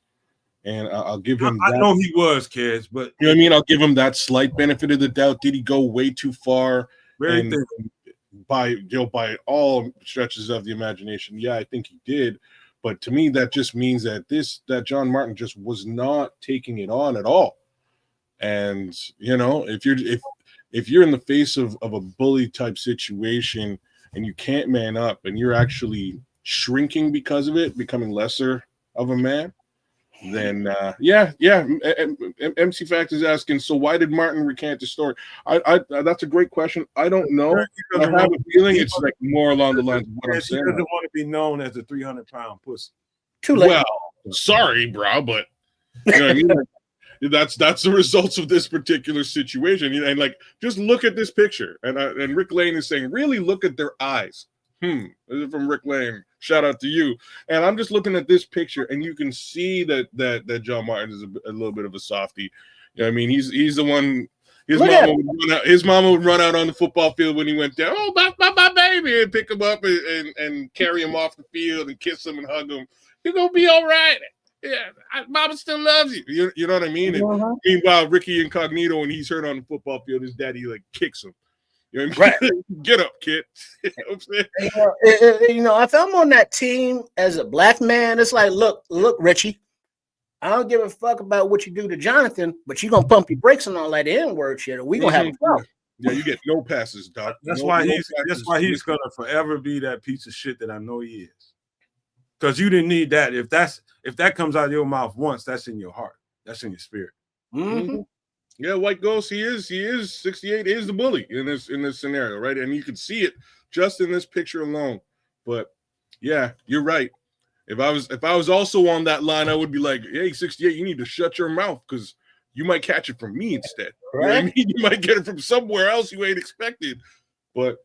And I'll give him that. I know he was, Kedz, but you know what I mean? I'll give him that slight benefit of the doubt. Did he go way too far? By all stretches of the imagination, yeah, I think he did. But to me, that just means that John Martin just was not taking it on at all. And if you're in the face of a bully type situation and you can't man up and you're actually shrinking because of it, becoming lesser of a man, then MC Fact is asking, so why did Martin recant the story? I that's a great question. I don't know. I have a feeling it's like more along the lines of what I'm saying. He doesn't want to be known as a 300-pound pussy. Too late. Well, sorry, bro, but you know what I mean? that's the results of this particular situation. And like, just look at this picture. And Rick Lane is saying, really look at their eyes. This is from Rick Lane. Shout out to you. And I'm just looking at this picture, and you can see that John Martin is a little bit of a softie. You know what I mean? He's the one. His mama would run out on the football field when he went down. Oh, my baby, and pick him up and carry him off the field and kiss him and hug him. You're gonna be all right. Yeah, mama still loves you. You know what I mean? And meanwhile, Ricky Incognito, when he's hurt on the football field, his daddy like kicks him. You know what I mean? Right. Get up, kid. You know what I'm saying? If I'm on that team as a black man, it's like, look, Richie, I don't give a fuck about what you do to Jonathan, but you're gonna pump your brakes and all that N-word shit, or we gonna have a problem. Yeah, you get no passes, Doc. That's why he's gonna forever be that piece of shit that I know he is. Because you didn't need that. If that comes out of your mouth once, that's in your heart. That's in your spirit. Mm-hmm. Yeah, White Ghost, he is 68, is the bully in this scenario, right? And you can see it just in this picture alone. But yeah, you're right. If I was also on that line, I would be like, hey, 68, you need to shut your mouth because you might catch it from me instead. Right? You know what I mean? You might get it from somewhere else you ain't expected. But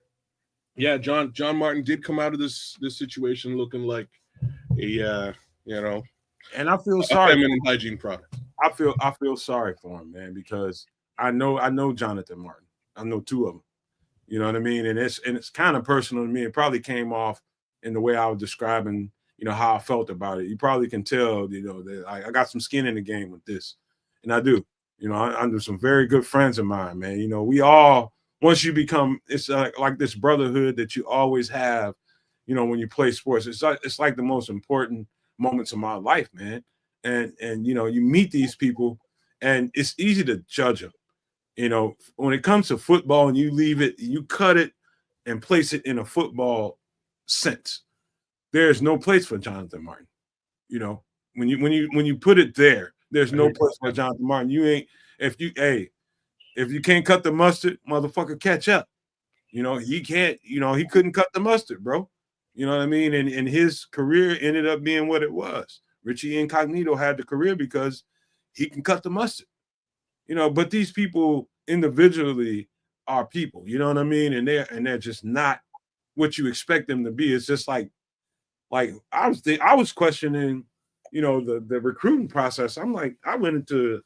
yeah, John Martin did come out of this situation looking like a and I feel sorry. Feminine hygiene product. I feel sorry for him, man, because I know Jonathan Martin. I know two of them. You know what I mean? And it's kind of personal to me. It probably came off in the way I was describing, how I felt about it. You probably can tell, that I got some skin in the game with this. And I do. I'm some very good friends of mine, man. We all, once you become, it's like this brotherhood that you always have, when you play sports. It's like the most important moments of my life, man. And you meet these people, and it's easy to judge them. When it comes to football, and you leave it, you cut it and place it in a football sense. There's no place for Jonathan Martin. When you put it there, there's no place for Jonathan Martin. You ain't if you can't cut the mustard, motherfucker, catch up. He can't. He couldn't cut the mustard, bro. You know what I mean? And his career ended up being what it was. Richie Incognito had the career because he can cut the mustard. But these people individually are people. You know what I mean? And they're just not what you expect them to be. It's just like I was questioning, the recruiting process. I'm like, I went into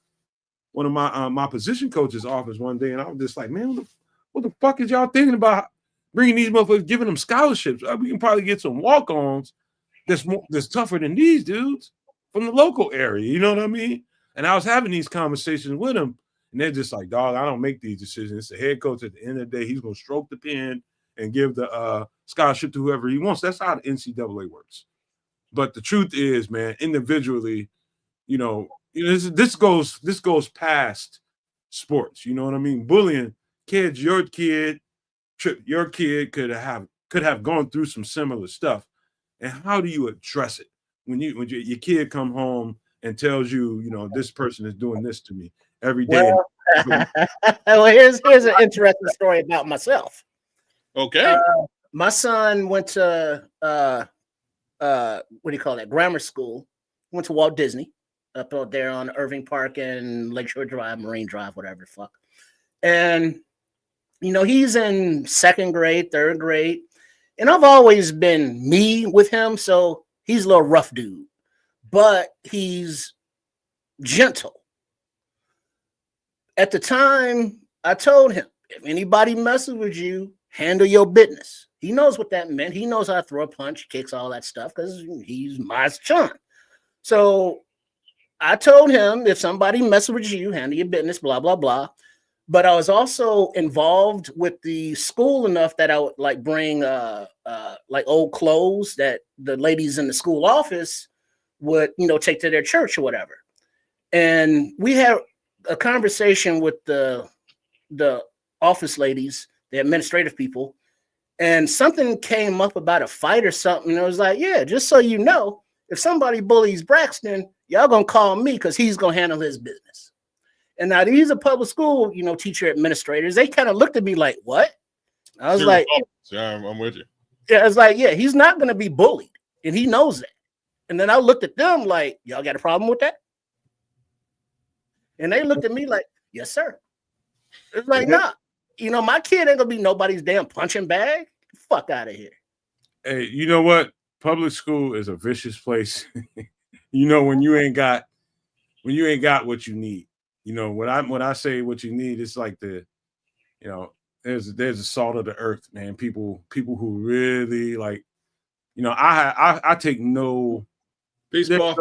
one of my position coach's office one day, and I was just like, man, what the fuck is y'all thinking about bringing these motherfuckers, giving them scholarships? We can probably get some walk-ons that's tougher than these dudes from the local area. You know what I mean? And I was having these conversations with them, and they're just like, dog, I don't make these decisions. It's the head coach. At the end of the day, he's going to stroke the pen and give the scholarship to whoever he wants. That's how the NCAA works. But the truth is, man, individually, this goes past sports. You know what I mean? Bullying, kids, your kid could have gone through some similar stuff. And how do you address it when your kid come home and tells you, this person is doing this to me every day? Well, here's an interesting story about myself. Okay. My son went to what do you call that? Grammar school. Went to Walt Disney up out there on Irving Park and Lakeshore Drive, Marine Drive, whatever the fuck. And he's in second grade, third grade, and I've always been me with him. So he's a little rough dude, but he's gentle. At the time, I told him, if anybody messes with you, handle your business. He knows what that meant. He knows how to throw a punch, kicks, all that stuff, because he's my son. So I told him, if somebody messes with you, handle your business, blah, blah, blah. But I was also involved with the school enough that I would bring like old clothes that the ladies in the school office would, take to their church or whatever. And we had a conversation with the office ladies, the administrative people, and something came up about a fight or something. And I was like, yeah, just so you know, if somebody bullies Braxton, y'all gonna call me because he's gonna handle his business. And now these are public school, teacher administrators. They kind of looked at me like, what? I was like, yeah, I'm with you. Yeah, I was like, yeah, he's not gonna be bullied, and he knows that. And then I looked at them like, y'all got a problem with that? And they looked at me like, yes, sir. It's like, nah, my kid ain't gonna be nobody's damn punching bag. Fuck out of here. Hey, you know what? Public school is a vicious place. When you ain't got what you need. When I say what you need, it's like there's a salt of the earth, man. People who really like, I take no Baseball.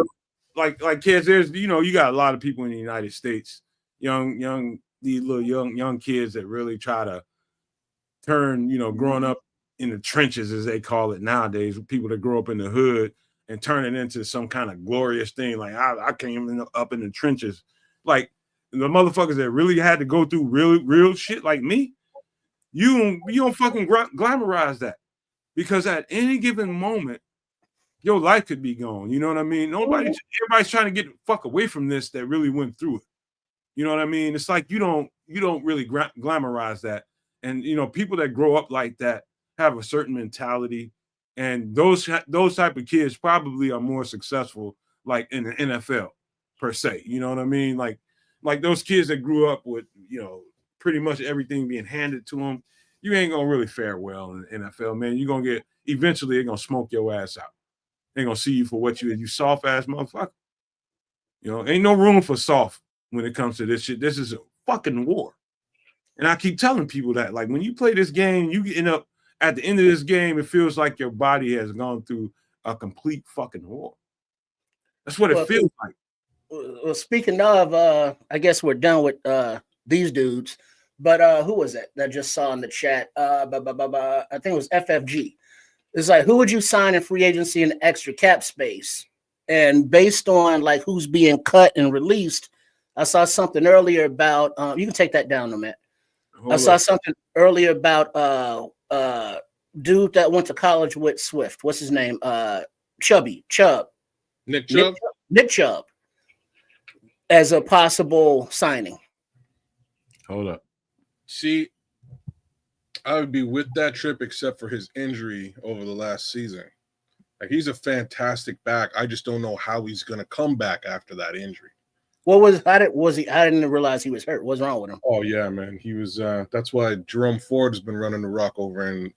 like kids. There's you got a lot of people in the United States, these little young kids that really try to turn, growing up in the trenches, as they call it nowadays, people that grow up in the hood and turn it into some kind of glorious thing. Like I came up in the trenches, like the motherfuckers that really had to go through real shit like me. You don't fucking glamorize that, because at any given moment, your life could be gone. You know what I mean? Everybody's trying to get the fuck away from this that really went through it. You know what I mean? It's like you don't really glamorize that. And people that grow up like that have a certain mentality, and those type of kids probably are more successful, like in the NFL per se. You know what I mean? Like those kids that grew up with pretty much everything being handed to them, you ain't gonna really fare well in the NFL, man. You're gonna get eventually they're gonna smoke your ass out. They're gonna see you for what you soft ass motherfucker. Ain't no room for soft when it comes to this shit. This is a fucking war. And I keep telling people that, like, when you play this game, you end up at the end of this game, it feels like your body has gone through a complete fucking war. That's what it feels like. Well, speaking of, I guess we're done with these dudes, but who was it that just saw in the chat? I think it was FFG. It's like, who would you sign in free agency in extra cap space? And based on like who's being cut and released, I saw something earlier about. You can take that down, Nomad. I saw something earlier about dude that went to college with Swift. What's his name? Nick Chubb. Nick Chubb as a possible signing. Hold up. See, I would be with that trip except for his injury over the last season. Like, he's a fantastic back. I just don't know how he's going to come back after that injury. I didn't realize he was hurt. What's wrong with him? Oh yeah, man. He was that's why Jerome Ford has been running the rock over in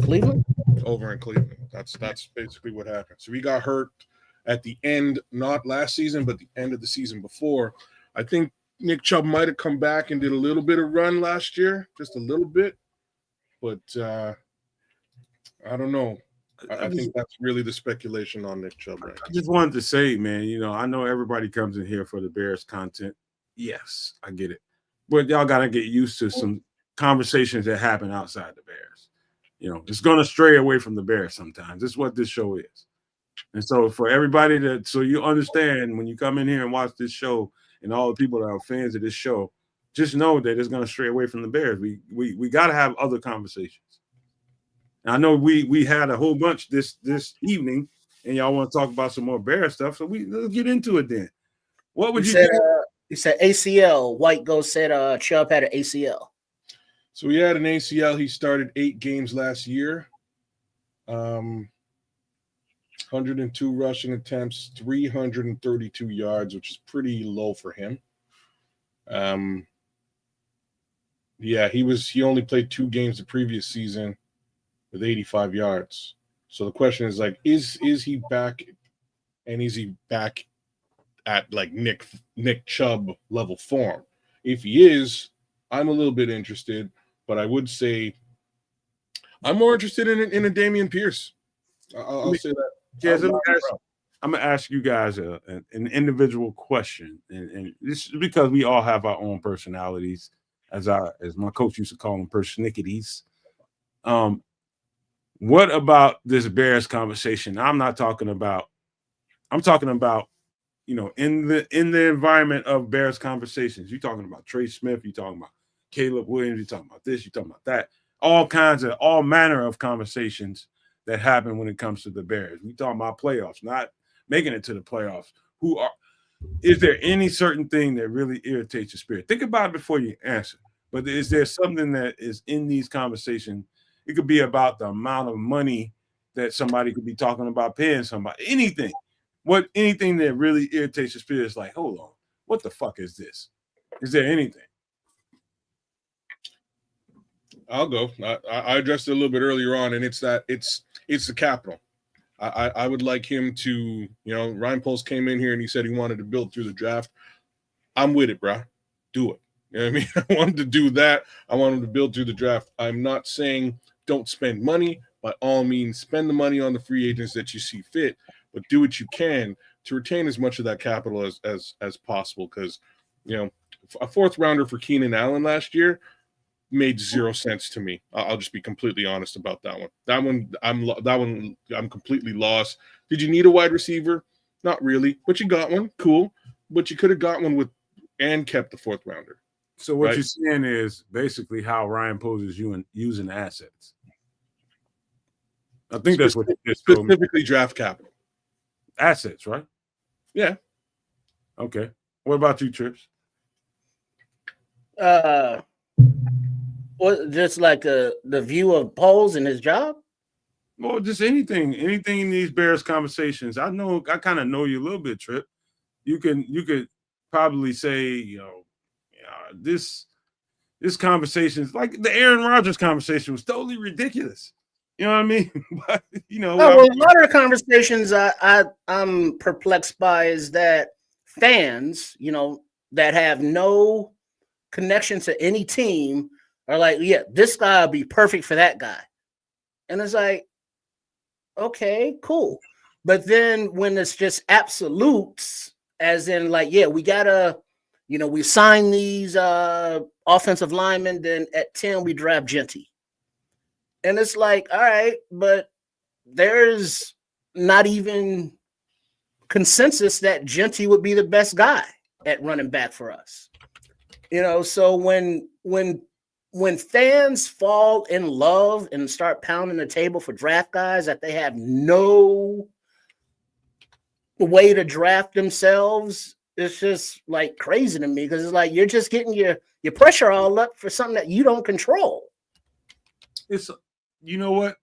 Cleveland. Over in Cleveland. That's basically what happened. So he got hurt at the end, not last season, but the end of the season before. I think Nick Chubb might have come back and did a little bit of run last year, just a little bit. But I don't know. I think that's really the speculation on Nick Chubb right now. I just wanted to say, man, I know everybody comes in here for the Bears content. Yes, I get it. But y'all got to get used to some conversations that happen outside the Bears. It's going to stray away from the Bears sometimes. This is what this show is. And so for everybody so you understand when you come in here and watch this show, and all the people that are fans of this show, just know that it's going to stray away from the Bears. We got to have other conversations. I know we had a whole bunch this evening, and y'all want to talk about some more Bear stuff. So let's get into it then. What would you say? He said ACL. White Ghost said Chubb had an ACL. So he had an ACL. He started 8 games last year. 102 rushing attempts, 332 yards, which is pretty low for him. He only played 2 games the previous season with 85 yards. So the question is, like, is he back, and is he back at like Nick Chubb level form? If he is, I'm a little bit interested, but I would say I'm more interested in a Dameon Pierce. I'll say that. Yeah, I'm gonna ask you guys an individual question, and this is because we all have our own personalities, as my coach used to call them, persnickety. What about this Bears conversation? I'm talking about, in the environment of Bears conversations. You're talking about Trey Smith, you're talking about Caleb Williams, you're talking about this, you're talking about that. All manner of conversations that happen when it comes to the Bears. We talking about playoffs, not making it to the playoffs. Is there any certain thing that really irritates your spirit? Think about it before you answer. But is there something that is in these conversations? It could be about the amount of money that somebody could be talking about paying somebody. Anything that really irritates your spirit is like, hold on, what the fuck is this? Is there anything? I'll go. I addressed it a little bit earlier on, and it's the capital. I would like him to, Ryan Poles came in here and he said he wanted to build through the draft. I'm with it, bro. Do it. You know what I mean? I wanted to do that. I want him to build through the draft. I'm not saying don't spend money. By all means, spend the money on the free agents that you see fit, but do what you can to retain as much of that capital as possible. Because, a fourth rounder for Keenan Allen last year made zero sense to me. I'll just be completely honest about that one. I'm completely lost. Did you need a wide receiver? Not really, but you got one. Cool. But you could have got one with and kept the fourth rounder. So what you're saying is basically how Ryan Poles is using assets. I think that's what it is. Specifically draft capital. Assets, right? Yeah. Okay. What about you, Trips? What, just like the view of Poles and his job? Well, just anything in these Bears conversations. I kind of know you a little bit, Trip. You could probably say, this conversation is like the Aaron Rodgers conversation was totally ridiculous. You know what I mean? But, a lot of conversations I'm perplexed by is that fans, that have no connection to any team are like, yeah, this guy will be perfect for that guy. And it's like, okay, cool. But then when it's just absolutes, as in like, yeah, we gotta, we sign these offensive linemen, then at 10 we draft Genty. And it's like, all right, but there's not even consensus that Genty would be the best guy at running back for us. So when fans fall in love and start pounding the table for draft guys that they have no way to draft themselves, it's just like crazy to me, because it's like you're just getting your pressure all up for something that you don't control. It's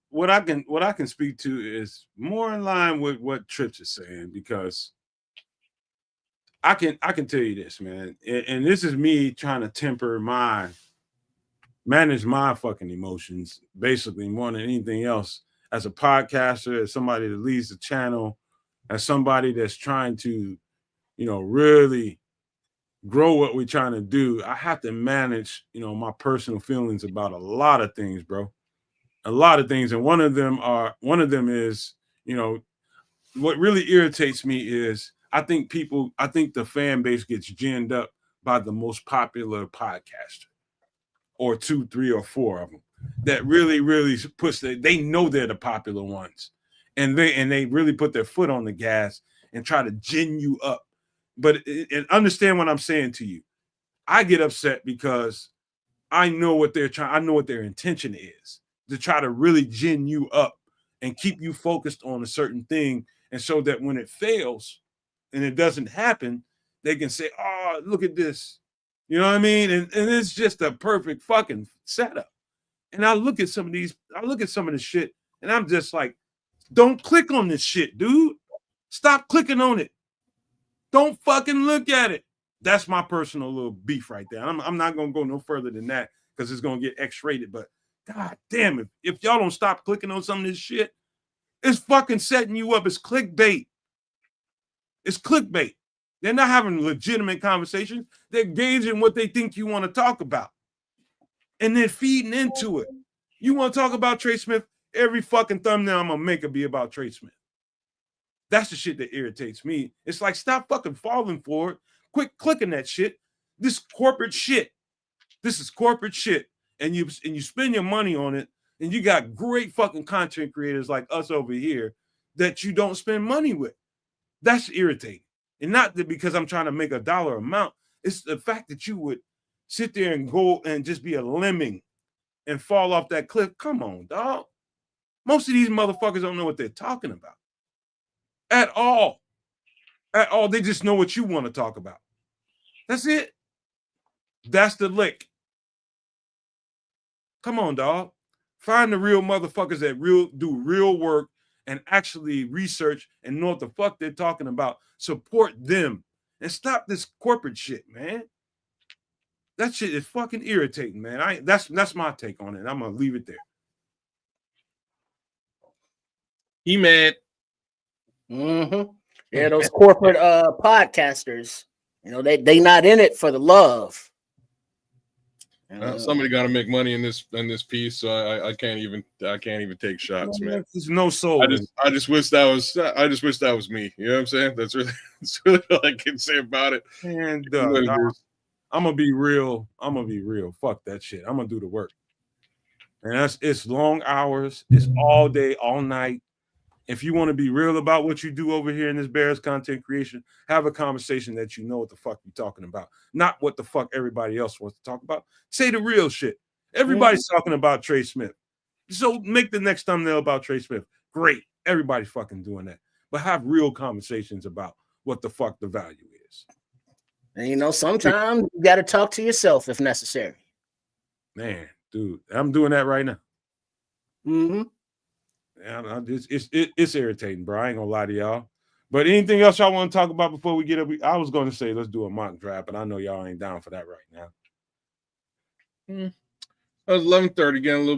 what I can speak to is more in line with what Trips is saying, because I can tell you this, man, and this is me trying to manage my fucking emotions, basically, more than anything else, as a podcaster, as somebody that leads the channel, as somebody that's trying to, really grow what we're trying to do. I have to manage, my personal feelings about a lot of things, bro. A lot of things. And one of them is, what really irritates me is I think the fan base gets ginned up by the most popular podcaster, or 2, 3, or 4 of them that really, really they know they're the popular ones, and they really put their foot on the gas and try to gin you up. But and understand what I'm saying to you. I get upset because I know what their intention is, to try to really gin you up and keep you focused on a certain thing, and so that when it fails and it doesn't happen, they can say, "Oh, look at this." You know what I mean? And it's just a perfect fucking setup. And I look at some of the shit, and I'm just like, don't click on this shit, dude. Stop clicking on it. Don't fucking look at it. That's my personal little beef right there. I'm not going to go no further than that, because it's going to get X-rated. But god damn it, if y'all don't stop clicking on some of this shit, it's fucking setting you up. It's clickbait. It's clickbait. They're not having legitimate conversations. They're gauging what they think you want to talk about, and they're feeding into it. You want to talk about Trey Smith? Every fucking thumbnail I'm going to make will be about Trey Smith. That's the shit that irritates me. It's like, stop fucking falling for it. Quit clicking that shit. This corporate shit. This is corporate shit. And you spend your money on it, and you got great fucking content creators like us over here that you don't spend money with. That's irritating. And not that because I'm trying to make a dollar amount. It's the fact that you would sit there and go and just be a lemming and fall off that cliff. Come on, dog. Most of these motherfuckers don't know what they're talking about. At all. At all. They just know what you want to talk about. That's it. That's the lick. Come on, dog. Find the real motherfuckers that do real work and actually research and know what the fuck they're talking about. Support them and stop this corporate shit, man. That shit is fucking irritating, man. That's my take on it. I'm gonna leave it there. He mad. Mm-hmm. Yeah, those corporate podcasters, you know, they not in it for the love. Somebody got to make money in this piece, so I can't even take shots, man. There's no soul. I just wish that was me. You know what I'm saying? That's really all I can say about it. And I'm gonna be real. Fuck that shit. I'm gonna do the work. And it's long hours. It's all day, all night. If you want to be real about what you do over here in this Bears content creation, have a conversation that you know what the fuck you're talking about, not what the fuck everybody else wants to talk about. Say the real shit. Everybody's talking about Trey Smith. So make the next thumbnail about Trey Smith. Great. Everybody's fucking doing that. But have real conversations about what the fuck the value is. And you know, sometimes you got to talk to yourself if necessary. Man, dude, I'm doing that right now. Mm-hmm. Yeah, it's irritating, bro. I ain't gonna lie to y'all. But anything else y'all want to talk about before we get up? I was going to say let's do a mock draft, but I know y'all ain't down for that right now. It was 11:30 again, a little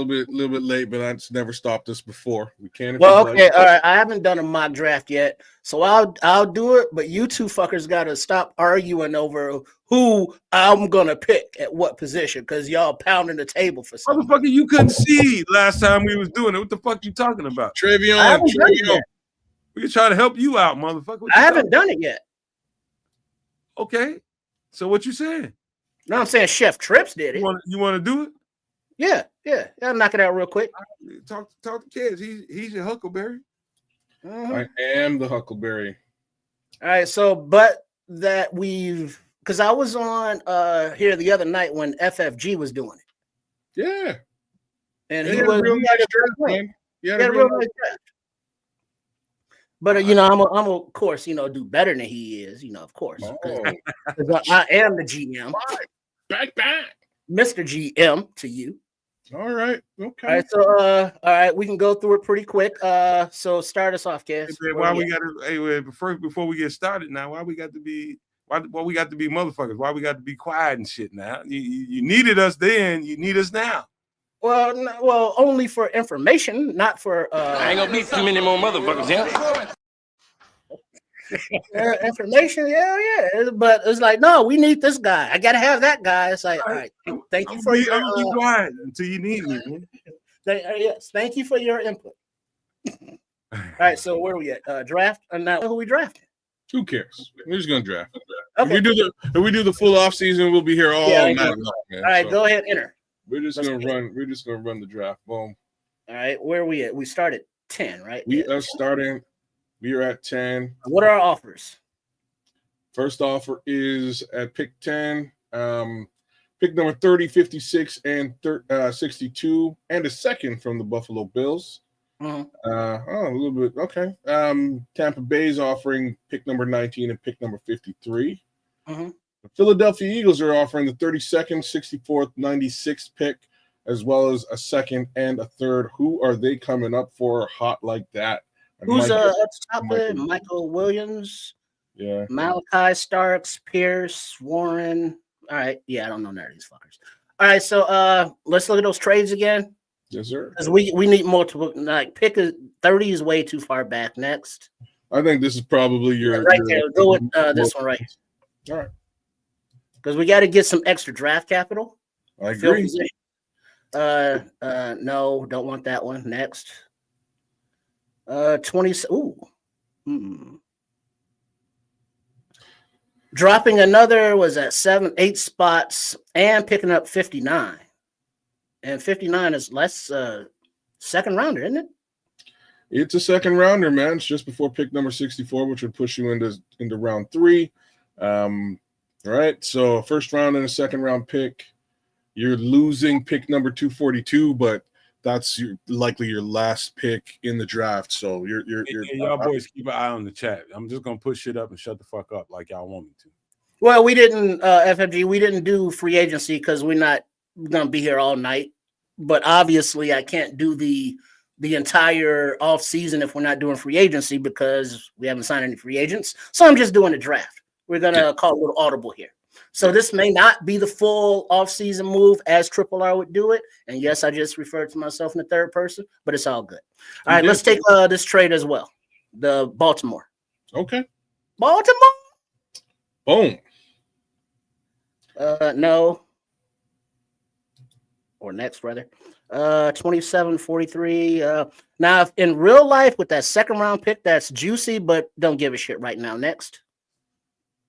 bit late, but that's never stopped us before. We can. Well, okay, all right. I haven't done a mock draft yet, so I'll do it. But you two fuckers got to stop arguing over who I'm gonna pick at what position, because y'all pounding the table for something. Motherfucker, you couldn't see last time we was doing it. What the fuck you talking about? Trevion. We trying to help you out, motherfucker. I haven't done it yet. Okay, so what you saying? No, I'm saying Chef Trips did it. You want to do it? Yeah. I'll knock it out real quick. Talk to Kedz. He's your Huckleberry. Mm-hmm. I am the Huckleberry. All right, so but that because I was on here the other night when FFG was doing it. Yeah. And he was real nice draft, man. Yeah, a real nice draft. But you know, I'm of course, you know, do better than he is, you know, of course. Because I am the GM. Back. Mr. GM to you. All right. Okay. All right. So all right, we can go through it pretty quick. So start us off, Kedz. Before we get started now, why we got to be motherfuckers? Why we got to be quiet and shit now? You needed us then, you need us now. Well, only for information, not for I ain't gonna be too many more motherfuckers, yeah. Information, yeah. But it's like, no, we need this guy. I gotta have that guy. It's like, all right, thank you for your. I'm gonna be quiet until you need me. Man. Yes, thank you for your input. All right, so where are we at? Draft? Now who we drafting? Who cares? We're just gonna draft. Okay. If we do the full off season, we'll be here all night long, man. All right, go ahead, enter. We're just gonna run the draft. Boom. All right, where are we at? We started 10, right? We are starting. We are at 10. What are our offers? First offer is at pick 10. Pick number 30, 56, and 62, and a second from the Buffalo Bills. Mm-hmm. A little bit. Okay. Tampa Bay's offering pick number 19 and pick number 53. Mm-hmm. The Philadelphia Eagles are offering the 32nd, 64th, 96th pick, as well as a second and a third. Who are they coming up for hot like that? Who's at the top there? Michael Williams. Yeah. Malachi Starks, Pierce, Warren. All right. Yeah, I don't know none of these fuckers. All right, so let's look at those trades again. Yes, sir. Because we need multiple. Like, pick 30 is way too far back. Next. I think this is probably right there. Go with this one right here. All right. Because we got to get some extra draft capital. I agree. No, don't want that one. Next. 20. Ooh. Dropping another was at 8 spots and picking up 59. And 59 is less second rounder, isn't it? It's a second rounder, man. It's just before pick number 64, which would push you into round 3. All right. So first round and a second round pick. You're losing pick number 242, but that's likely your last pick in the draft. So you're y'all boys keep an eye on the chat. I'm just gonna push shit up and shut the fuck up like y'all want me to. Well, we didn't FFG. We didn't do free agency because we're not gonna be here all night. But obviously, I can't do the entire off season if we're not doing free agency because we haven't signed any free agents. So I'm just doing the draft. We're gonna call a little audible here. So this may not be the full off-season move as Triple R would do it. And yes, I just referred to myself in the third person, but it's all good. All right, let's take this trade as well. The Baltimore. Okay. Baltimore. Boom. No. Or next, rather. 27-43. Now, in real life, with that second round pick, that's juicy, but don't give a shit right now. Next.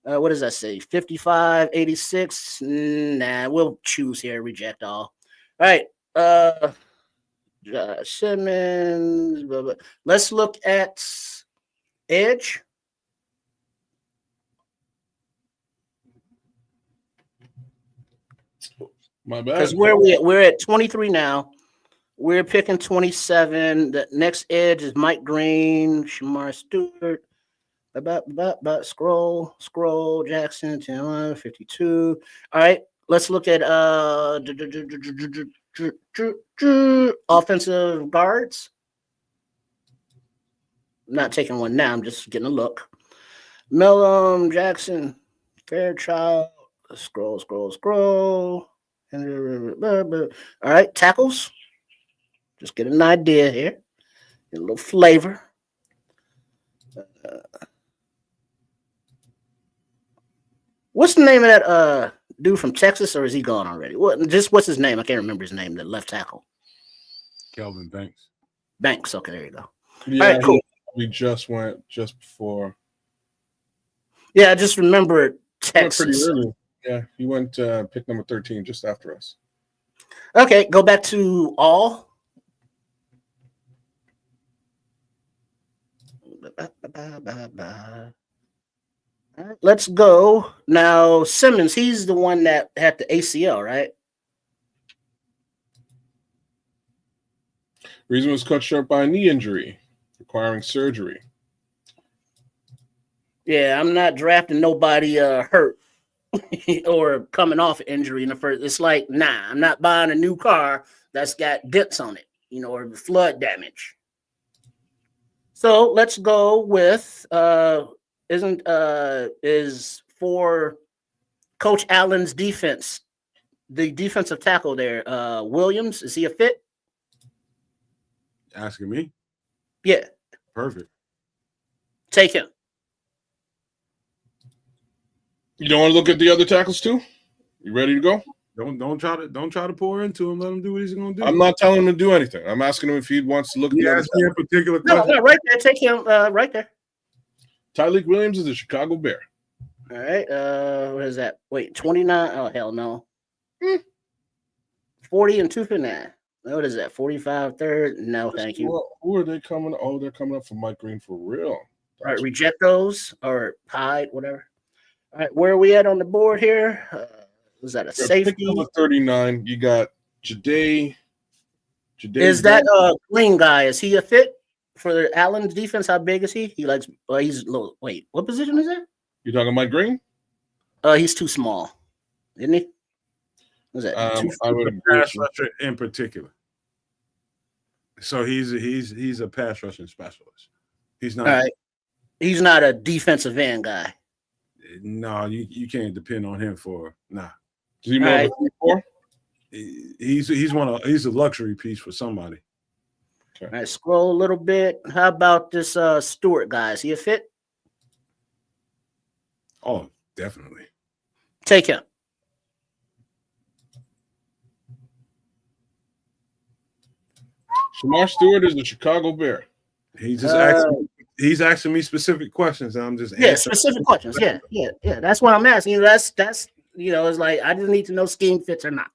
What does that say? 55-86. Nah, we'll choose here. Reject all. All right. Simmons. Blah, blah. Let's look at edge. My bad. Because we're at 23 now. We're picking 27. The next edge is Mike Green, Shamar Stewart. Scroll Jackson 10 52. All right, let's look at offensive guards. I'm not taking one now. I'm just getting a look. Mellum, Jackson, Fairchild. Scroll. All right, tackles. Just get an idea here. Get a little flavor. What's the name of that dude from Texas, or is he gone already? What's his name? I can't remember his name. The left tackle. Kelvin Banks. Banks. Okay, there you go. Yeah, all right, cool. We just went just before. Yeah, I just remember Texas. Pretty early. Yeah, he went pick number 13 just after us. Okay, go back to all. All right, let's go. Now, Simmons, he's the one that had the ACL, right? Reason was cut short by a knee injury, requiring surgery. Yeah, I'm not drafting nobody hurt or coming off injury in the first. It's like, nah, I'm not buying a new car that's got dents on it, or flood damage. So let's go with is for Coach Allen's defense, the defensive tackle there, Williams, is he a fit? Asking me? Yeah. Perfect. Take him. You don't want to look at the other tackles too? You ready to go? Don't try to pour into him. Let him do what he's gonna do. I'm not telling him to do anything. I'm asking him if he wants to look at the other me a particular question. No, right there. Take him right there. Tyleek Williams is a Chicago Bear. All right. What is that? Wait, 29. Oh, hell no. 40 and 259. What is that? 45 third? No, thank you. Who are they coming? Oh, they're coming up for Mike Green for real. All right, reject those or hide, whatever. All right, where are we at on the board here? Was that a safety? Number 39. You got Jaire. Is that a green guy? Is he a fit for Allen's defense? How big is he? He's low. Wait, what position is that? You talking Mike Green? He's too small, isn't he? Was that I would agree. Pass rusher in particular. So he's a pass rushing specialist. He's not. All right. He's not a defensive end guy. No, you can't depend on him for nah. Is he more of a 3-4? He's a luxury piece for somebody. Okay. All right, scroll a little bit. How about this Stewart guy? Is he a fit? Oh, definitely. Take him. Shamar Stewart is a Chicago Bear. He's just asking me specific questions, and I'm just answering specific questions. Yeah. That's what I'm asking. That's it's like I just need to know scheme fits or not.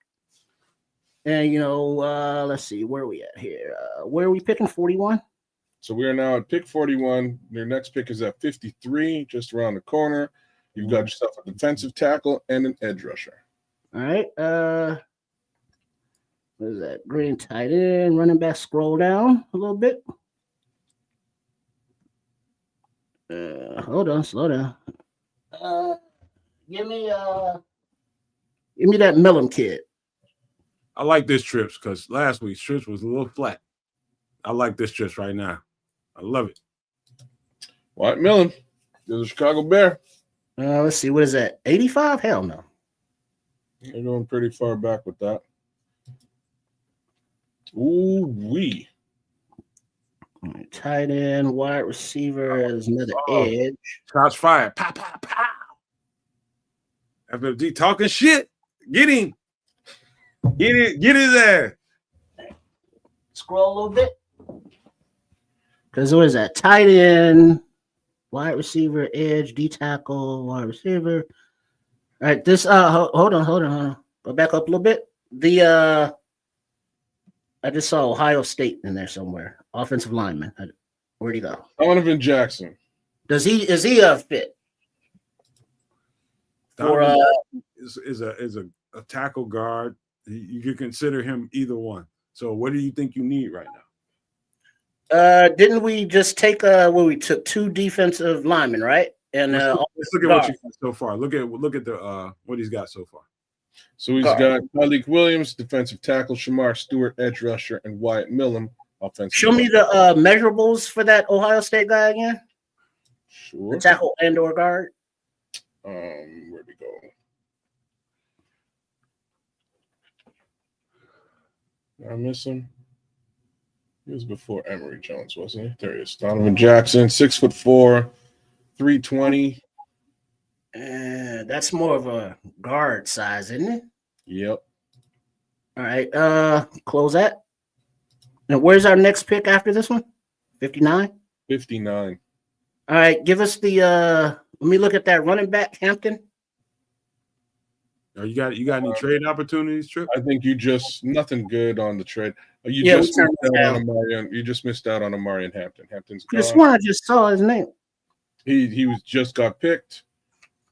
And let's see, where are we at here? Where are we picking? 41. So we are now at pick 41. Your next pick is at 53, just around the corner. You've got yourself a defensive tackle and an edge rusher. All right. What is that? Green tight end, running back. Scroll down a little bit. Hold on, slow down. Give me that Mellum kid. I like this trips because last week's trips was a little flat. I like this trips right now. I love it. White Mellum, there's a Chicago Bear. Let's see, what is that? 85? Hell no. You're going pretty far back with that. Ooh wee. All right, tight end, wide receiver is another edge. Shots fired. Pow, pow, pow. FFD talking shit. Get him. Get it. Get his ass. Scroll a little bit. Because what is that? Tight end, wide receiver, edge, D tackle, wide receiver. All right, this hold on. Go back up a little bit. I just saw Ohio State in there somewhere. Offensive lineman. Where'd he go? Donovan Jackson. Is he a fit? Or is a tackle guard. You could consider him either one. So what do you think you need right now? Didn't we just take we took 2 defensive linemen, right? And let's look at what you got so far. Look at the what he's got so far. So he's got Malik Williams, defensive tackle, Shamar Stewart, edge rusher, and Wyatt Millam, offensive. Show me the measurables for that Ohio State guy again. Sure. The tackle and/or guard. Where'd he go? Did I miss him? He was before Emory Jones, wasn't he? There he is. Donovan Jackson, 6'4", 320. That's more of a guard size, isn't it? Yep. All right. Close that. And where's our next pick after this one? 59? 59. All right. Give us the let me look at that running back, Hampton. You got any trade opportunities, Trip? I think you just nothing good on the trade. You just missed out on Amarian Hampton. Hampton's gone. This one I just saw his name. He was just got picked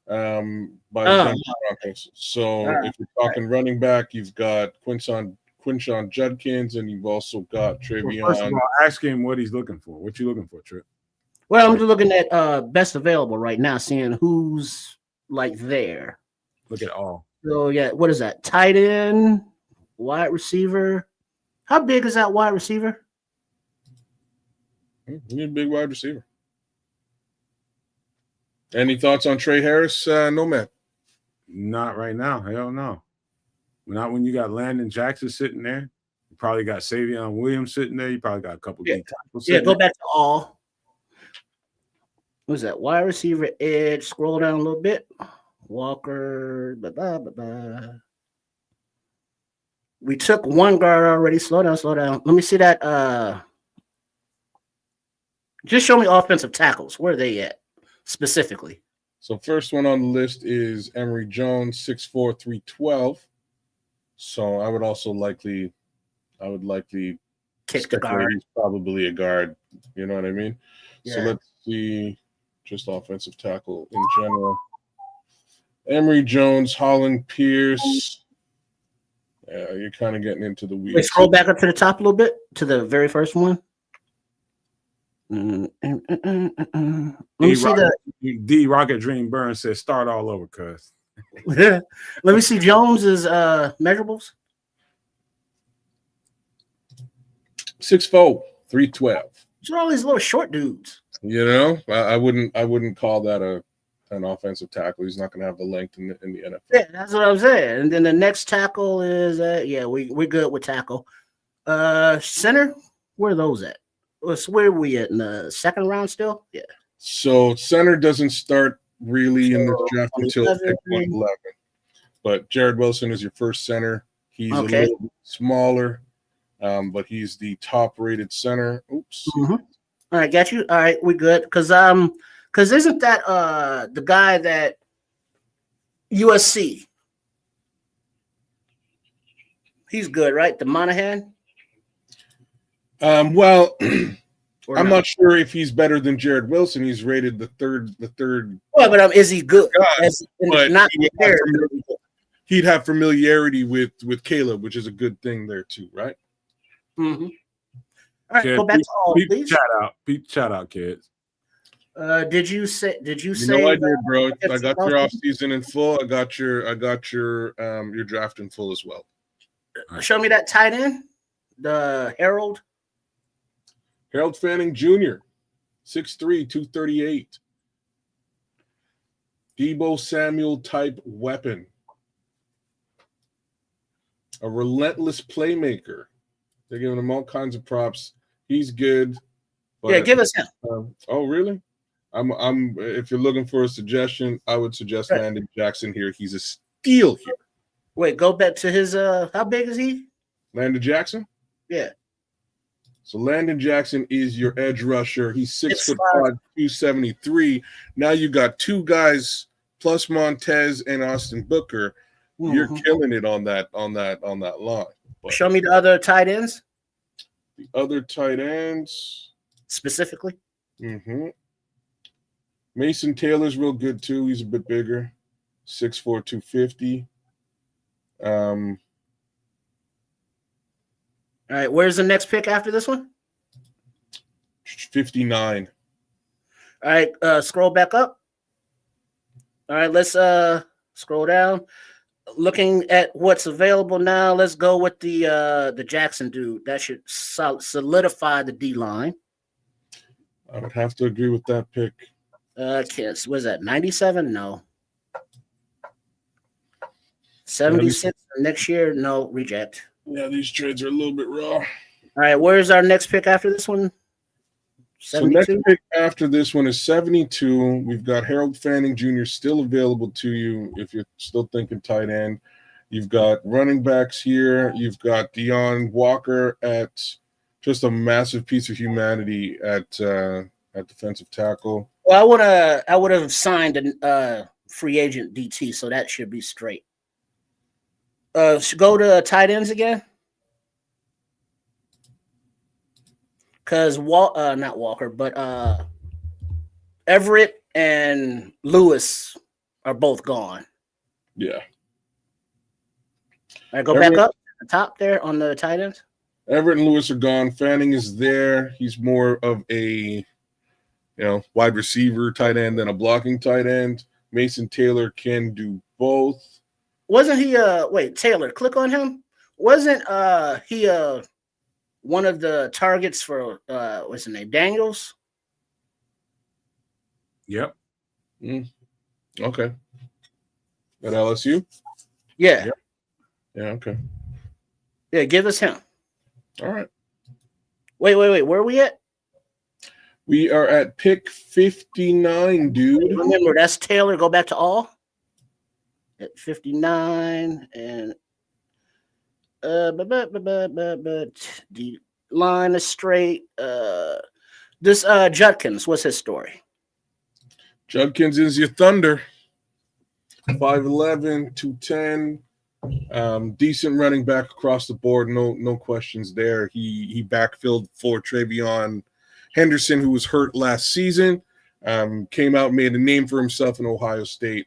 by the Denver Broncos. So if you're talking running back, you've got Quinshon Judkins, and you've also got Travion. First of all, ask him what he's looking for. What you looking for, Trip? Well, I'm just looking at best available right now, seeing who's like there. Look at all. So yeah, what is that? Tight end, wide receiver. How big is that wide receiver? You need a big wide receiver. Any thoughts on Trey Harris, Nomad? Not right now. Hell no. Not when you got Landon Jackson sitting there. You probably got Savion Williams sitting there. You probably got a couple D tackles. Yeah, go back to all. What's that? Wide receiver, edge. Scroll down a little bit. Walker. Blah, blah, blah, blah. We took one guard already. Slow down. Let me see that. Just show me offensive tackles. Where are they at specifically? So first one on the list is Emory Jones, 6'4", 312. So I would likely kick the guard. He's probably a guard. You know what I mean? Yeah. So let's see just offensive tackle in general. Emory Jones, Holland Pierce. Yeah, you're kind of getting into the weeds. Wait, scroll back up to the top a little bit to the very first one. Let me see that. D Rocket Dream Burns says start all over, cuz. Let me see Jones's measurables. 6'4", 312. These are all these little short dudes. You know, I wouldn't call that an offensive tackle. He's not going to have the length in the NFL. Yeah, that's what I'm saying. And then the next tackle is we're good with tackle. Center, where are those at? Where are we at in the second round still? Yeah. So center doesn't start really in this draft until pick 111. But Jared Wilson is your first center. He's a little bit smaller, but he's the top-rated center. Oops. Mm-hmm. All right, got you. All right, we good. Because isn't that the guy that USC? He's good, right? The Monahan. Well, I'm not sure if he's better than Jared Wilson. He's rated the third. Well, but is he good? But he'd have familiarity with Caleb, which is a good thing there too, right? Mm-hmm. All right, go back to all, please. Shout out, kids. Did you say? No, I did, bro. I got your offseason in full. I got your draft in full as well. Show me that tight end, the Harold Fanning Jr., 6'3", 238. Debo Samuel type weapon. A relentless playmaker. They're giving him all kinds of props. He's good. But, Yeah, give us him. Oh, really? I'm. If you're looking for a suggestion, I would suggest Landon Jackson here. He's a steal here. Wait, go back to his. How big is he? Landon Jackson? Yeah. So Landon Jackson is your edge rusher. He's 6'5", 273. Now you got two guys plus Montez and Austin Booker. Mm-hmm. You're killing it on that line. But show me the other tight ends. The other tight ends specifically. Mm-hmm. Mason Taylor's real good too. He's a bit bigger, 6'4", 250. All right, where's the next pick after this one? 59. All right, scroll back up. All right, let's scroll down. Looking at what's available now, let's go with the Jackson dude. That should solidify the D line. I would have to agree with that pick. Kids, was that 97? No. 76 next year? No, reject. Yeah, these trades are a little bit raw. All right, where's our next pick after this one? 72? So next pick after this one is 72. We've got Harold Fanning Jr. still available to you if you're still thinking tight end. You've got running backs here. You've got Deion Walker at just a massive piece of humanity at defensive tackle. Well, I would have signed a free agent DT, so that should be straight. Go to tight ends again. Because not Walker, but Everett and Lewis are both gone. Yeah. All right, go back up at the top there on the tight ends. Everett and Lewis are gone. Fanning is there. He's more of a wide receiver tight end than a blocking tight end. Mason Taylor can do both. Wasn't he wait, Taylor, click on him. Wasn't he one of the targets for what's his name? Daniels? Yep. Okay. At LSU? Yeah. Yep. Yeah, okay. Yeah, give us him. All right. Wait. Where are we at? We are at pick 59, dude. Remember, that's Taylor. Go back to all. At 59 and but the line is straight. This Judkins, what's his story? Judkins is your Thunder. 5'11", 210. Decent running back across the board. No questions there. He backfilled for Travion Henderson, who was hurt last season. Came out, made a name for himself in Ohio State.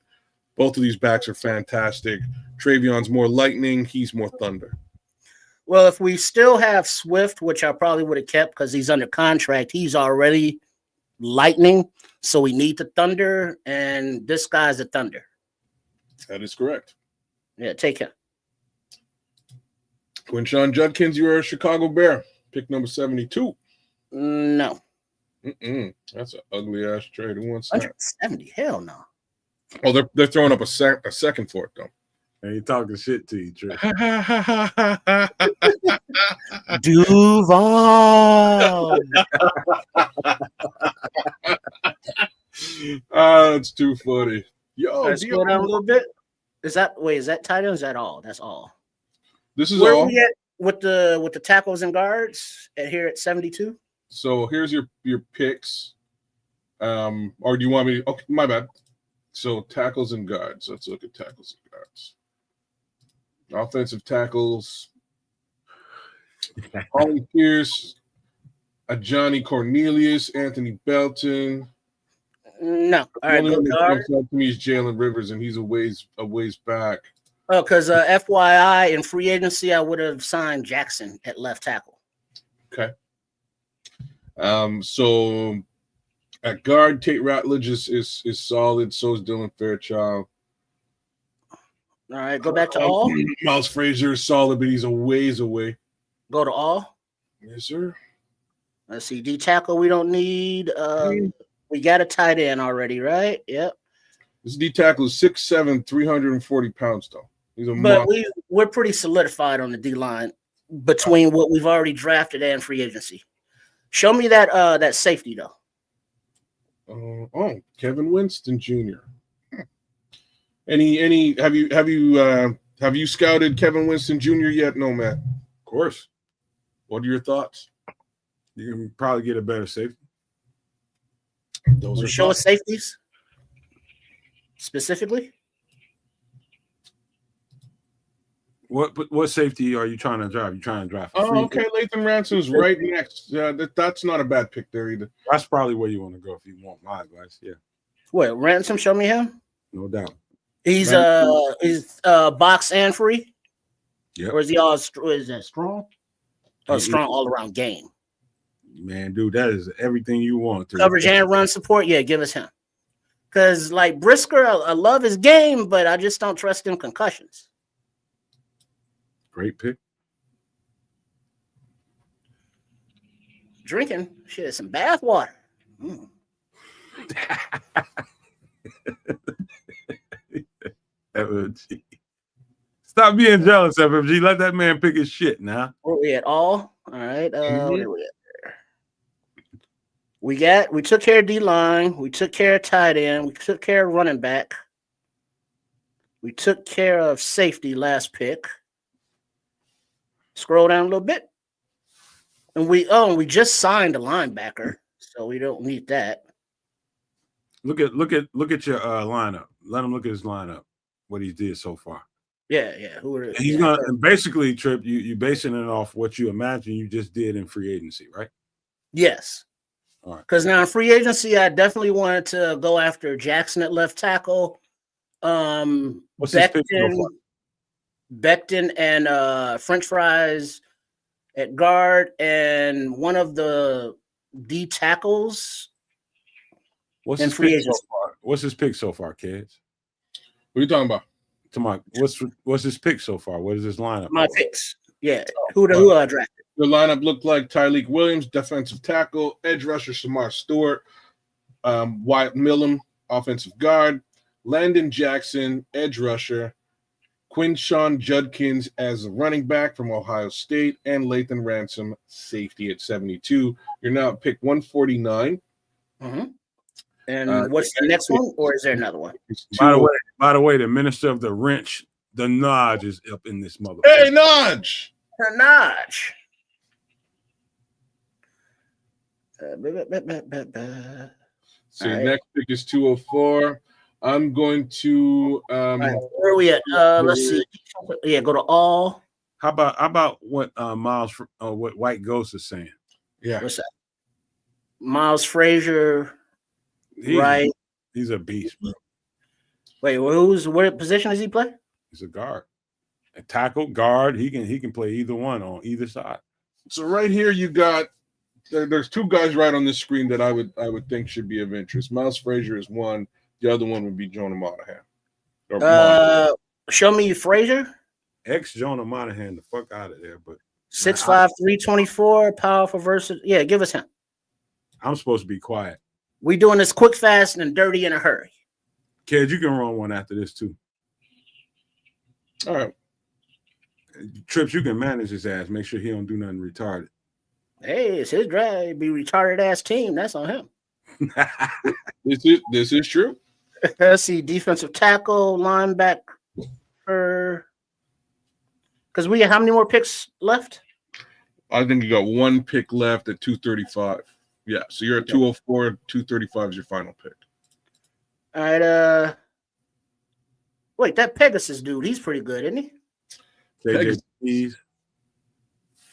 Both of these backs are fantastic. Travion's more lightning. He's more thunder. Well, if we still have Swift, which I probably would have kept because he's under contract, he's already lightning. So we need the thunder, and this guy's a thunder. That is correct. Yeah, take him. Quinshawn Judkins, you are a Chicago Bear. Pick number 72. No. That's an ugly ass trade. Who wants that? 170? Hell no. Oh, they're throwing up a second for it though. And he talking shit to you, Trey. Duval. That's too funny. Yo, Let's go down a little bit. Is that tight end? Or is that all? That's all. This is Where all. are we at with the tackles and guards here at 72? So here's your picks. Or do you want me? Okay, my bad. So tackles and guards. Let's look at tackles and guards. Offensive tackles. Holly Pierce, Johnny Cornelius, Anthony Belton. No. All right, go guard. To me is Jalen Rivers, and he's a ways back. Oh, because FYI, in free agency, I would have signed Jackson at left tackle. Okay. So at guard, Tate Ratledge is solid. So is Dylan Fairchild. All right, go back to all. Miles Frazier is solid, but he's a ways away. Go to all. Yes, sir. Let's see. D tackle we don't need. We got a tight end already, right? Yep. This D tackle is 6'7", 340 pounds, though. He's a But monster. we're pretty solidified on the D line between what we've already drafted and free agency. Show me that safety though. Kevin Winston Jr. Any have you scouted Kevin Winston Jr. yet? No, Matt. Of course. What are your thoughts? You can probably get a better safety. Those are Show thoughts. us safeties specifically. What safety are you trying to drive? You trying to drive? Oh, okay. Lathan Ransom's right next. That's not a bad pick there either. That's probably where you want to go if you want my advice. Yeah, Wait, Ransom, show me him. no doubt. He's box and free. Yeah. Or is he all? Is that strong? Oh, strong all around game. Man, dude, that is everything you want. To Coverage and run support. Yeah, give us him. Because like Brisker, I love his game, but I just don't trust him concussions. Great pick. Drinking shit, some bath water. FFG. Stop being jealous, FFG. Let that man pick his shit now. Where we at all? All right. What are we at there? We took care of D line. We took care of tight end. We took care of running back. We took care of safety last pick. Scroll down a little bit. And we just signed a linebacker, so we don't need that. Look at your lineup. Let him look at his lineup. What he did so far. Yeah. Who are He's gonna basically Trip. You basing it off what you imagine you just did in free agency, right? Yes. All right. Because now in free agency, I definitely wanted to go after Jackson at left tackle. What's his pick so far? Becton and French fries at guard, and one of the D tackles. What's in his free pick so agency. far? What's his pick so far, kids? What are you talking about? What's his pick so far? What is his lineup? My picks. Yeah. Who I drafted? The lineup looked like Tyleek Williams, defensive tackle, edge rusher Samar Stewart, Wyatt Millam, offensive guard, Landon Jackson, edge rusher, Quinshawn Judkins as a running back from Ohio State, and Lathan Ransom, safety at 72. You're now at pick 149. Mm-hmm. And what's the next one, or is there another one? By the way, the minister of the wrench, the Nodge, is up in this motherfucker. Hey, Nodge! Notch. So your next pick is 204. I'm going to Right, where are we at? Let's see. Yeah, go to all. How about what Miles what White Ghost is saying? yeah. What's that? Miles Frazier. Right. He's a beast, bro. Wait, what position does he play? He's a guard. A tackle, guard. He can play either one on either side. So right here you got there's two guys right on this screen that I would think should be of interest. Miles Frazier is one. The other one would be Jonah Monahan. Show me Frazier. Ex Jonah Monahan the fuck out of there, but 6'5", 324, powerful versus. Yeah, give us him. I'm supposed to be quiet. We doing this quick, fast, and dirty in a hurry. Kedz, you can run one after this too. All right. Trips, you can manage his ass. Make sure he don't do nothing retarded. Hey, it's his drag. Be retarded ass team. That's on him. This is true. Let's see, defensive tackle, linebacker. Because we how many more picks left? I think you got one pick left at 235. Yeah, so you're at 204. 235 is your final pick. All right. Wait, that Pegasus dude, he's pretty good, isn't he? KJP's.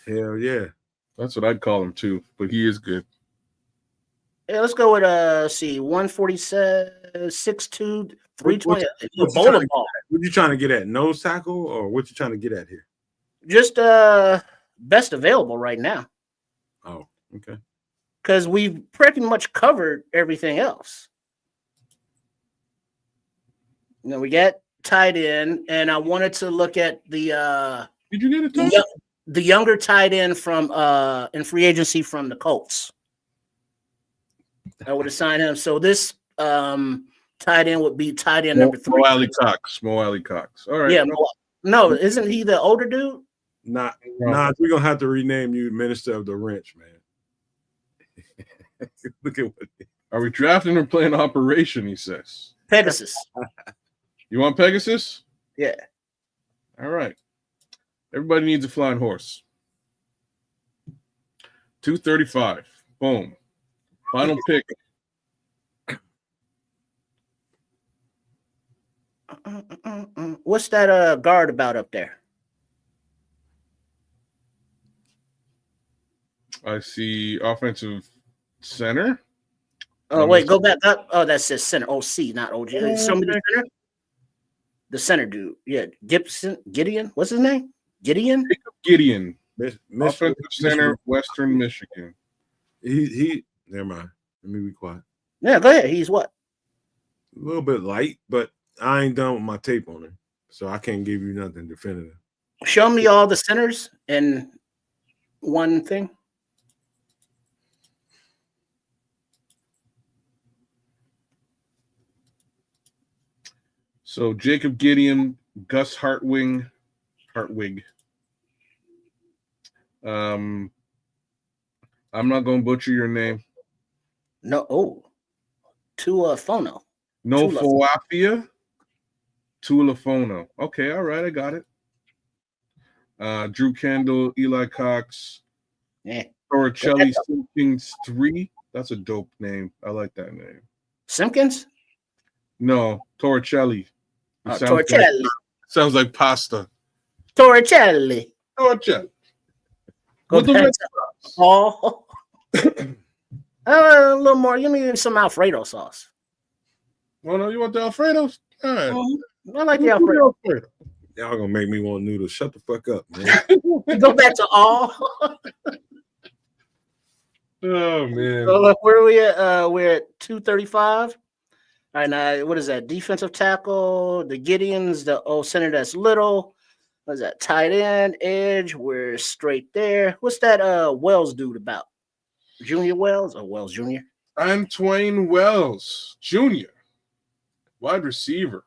Hell yeah. That's what I'd call him too, but he is good. Yeah, let's go with 147, 6'2", 320. What you trying to get at? Nose tackle, or what you trying to get at here? Just best available right now. Oh, okay. Because we've pretty much covered everything else. You know, we got tight end, and I wanted to look at the Did you get it done? the younger tight end from in free agency from the Colts. I would assign him. So this tight end would be tight end number 3. Mo Alley Cox. All right. Yeah, no, isn't he the older dude? Nah, No. we're gonna have to rename you Minister of the Wrench, man. Look at what. Are we drafting or playing Operation? He says. Pegasus. You want Pegasus? Yeah. All right. Everybody needs a flying horse. 235. Boom. Final pick. What's that guard about up there? I see offensive center. Oh, wait, go back up. Oh, that says center. OC, not OG. Show me the center. The center dude. Yeah. Gideon. What's his name? Gideon? Gideon. Michigan, Offensive center, Western Michigan. He never mind. Let me be quiet. Yeah, go ahead. He's what? A little bit light, but I ain't done with my tape on him, so I can't give you nothing definitive. Show me all the centers in one thing. So Jacob Gideon, Gus Hartwig. I'm not gonna butcher your name. No, Tuafono. No Foafia. Tulifono. Okay, all right, I got it. Drew Kendall, Eli Cox, Yeah. Torricelli Simpkins 3. That's a dope name. I like that name. Simpkins? No, Torricelli. It Torricelli. sounds like pasta. Torricelli. Torricelli. Go With the back red to- sauce. Oh. A little more. Give me some Alfredo sauce. Oh no, you want the Alfredo? All right. I like the Alfredo. Y'all gonna make me want noodles. Shut the fuck up, man. Go back to all. Oh man. So look, where are we at? We're at 235. All right, now what is that? Defensive tackle, the Gideons, the center that's little. What is that? Tight end, edge. We're straight there. What's that Wells dude about? Junior Wells or Wells Jr.? Antwain Wells Jr., wide receiver.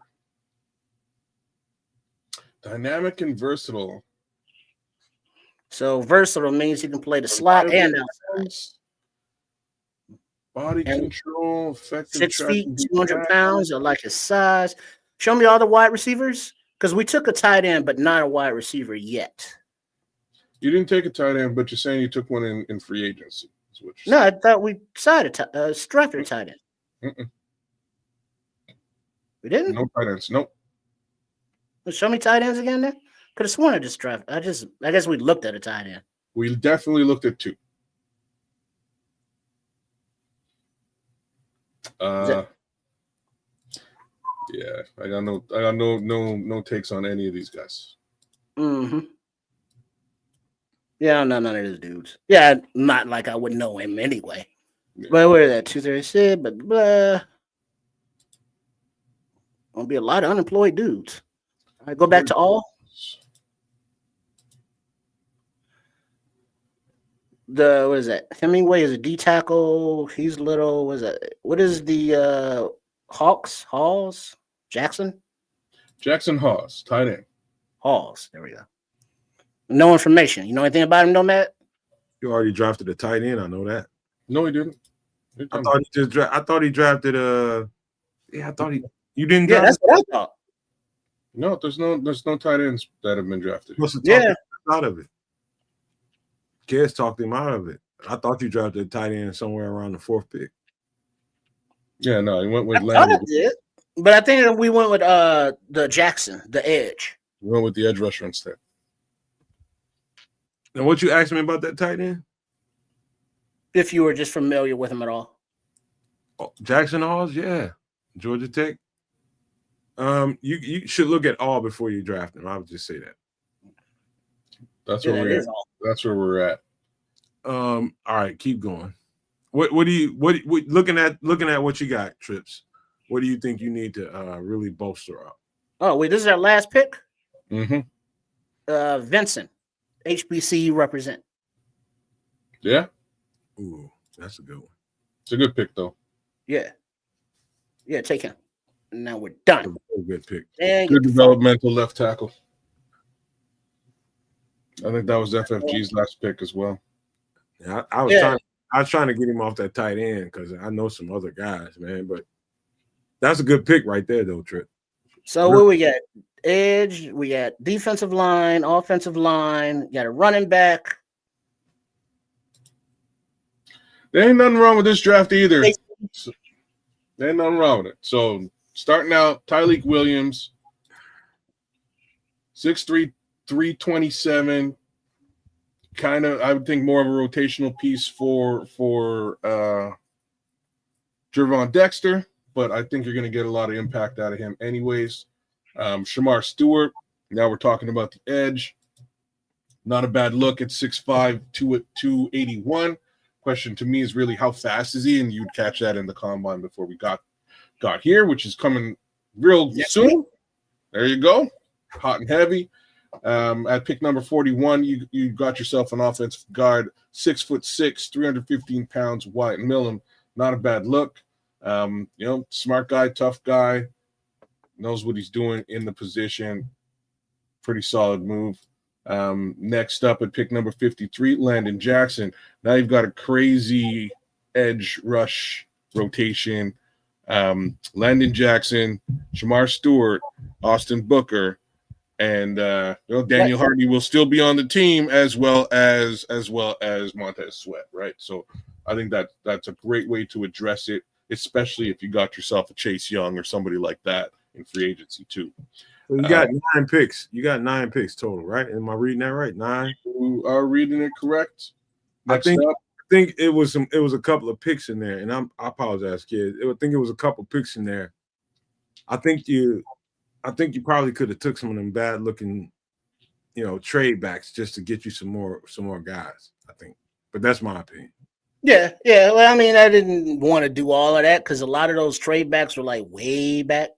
Dynamic and versatile. So versatile means he can play the slot and outside. Body And control, effective 6 feet, tracking 200 back. pounds. I like his size. Show me all the wide receivers because we took a tight end, but not a wide receiver yet. You didn't take a tight end, but you're saying you took one in free agency. Is what you're No, I thought we drafted a tight end. saying. We didn't. No tight ends. Nope. Show me tight ends again. Then could have sworn I just drafted. I guess we looked at a tight end. We definitely looked at 2. Yeah, I got no takes on any of these guys. Mm-hmm. Yeah, no, none of those dudes. Yeah, not like I would know him anyway. Yeah. But where that 236, but blah. Gonna be a lot of unemployed dudes. All right, go back to all. What is that? Hemingway is a D tackle. He's little. What is the Halls? Jackson Hawes, tight end. Halls. There we go. No information. You know anything about him, Nomad? You already drafted a tight end. I know that. No, he didn't. I thought he drafted Yeah, I thought you didn't. Yeah, draft that's what I thought. No, there's no tight ends that have been drafted. Must have Yeah. talked him out of it. Kedz talked him out of it. I thought you drafted a tight end somewhere around the 4th pick. Yeah, no, he went with I thought I Landon. did, but I think we went with the Jackson, the edge. He went with the edge rusher instead. And what you asked me about that tight end? If you were just familiar with him at all. Oh, Jackson Halls, yeah. Georgia Tech. You should look at all before you draft him. I would just say that. That's Yeah, where that we're is at. all. That's where we're at. All right, keep going. What looking at what you got, Trips? What do you think you need to really bolster up? Oh, wait, this is our last pick. Mm-hmm. Vincent, HBCU represent. Yeah, Ooh, that's a good one. it's a good pick though. Yeah, take him. And now we're done. Good pick. And Good developmental left tackle. I think that was FFG's last pick as well. Yeah, I was trying to get him off that tight end because I know some other guys, man. But that's a good pick right there, though, Trip. So what we got? Edge, we got defensive line, offensive line, got a running back. There ain't nothing wrong with this draft either. There ain't nothing wrong with it. So starting out, Tyleek Williams, 6'3", 327. Kind of, I would think more of a rotational piece for Jervon Dexter, but I think you're going to get a lot of impact out of him anyways. Shamar Stewart, now we're talking about the edge. Not a bad look at 6'5", 281. Question to me is really how fast is he? And you'd catch that in the combine before we got here, which is coming real soon. There you go. Hot and heavy. At pick number 41, you got yourself an offensive guard, 6'6", 315 pounds, Wyatt Millam. Not a bad look. Smart guy, tough guy, knows what he's doing in the position. Pretty solid move. Next up at pick number 53, Landon Jackson. Now you've got a crazy edge rush rotation. Landon Jackson, Shamar Stewart, Austin Booker, and Daniel Hardy will still be on the team as well as Montez Sweat, right? So I think that's a great way to address it, especially if you got yourself a Chase Young or somebody like that in free agency too. So you got 9 picks. You got 9 picks total, right? Am I reading that right? 9. You are reading it correct. I think it was a couple of picks in there, and I apologize, kid. I think it was a couple of picks in there. I think you probably could have took some of them bad looking, trade backs just to get you some more guys, I think. But that's my opinion. Yeah. Well, I mean, I didn't want to do all of that because a lot of those trade backs were like way back.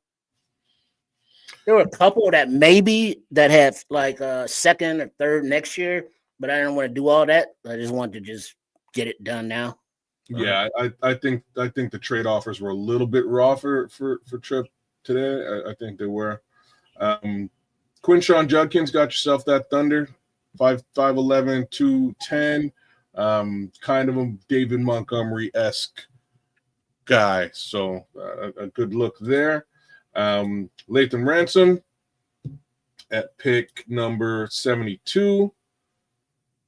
There were a couple that had like second or third next year, but I didn't want to do all that. I just wanted to just get it done now. Yeah, I think the trade offers were a little bit raw for Tripp today. I think they were. Quinshawn Judkins got yourself that Thunder, 5'11", 210. Kind of a David Montgomery-esque guy. So a good look there. Latham Ransom at pick number 72.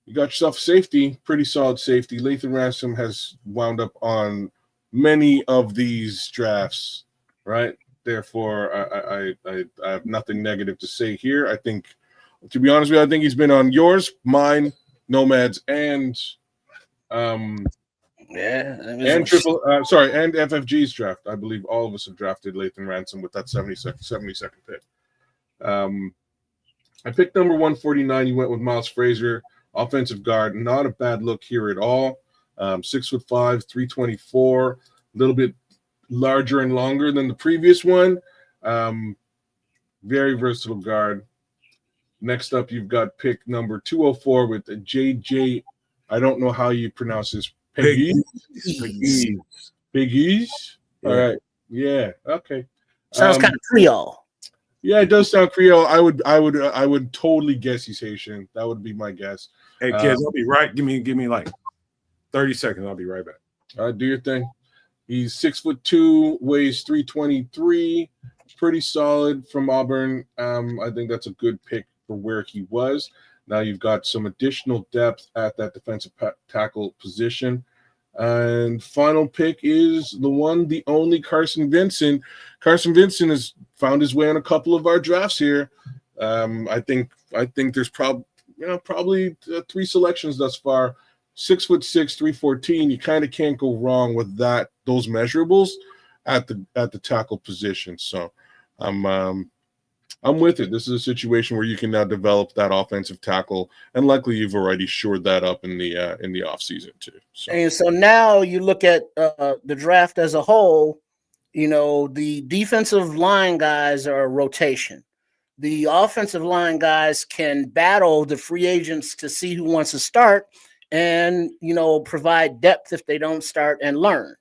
You got yourself a safety, pretty solid safety. Latham Ransom has wound up on many of these drafts, right? Therefore, I have nothing negative to say here. I think, to be honest with you, I think he's been on yours, mine, Nomad's, and FFG's draft. I believe all of us have drafted Latham Ransom with that 72nd pick. I picked number 149. You went with Miles Frazier, offensive guard. Not a bad look here at all. 6'5", 324, a little bit larger and longer than the previous one. Very versatile guard. Next up, you've got pick number 204 with JJ. I don't know how you pronounce this. Pegues. All right. Yeah. Okay. Sounds kind of Creole. Yeah, it does sound Creole. I would totally guess he's Haitian. That would be my guess. Hey, kids, I'll be right. Give me like 30 seconds. I'll be right back. All right, do your thing. He's 6'2", weighs 323. Pretty solid from Auburn. I think that's a good pick for where he was. Now you've got some additional depth at that defensive tackle position. And final pick is the one, the only Carson Vincent. Carson Vincent has found his way on a couple of our drafts here. I think there's probably 3 selections thus far. 6'6", 314. You kind of can't go wrong with those measurables at the tackle position. So I'm with it. This is a situation where you can now develop that offensive tackle, and likely you've already shored that up in the offseason too. So now you look at the draft as a whole. The defensive line guys are a rotation. The offensive line guys can battle the free agents to see who wants to start, and provide depth if they don't start and learn.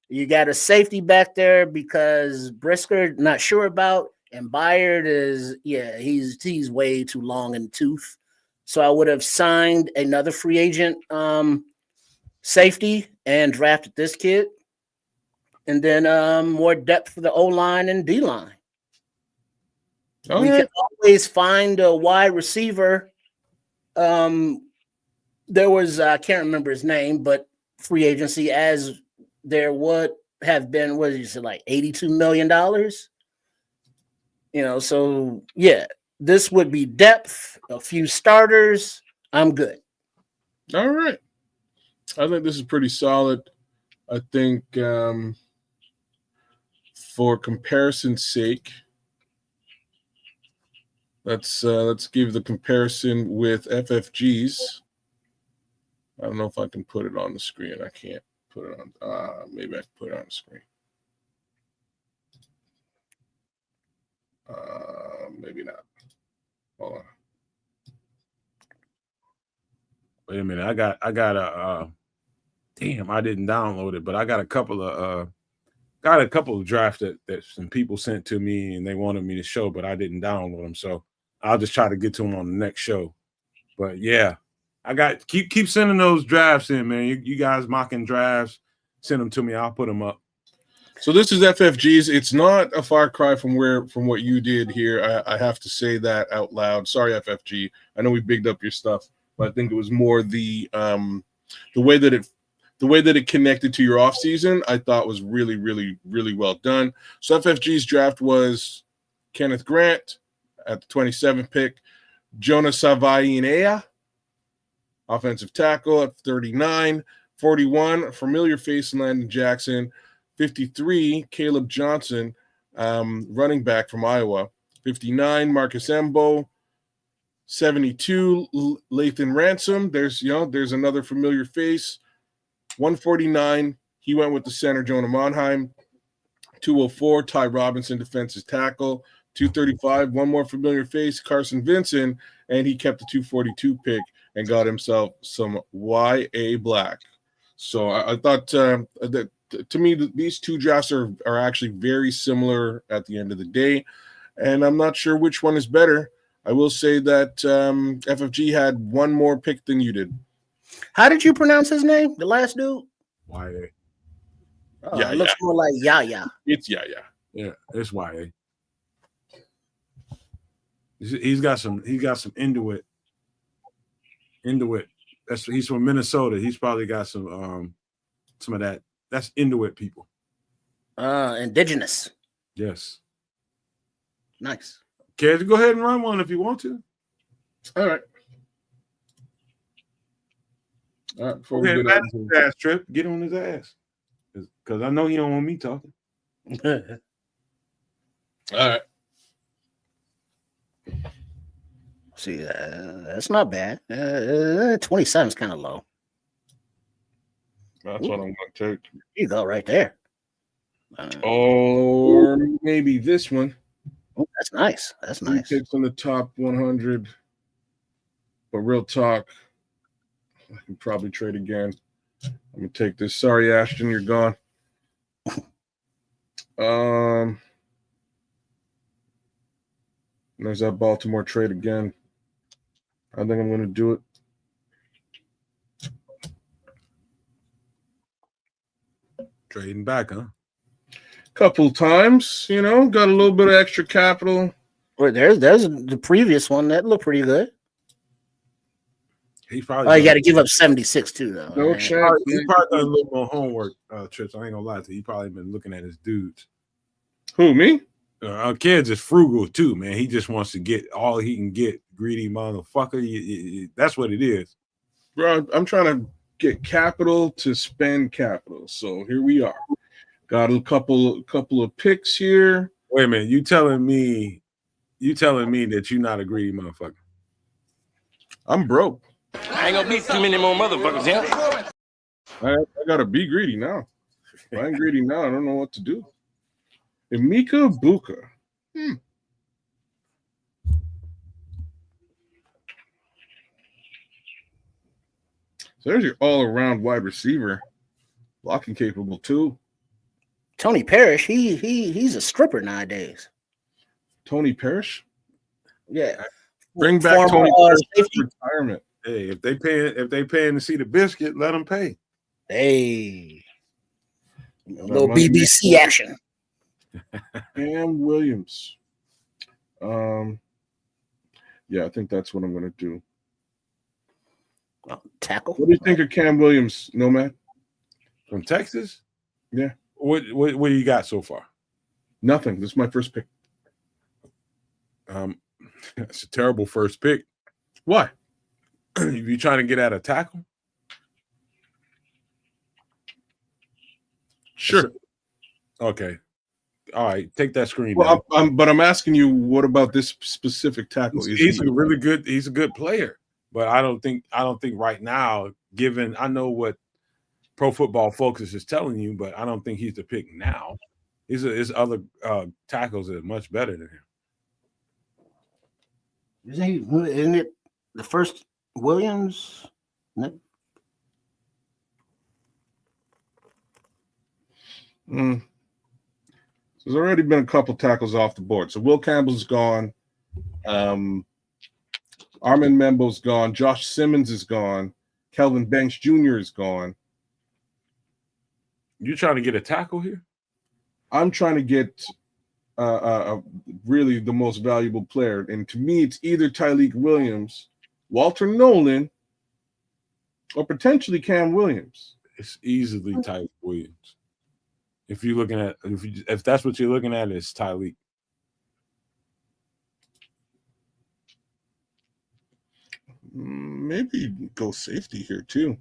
You got a safety back there because Brisker not sure about, and Byard is he's way too long in the tooth. So I would have signed another free agent safety and drafted this kid, and then more depth for the O line and D line. We can always find a wide receiver. There was I can't remember his name, but free agency as there would have been, what did you say, like $82 million? So yeah, this would be depth, a few starters. I'm good. All right. I think this is pretty solid. I think for comparison's sake, let's give the comparison with FFGs. I don't know if I can put it on the screen. I can't put it on. Maybe I can put it on the screen. Maybe not. Hold on. Wait a minute. I got a damn, I didn't download it, but I got a couple of drafts that some people sent to me and they wanted me to show, but I didn't download them. So I'll just try to get to them on the next show. But yeah, I got keep sending those drafts in, man. You guys mocking drafts, send them to me. I'll put them up. So this is FFGs. It's not a far cry from what you did here. I have to say that out loud. Sorry, FFG. I know we bigged up your stuff, but I think it was more the way that it connected to your offseason, I thought was really, really, really well done. So FFG's draft was Kenneth Grant at the 27th pick, Jonah Savainea, offensive tackle at 39, 41, familiar face Landon Jackson, 53, Caleb Johnson, running back from Iowa, 59, Marcus Embo, 72, Lathan Ransom. There's another familiar face. 149, he went with the center, Jonah Monheim. 204, Ty Robinson, defensive tackle. 235, one more familiar face, Carson Vincent, and he kept the 242 pick and got himself some YA Black. So I thought that to me, these two drafts are actually very similar at the end of the day, and I'm not sure which one is better. I will say that FFG had one more pick than you did. How did you pronounce his name? The last dude? YA. It looks more like Yaya. It's Yaya. Yeah, it's YA. He's got some Inuit. He's from Minnesota. He's probably got some of that. That's Inuit people. Indigenous. Yes. Nice. Kedz, go ahead and run one if you want to. All right. Before we get get his ass trip, get on his ass. Because I know you don't want me talking. All right. See, that's not bad. 27 is kind of low. That's what I'm going to take. You go right there. Or maybe this one. Oh, that's nice. That's nice. Picks on the top 100. But real talk, I can probably trade again. Let me take this. Sorry, Ashton, you're gone. There's that Baltimore trade again. I think I'm going to do it. Trading back, huh? Couple times, got a little bit of extra capital. Well, there's the previous one that looked pretty good. He probably. Oh, you got to give up 76 too, though. No chance. He probably done a little more homework, Trips. I ain't gonna lie to you. He probably been looking at his dudes. Who, me? Kedz is frugal too, man. He just wants to get all he can get. Greedy motherfucker. That's what it is. Bro, I'm trying to get capital to spend capital. So here we are. Got a couple of picks here. Wait a minute. You telling me that you're not a greedy motherfucker? I'm broke. I ain't gonna beat too many more motherfuckers, yeah? I gotta be greedy now. If I ain't greedy now, I don't know what to do. Emeka Buka. So there's your all-around wide receiver. Blocking capable too. Tony Parrish, he's a stripper nowadays. Tony Parrish? Yeah. Bring back Former, Tony Parrish safety. from retirement. Hey, if they paying to see the biscuit, let them pay. Hey. A That little money BBC action. Cam Williams. Yeah, I think that's what I'm gonna do. Tackle. What do you think of Cam Williams, Nomad? From Texas? Yeah. What do you got so far? Nothing. This is my first pick. It's a terrible first pick. Why? If you're trying to get at a tackle? Sure. Okay. All right. Take that screen Well, down. but I'm asking you, what about this specific tackle? He's a really good. He's a good player, but I don't think right now, given I know what Pro Football Focus is telling you, but I don't think he's the pick now. His other tackles are much better than him. Isn't it the first Williams? No. So there's already been a couple tackles off the board. So Will Campbell's gone. Armin Membo's gone. Josh Simmons is gone. Kelvin Banks Jr. is gone. You trying to get a tackle here? I'm trying to get really the most valuable player. And to me, it's either Tyleik Williams, Walter Nolan, or potentially Cam Williams. It's easily Tyleik Williams. If you're looking at if that's what you're looking at, it's Tyleik. Maybe go safety here too.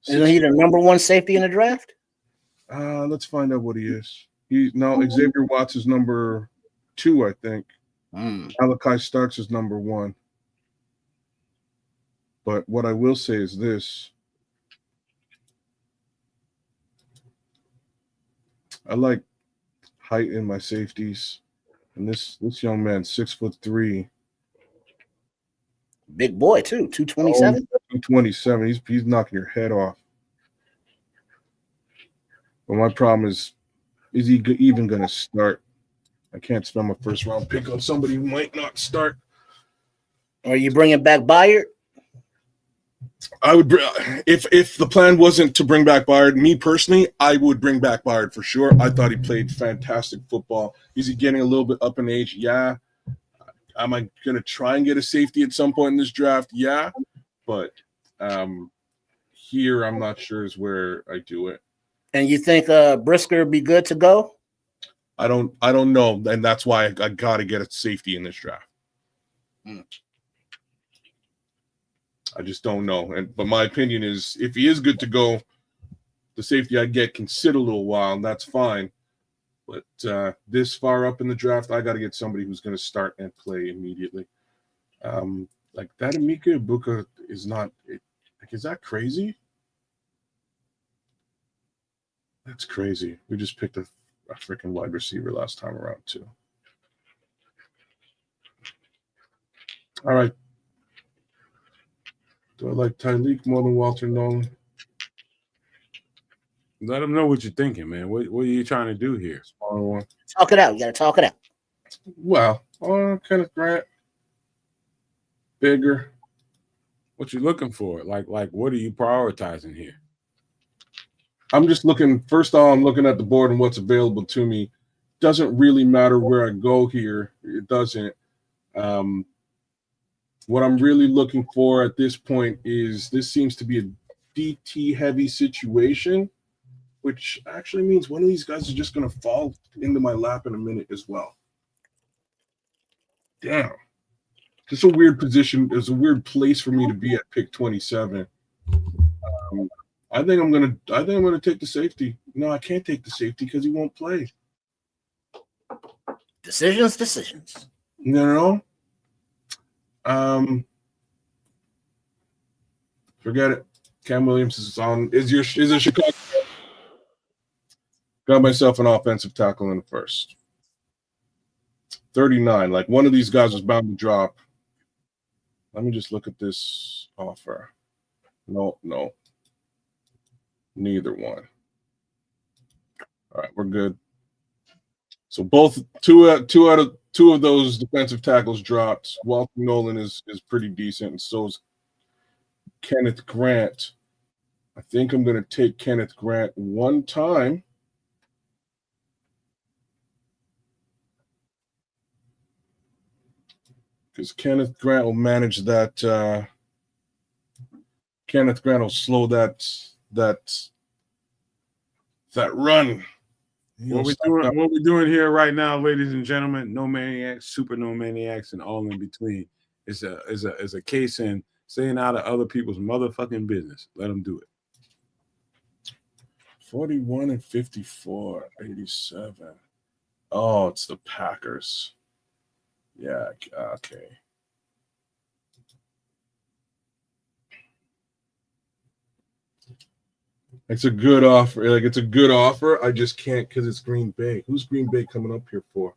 Isn't he the number one safety in the draft? Let's find out what he is. Xavier Watts is number 2, I think. Malachi Starks is number 1. But what I will say is this. I like height in my safeties. And this young man, 6'3". Big boy, too. 227? 227. He's knocking your head off. But my problem is he even going to start? I can't spend my first round pick on somebody who might not start. Are you bringing back Byard? I would, if the plan wasn't to bring back Byard, me personally, I would bring back Byard for sure. I thought he played fantastic football. Is he getting a little bit up in age? Yeah. Am I going to try and get a safety at some point in this draft? Yeah. But here, I'm not sure is where I do it. And you think Brisker would be good to go? I don't know, and that's why I got to get a safety in this draft. I just don't know. But my opinion is, if he is good to go, the safety I get can sit a little while, and that's fine. But this far up in the draft, I got to get somebody who's going to start and play immediately. Like that Emeka Ibuka is not. Is that crazy? That's crazy. We just picked a freaking wide receiver last time around too. All right. Do I like Tyleik more than Walter Nolan? Let them know what you're thinking, man. What are you trying to do here? Smaller one. Talk it out. You got to talk it out. Well, Kenneth Grant. Bigger. What you looking for? Like what are you prioritizing here? I'm just looking. First of all, I'm looking at the board and what's available to me. Doesn't really matter where I go here. It doesn't. What I'm really looking for at this point is this seems to be a DT heavy situation, which actually means one of these guys is just going to fall into my lap in a minute as well. Damn. It's a weird position. It's a weird place for me to be at pick 27. I think I'm gonna take the safety. No, I can't take the safety because he won't play. Decisions. No. Forget it. Cam Williams is on. Is a Chicago? Got myself an offensive tackle in the first. 39. Like one of these guys was bound to drop. Let me just look at this offer. No. Neither one. All right, we're good. So two of those defensive tackles dropped. Walter Nolan is pretty decent, and so's Kenneth Grant. I think I'm going to take Kenneth Grant one time. Because Kenneth Grant will manage that. Kenneth Grant will slow that run. What we're doing here right now, ladies and gentlemen, no maniacs, super no maniacs, and all in between. Is a case in staying out of other people's motherfucking business. Let them do it. 41 and 54, 87. Oh, it's the Packers. Yeah, okay. It's a good offer. Like, it's a good offer. I just can't because it's Green Bay. Who's Green Bay coming up here for?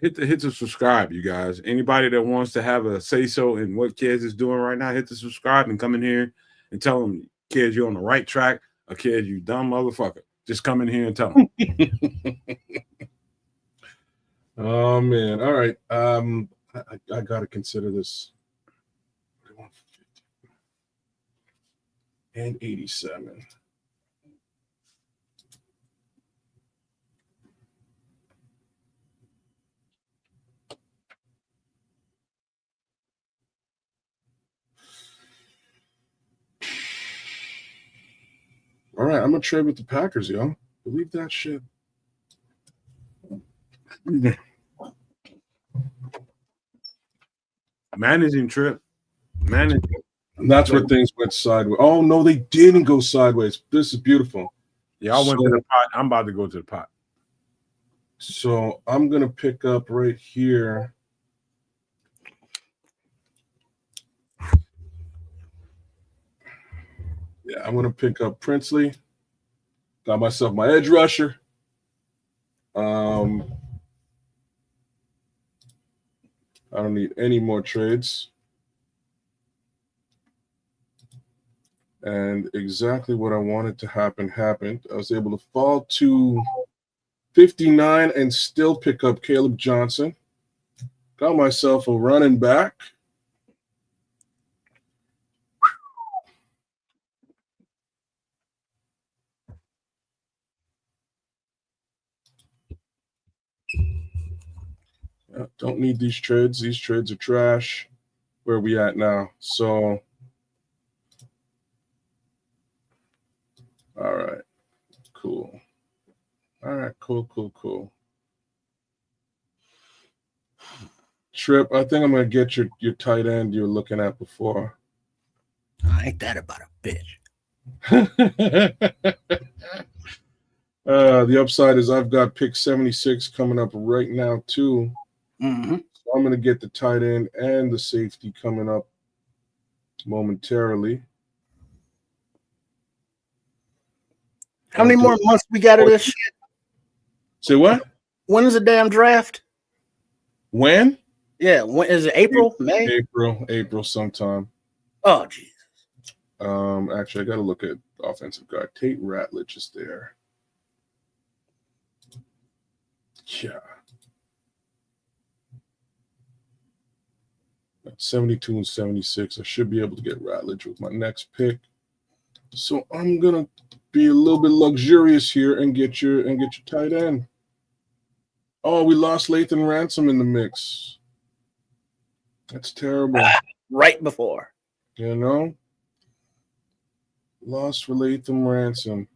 Hit the subscribe, you guys. Anybody that wants to have a say so in what Kedz is doing right now, hit the subscribe and come in here and tell them, Kedz, you're on the right track, or Kedz, you dumb motherfucker. Just come in here and tell them. Oh man! All right. I got to consider this. And 87. All right, I'm gonna trade with the Packers, yo. Believe that shit. Managing Trip. Managing. And that's where things went sideways. Oh no, they didn't go sideways. This is beautiful. Y'all went to the pot. I'm about to go to the pot. So I'm gonna pick up right here. Yeah, I'm gonna pick up Princely. Got myself my edge rusher. I don't need any more trades. And exactly what I wanted to happen happened. I was able to fall to 59 and still pick up Caleb Johnson. Got myself a running back. Yeah, don't need these trades. These trades are trash. Where are we at now? So, all right, cool. All right, cool. Trip, I think I'm going to get your tight end you were looking at before. Ain't that about a bitch? The upside is I've got pick 76 coming up right now, too. Mm-hmm. So I'm going to get the tight end and the safety coming up momentarily. How many more months we got of this shit? Say what? When is the damn draft? When? Yeah, when is it? April, May? April sometime. Oh, Jesus. Actually, I got to look at offensive guard. Tate Ratledge is there. Yeah. 72 and 76. I should be able to get Ratledge with my next pick. So I'm gonna be a little bit luxurious here and get your tight end. Oh, we lost Lathan Ransom in the mix. That's terrible. Right before. You know? Lost for Lathan Ransom.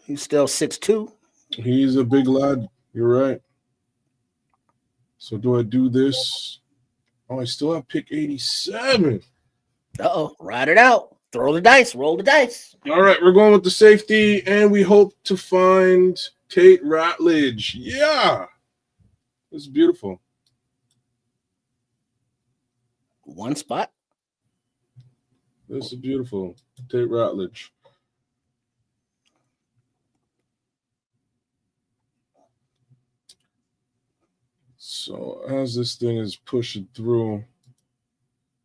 He's still 6'2". He's a big lad. You're right. So do I do this? Oh, I still have pick 87. Uh-oh. Ride it out. Throw the dice. Roll the dice. All right, we're going with the safety, and we hope to find Tate Ratledge. Yeah. This is beautiful. One spot. This is beautiful. Tate Ratledge. So as this thing is pushing through,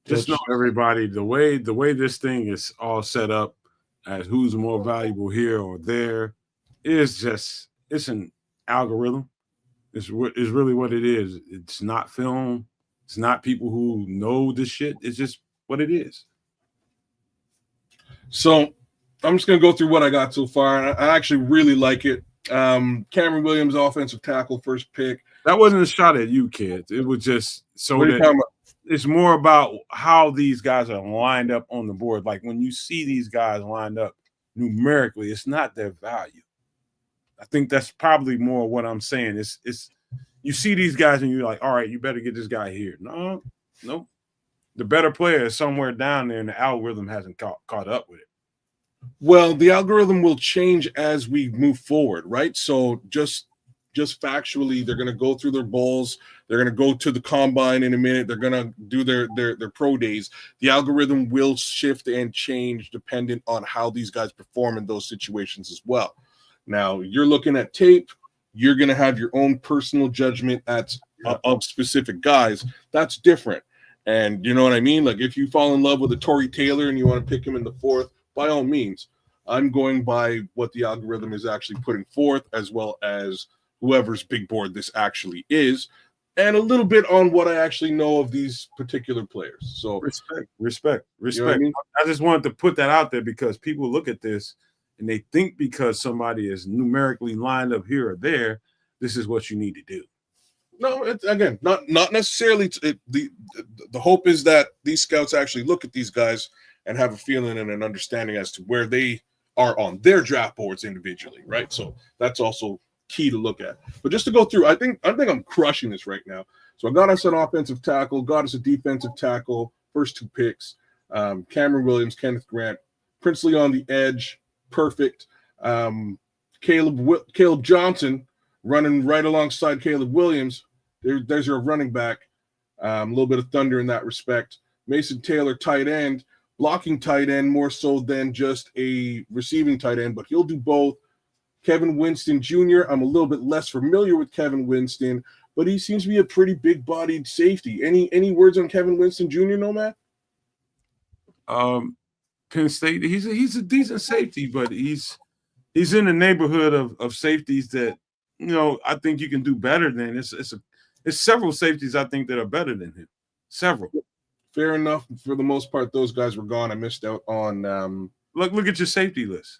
just know, everybody, the way this thing is all set up as who's more valuable here or there is just, it's an algorithm. It's really what it is. It's not film. It's not people who know this shit. It's just what it is. So I'm just going to go through what I got so far. And I actually really like it. Cameron Williams, offensive tackle, first pick. That wasn't a shot at you, kids. It was just so that it's more about how these guys are lined up on the board. Like when you see these guys lined up numerically, it's not their value. I think that's probably more what I'm saying. It's you see these guys and you're like, all right, you better get this guy here. No. The better player is somewhere down there and the algorithm hasn't caught up with it. Well, the algorithm will change as we move forward, right? So just factually, they're going to go through their bowls. They're going to go to the combine in a minute. They're going to do their pro days. The algorithm will shift and change dependent on how these guys perform in those situations as well. Now, you're looking at tape. You're going to have your own personal judgment of specific guys. That's different. And you know what I mean? Like if you fall in love with a Torrey Taylor and you want to pick him in the 4th, by all means. I'm going by what the algorithm is actually putting forth, as well as whoever's big board this actually is, and a little bit on what I actually know of these particular players. So respect. You know what I mean? I just wanted to put that out there because people look at this and they think because somebody is numerically lined up here or there, this is what you need to do. No, it's, again, not necessarily. The hope is that these scouts actually look at these guys and have a feeling and an understanding as to where they are on their draft boards individually, right? So that's also key to look at. But just to go through, I think I'm crushing this right now. So I got us an offensive tackle, got us a defensive tackle, first 2 picks. Cameron Williams, Kenneth Grant, Princely on the edge, perfect. Caleb Johnson running right alongside Caleb Williams. There's your running back. A little bit of thunder in that respect. Mason Taylor, tight end. Blocking tight end more so than just a receiving tight end, but he'll do both. Kevin Winston Jr., I'm a little bit less familiar with Kevin Winston, but he seems to be a pretty big-bodied safety. Any words on Kevin Winston Jr., Nomad? Penn State, he's a decent safety, but he's in the neighborhood of safeties that, you know, I think you can do better than. It's several safeties I think that are better than him. Several. Fair enough. For the most part, those guys were gone. I missed out on look at your safety list.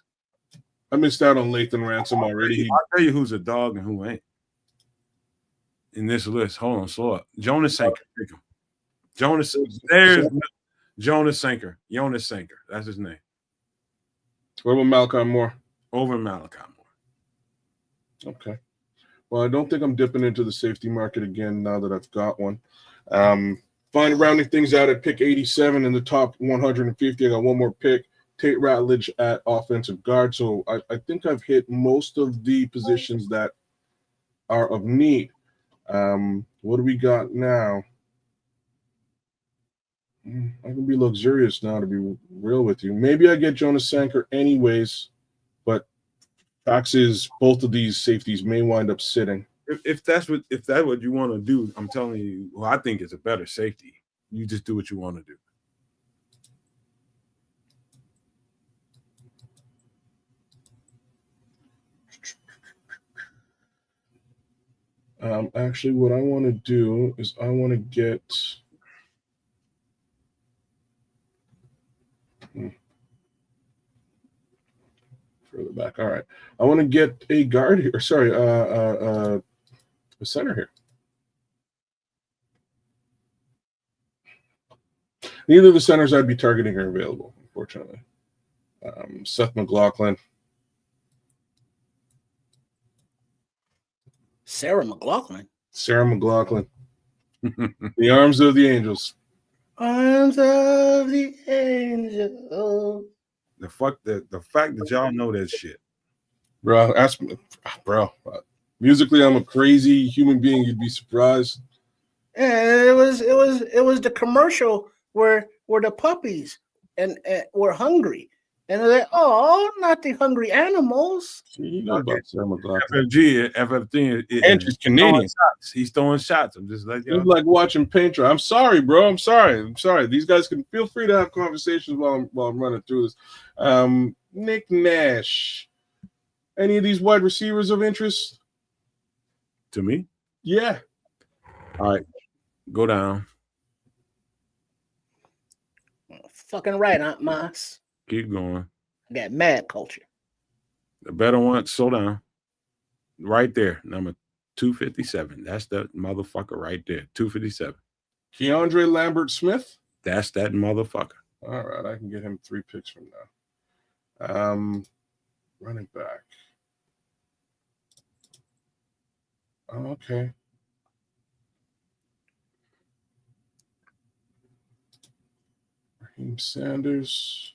I missed out on Lathan Ransom already. I'll tell you who's a dog and who ain't in this list. Hold on, slow up. Jonas Sanker. There's Jonas Sanker. Jonas Sanker. That's his name. What about Malachi Moore? Over Malachi Moore. Okay. Well, I don't think I'm dipping into the safety market again now that I've got one. Rounding things out at pick 87 in the top 150. I got one more pick. Tate Ratledge at offensive guard. So I think I've hit most of the positions that are of need. What do we got now? I can be luxurious now, to be real with you. Maybe I get Jonas Sanker anyways, but fact is both of these safeties may wind up sitting. If that's what you want to do, I'm telling you, well, I think it's a better safety. You just do what you want to do. Actually, what I want to do is I want to get further back. All right, I want to get a guard here. Sorry, a center here. Neither of the centers I'd be targeting are available, unfortunately. Seth McLaughlin. Sarah McLaughlin. The arms of the angels. Arms of the angel. The fact that y'all know that shit. Bro, ask me, bro. Musically, I'm a crazy human being. You'd be surprised. And it was the commercial where the puppies and were hungry, And they're like, oh, not the hungry animals. You know about Sarah McLachlan. FFG, Andrew's Canadian. He's throwing shots. I'm just letting you It's know. like watching paint dry. I'm sorry, bro. I'm sorry. These guys can feel free to have conversations while I'm running through this. Nick Nash. Any of these wide receivers of interest? To me? Yeah. All right. Go down. Fucking right, Aunt Moss. Keep going. I got mad culture. The better one, slow down. Right there, number 257. That's that motherfucker right there. 257. Keandre Lambert Smith. That's that motherfucker. All right, I can get him 3 picks from now. Running back. Oh, okay. Raheem Sanders.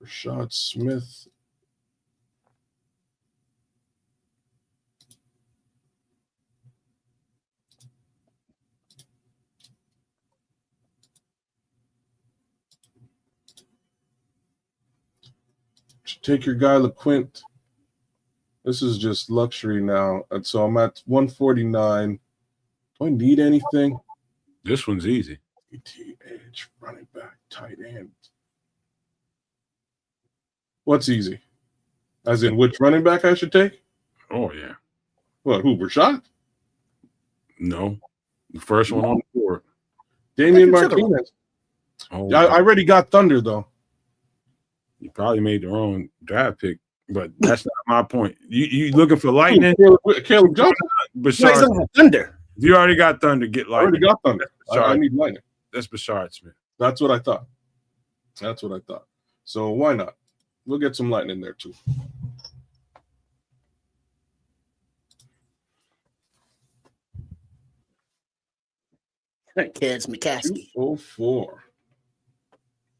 Rashad Smith. Take your guy LeQuint. This is just luxury now. And so I'm at 149. Do I need anything? This one's easy. ETH, running back, tight end. What's easy? As in which running back I should take? Oh, yeah. What, who, Rashad? No. The first one on the board. Damian Martinez. Oh, I already got Thunder, though. you probably made the wrong draft pick, but that's not my point. You looking for lightning? Caleb Johnson. Bashard. Thunder. If you already got Thunder, get I already lightning. got Thunder. I need lightning. That's Bashard Smith. That's what I thought. So why not? We'll get some lightning there, too. Kedz McCaskey. 204.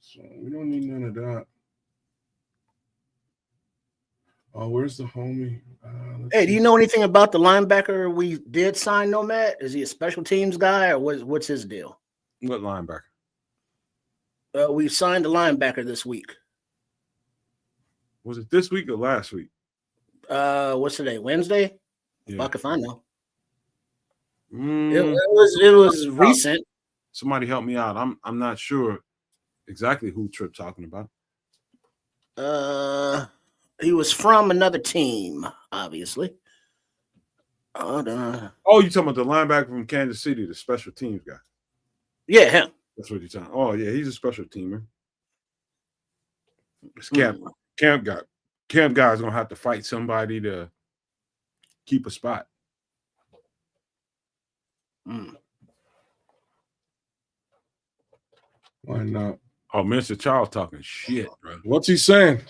So we don't need none of that. Oh, where's the homie? Hey, do you know anything about the linebacker we did sign, Nomad? Is he a special teams guy or what's his deal? What linebacker? We signed a linebacker this week. Was it this week or last week? What's today? Wednesday? Yeah. Fuck if I know. Mm, It was recent. somebody help me out. I'm not sure exactly who Tripp talking about. He was from another team, obviously. Oh, you talking about the linebacker from Kansas City, the special teams guy? Yeah, him. That's what you're talking. Oh, yeah, he's a special teamer. This camp guy's gonna have to fight somebody to keep a spot. Why not? Oh, Mr. Charles talking shit, bro. What's he saying?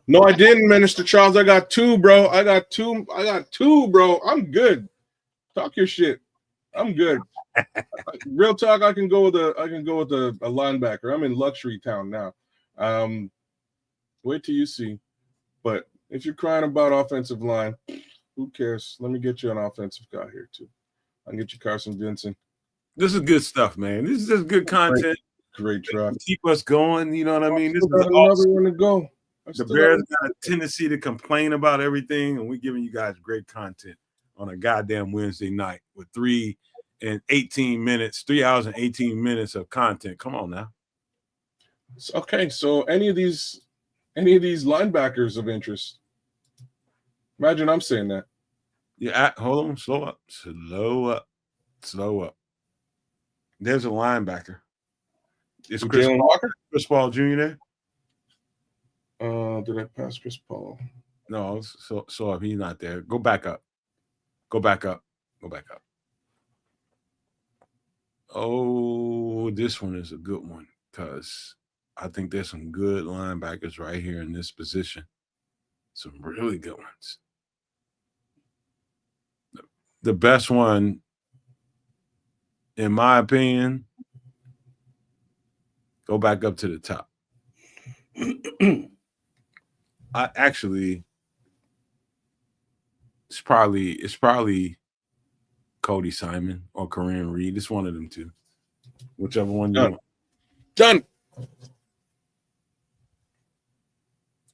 No, I didn't, Minister Charles. I got two, bro. I got two, bro. I'm good. Talk your shit. I'm good. Real talk. I can go with a linebacker. I'm in luxury town now. Wait till you see. But if you're crying about offensive line, who cares? Let me get you an offensive guy here too. I can get you Carson Vincent. This is good stuff, man. This is just good content. Great draft. Keep us going. You know what I mean? This is another awesome. one to go. The Bears got a tendency to complain about everything, and we're giving you guys great content on a goddamn Wednesday night with 3 hours and 18 minutes of content. Come on now. Okay, so any of these linebackers of interest? Imagine I'm saying that. Yeah, hold on, slow up. There's a linebacker. Is Chris Paul Jr. there? Did I pass Chris Paul? No, so if he's not there, go back up. Oh, this one is a good one because I think there's some good linebackers right here in this position. Some really good ones. The best one, in my opinion, go back up to the top. It's probably Cody Simon or Kareem Reed. It's one of them two. Whichever one you want. Done.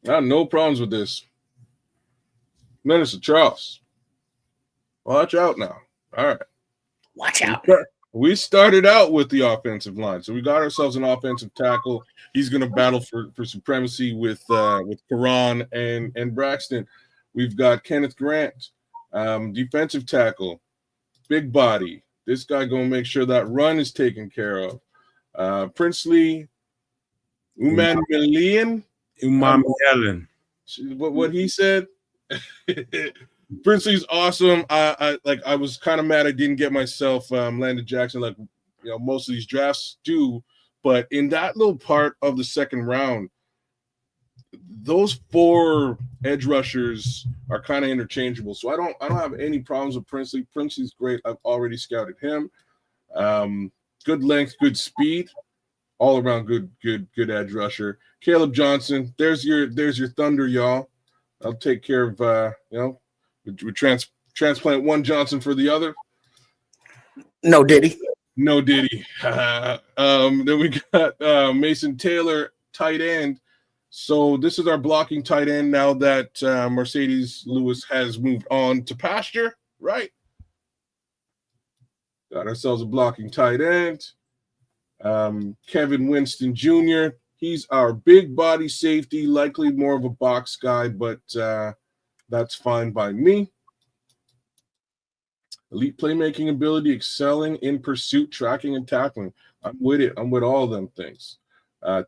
No problems with this. Minister Charles, watch out now. All right. Watch out. We started out with the offensive line, so we got ourselves an offensive tackle. He's going to battle for supremacy with Karan and Braxton. We've got Kenneth Grant, defensive tackle, big body. This guy going to make sure that run is taken care of. Princely Umamilian. What he said. Princely's awesome. I was kind of mad I didn't get myself Landon Jackson like most of these drafts do, but in that little part of the second round, those 4 edge rushers are kind of interchangeable. So I don't have any problems with Princely. Princely's great. I've already scouted him. Good length, good speed, all around good edge rusher. Caleb Johnson, there's your thunder, y'all. I'll take care of we transplant one Johnson for the other. No Diddy. Then we got Mason Taylor, tight end. So this is our blocking tight end now that Mercedes Lewis has moved on to pasture, right? Got ourselves a blocking tight end. Kevin Winston Jr., he's our big body safety, likely more of a box guy, but that's fine by me. Elite playmaking ability, excelling in pursuit, tracking, and tackling. I'm with it. I'm with all of them things.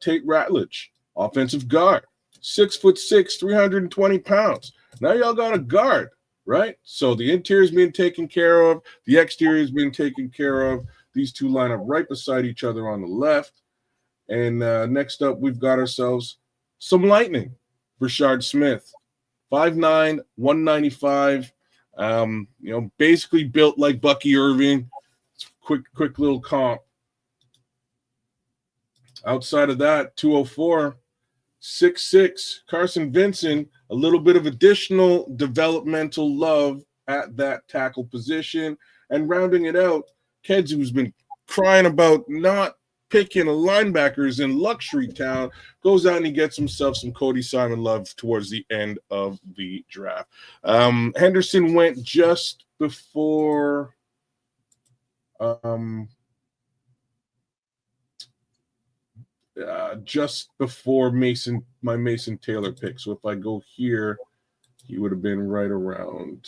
Tate Ratledge, offensive guard, 6'6", 320 pounds. Now y'all got a guard, right? So the interior's been taken care of. The exterior's been taken care of. These two line up right beside each other on the left. And next up, we've got ourselves some lightning. Rashard Smith, 5'9", 195. Basically built like Bucky Irving. Quick little comp. Outside of that, 204, 6'6", Carson Vincent, a little bit of additional developmental love at that tackle position. And rounding it out, Kedz, who's been crying about not picking a linebackers in luxury town, goes out and he gets himself some Cody Simon love towards the end of the draft. Henderson went just before my Mason Taylor pick. So if I go here, he would have been right around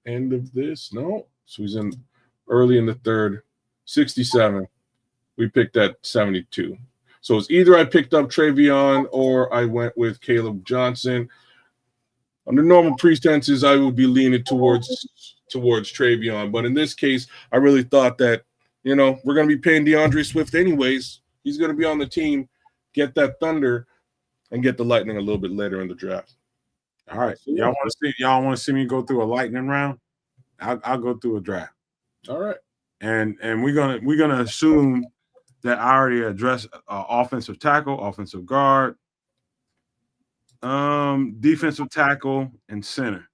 the end of this. No, so he's in early in the third, 67. We picked at 72. So it's either I picked up Travion or I went with Caleb Johnson. Under normal pretenses, I would be leaning towards Travion. But in this case, I really thought that, we're going to be paying DeAndre Swift anyways. He's going to be on the team, get that thunder, and get the lightning a little bit later in the draft. All right. Y'all want to see me go through a lightning round? I'll go through a draft. All right. And we're gonna assume that I already addressed offensive tackle, offensive guard, defensive tackle, and center.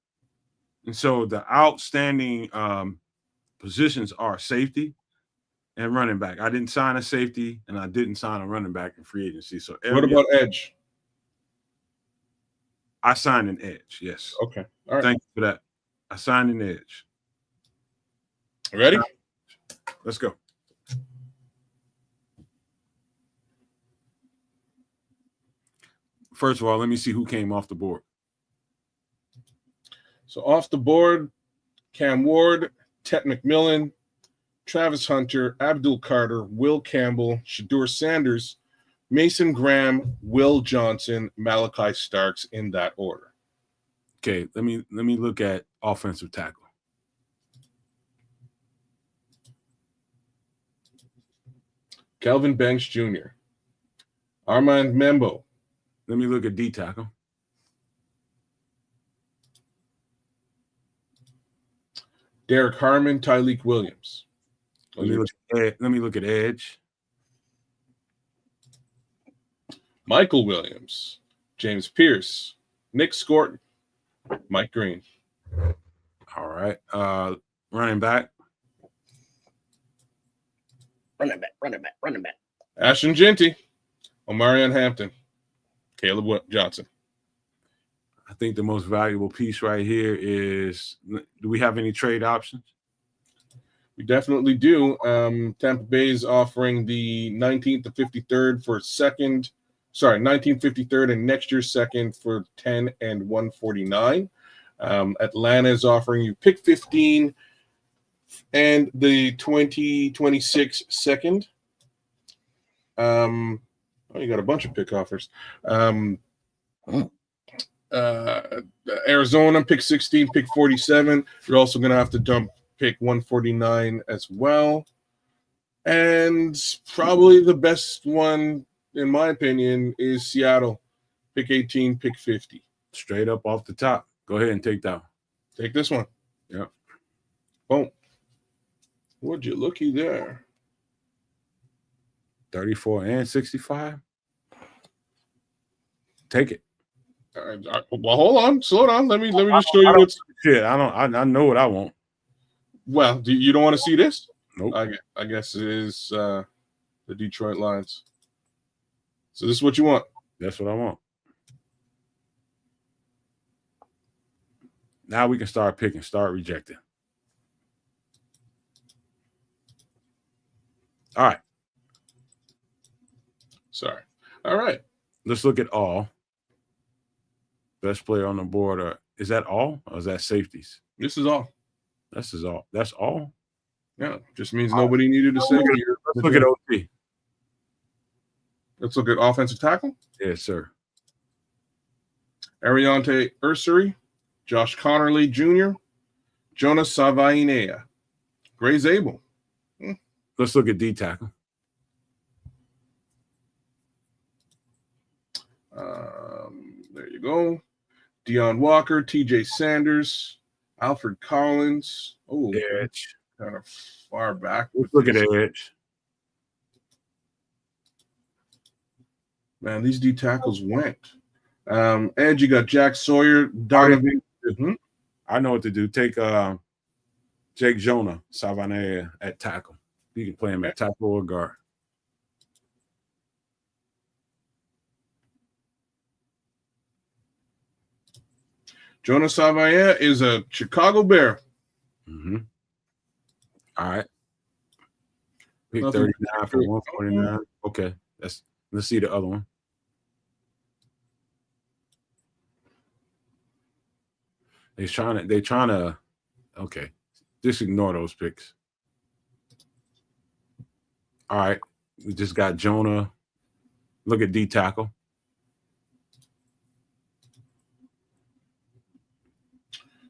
And so the outstanding positions are safety and running back. I didn't sign a safety, and I didn't sign a running back in free agency. So what about edge? I signed an edge. Yes. Okay. All right. Thank you for that. I signed an edge. Ready? Let's go. First of all, let me see who came off the board. So off the board, Cam Ward, Tet McMillan, Travis Hunter, Abdul Carter, Will Campbell, Shadur Sanders, Mason Graham, Will Johnson, Malachi Starks, in that order. Okay, let me look at offensive tackle. Kelvin Banks Jr., Armand Membo. Let me look at D tackle. Derek Harmon, Tyleek Williams. Let me look at edge. Michael Williams, James Pierce, Nick Scorton, Mike Green. All right. Running back. Running back. Ashton Genty, Omarion Hampton. Caleb Johnson. I think the most valuable piece right here is, do we have any trade options? We definitely do. Tampa Bay is offering the 19th to 53rd for second. Sorry, 19th, 53rd, and next year's second for 10 and 149. Atlanta is offering you pick 15 and the 2026 second. You got a bunch of pick offers. Arizona, pick 16, pick 47. You're also going to have to dump pick 149 as well. And probably the best one, in my opinion, is Seattle. Pick 18, pick 50. Straight up off the top. Go ahead and take that one. Take this one. Yep. Boom. Would you looky there? 34 and 65. Take it. Well, hold on. Slow down. Let me just show you what's. Shit, I know what I want. Well, you don't want to see this? Nope. I guess it is the Detroit Lions. So this is what you want. That's what I want. Now we can start picking, start rejecting. All right. Sorry. All right. Let's look at all. Best player on the board. Is that all or is that safeties? This is all. This is all. That's all. Yeah. Just means nobody needed a safety. Let's look at OT. Let's look at offensive tackle. Yes, sir. Ariante Ursary, Josh Connerly Jr., Jonas Savainea, Gray Zabel. Let's look at D tackle. There you go. Deion Walker, TJ Sanders, Alfred Collins. Oh, Edge. Kind of far back. Let's look at Edge. Man, these D tackles went. Edge, you got Jack Sawyer, Donovan. I know what to do. Take Jake Jonah, Savannah at tackle. You can play him at tackle or guard. Jonas Savannah is a Chicago Bear. Mm-hmm. All right. Pick Nothing 39 for 149. Okay. Let's see the other one. They're trying to okay. Just ignore those picks. All right. We just got Jonah. Look at D tackle.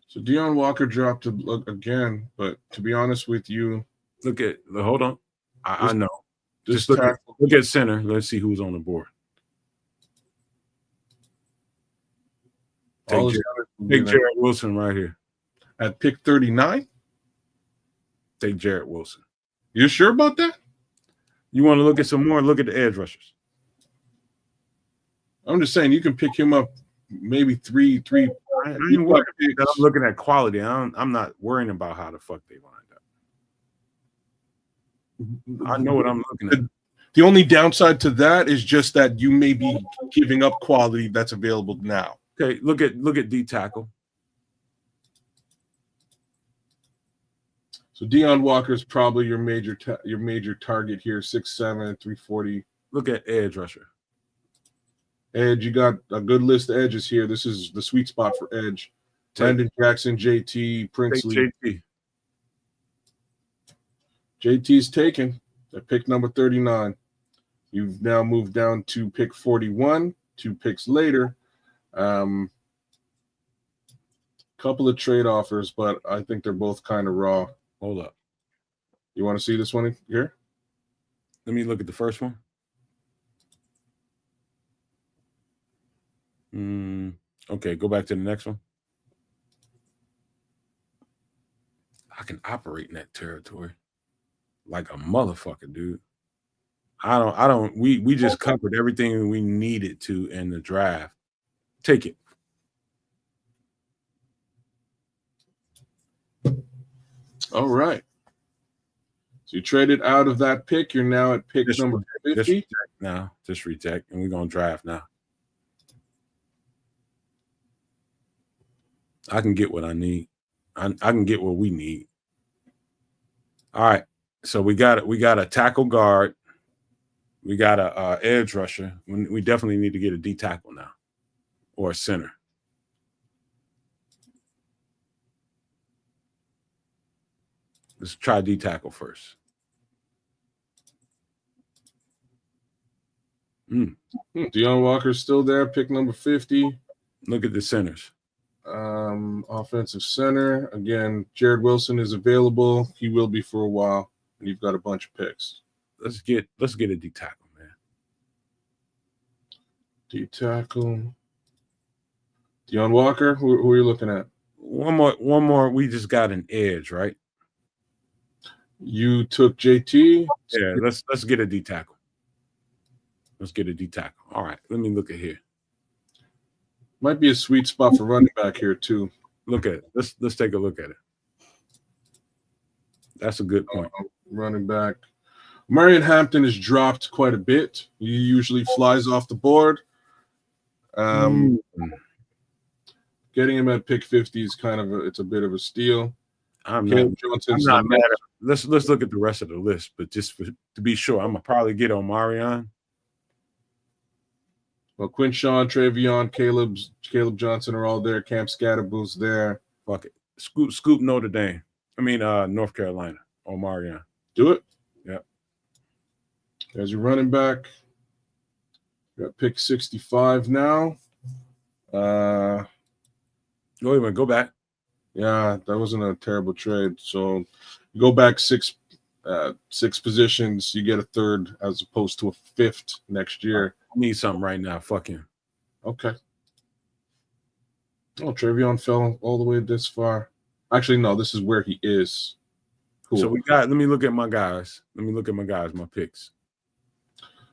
So Deion Walker dropped a look again, but to be honest with you, Hold on. I know. Just look at center. Let's see who's on the board. Take Jarrett Wilson right here. At pick 39? Take Jarrett Wilson. You sure about that? You want to look at some more? Look at the edge rushers. I'm just saying you can pick him up maybe three. I'm looking at quality. I'm not worrying about how the fuck they wind up. I know what I'm looking at. The only downside to that is just that you may be giving up quality that's available now. Okay, look at D tackle. So Deion Walker is probably your major target here, 6'7", 340. Look at edge rusher. Edge, you got a good list of edges here. This is the sweet spot for edge. Brandon Jackson, JT, Princely. JT's taken at pick number 39. You've now moved down to pick 41, 2 picks later. Couple of trade offers, but I think they're both kind of raw. Hold up. You want to see this one here? Let me look at the first one. Okay, go back to the next one. I can operate in that territory like a motherfucker, dude. We just covered everything we needed to in the draft. Take it. All right. So you traded out of that pick. You're now at pick number 50. Just reject, and we're going to draft now. I can get what I need. I can get what we need. All right. So we got a tackle guard. We got a edge rusher. We definitely need to get a D tackle now, or a center. Let's try D tackle first. Deion Walker's still there, pick number 50. Look at the centers. Offensive center. Again, Jared Wilson is available. He will be for a while. And you've got a bunch of picks. Let's get a D tackle, man. D tackle. Deion Walker, who are you looking at? One more. We just got an edge, right? You took JT. Yeah, let's get a D tackle. Let's get a D tackle. All right, let me look at here. Might be a sweet spot for running back here too. Look at it. Let's take a look at it. That's a good point. Running back. Marion Hampton is dropped quite a bit. He usually flies off the board. Getting him at pick 50 is it's a bit of a steal. I'm not mad at. Let's look at the rest of the list, but just to be sure, I'm gonna probably get on Marion. Well, Quinshawn, Travion, Caleb Johnson are all there. Camp Scatterboo's there. Fuck it. Scoop Notre Dame. I mean North Carolina or Marion. Do it. Yep. There's your running back. Got pick 65 now. Wait a minute, go back. Yeah, that wasn't a terrible trade. So you go back six positions, you get a third as opposed to a fifth next year. I need something right now. Fuck him. Okay. Oh, Travion fell all the way this far. Actually, no, this is where he is. Cool. So let me look at my guys. My picks.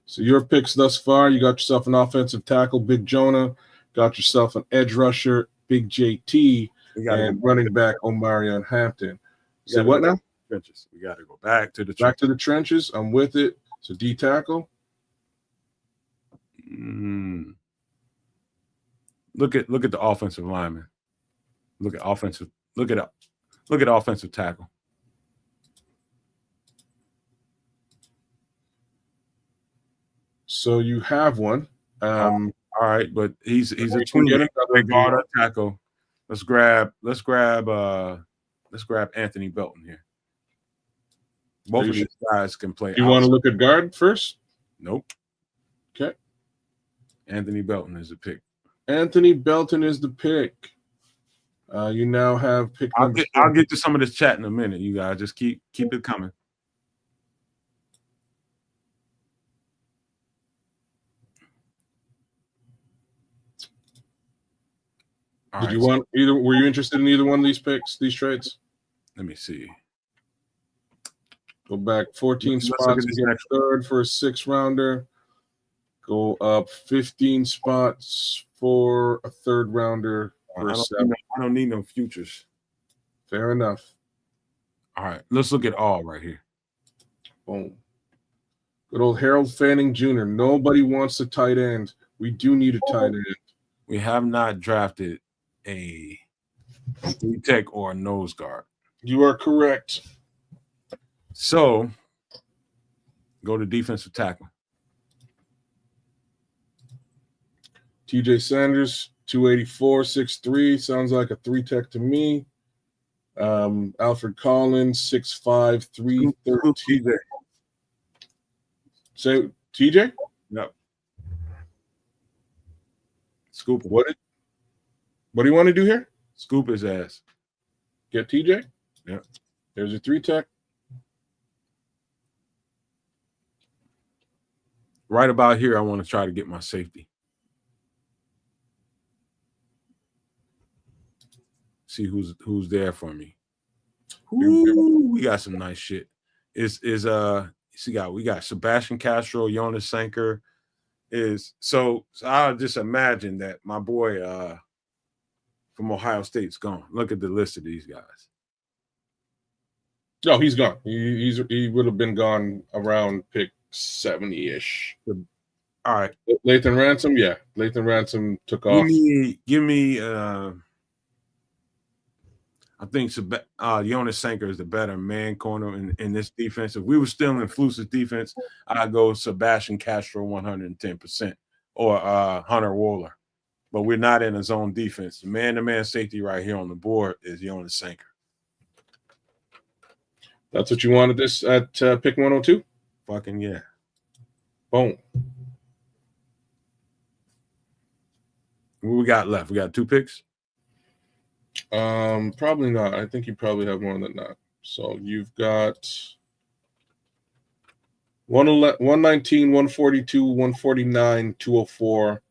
So your picks thus far, you got yourself an offensive tackle, Big Jonah. Got yourself an edge rusher, Big JT. And running back, Omarion Hampton. So what now? Trenches. We got to go back to the trenches. Back to the trenches. I'm with it. So D tackle. Look at the offensive lineman. Look at offensive tackle. So you have one. All right, but he's a twin guard tackle. Let's grab Anthony Belton here. Both of these guys can play. You want to look at guard first? Nope. Okay. Anthony Belton is the pick. Anthony Belton is the pick. You now have pick. I'll get to some of this chat in a minute. You guys just keep it coming. Were you interested in either one of these picks, these trades? Let me see. Go back 14 spots to get a third for a 6th rounder. Go up 15 spots for a 3rd rounder for a 7th. I don't need no futures. Fair enough. All right, let's look at all right here. Boom. Good old Harold Fanning Jr. Nobody wants a tight end. We do need a tight end. We have not drafted a tech or a nose guard. You are correct. So go to defensive tackle. TJ Sanders, 284, 6'3", sounds like a 3-tech to me. Alfred Collins, 6'5", 313. TJ. Say TJ? Yep. Scoop. What do you want to do here? Scoop his ass. Get TJ? Yep. There's a 3-tech. Right about here, I want to try to get my safety. See who's there for me. Ooh, we got some nice shit. We got Sebastian Castro, Jonas Sanker. So I'll just imagine that my boy from Ohio State's gone. Look at the list of these guys. No, he's gone. He would have been gone around pick 70-ish. All right. Lathan Ransom, yeah. Lathan Ransom took off. Give me I think Jonas Sanker is the better man corner in this defense. If we were still in Fluce's defense, I'd go Sebastian Castro 110% or Hunter Wohler. But we're not in a zone defense. Man-to-man safety right here on the board is Jonas Sanker. That's what you wanted this at pick 102? Fucking yeah. Boom. What we got left? We got 2 picks? Probably not. I think you probably have more than that. So you've got 119, 142, 149, 204,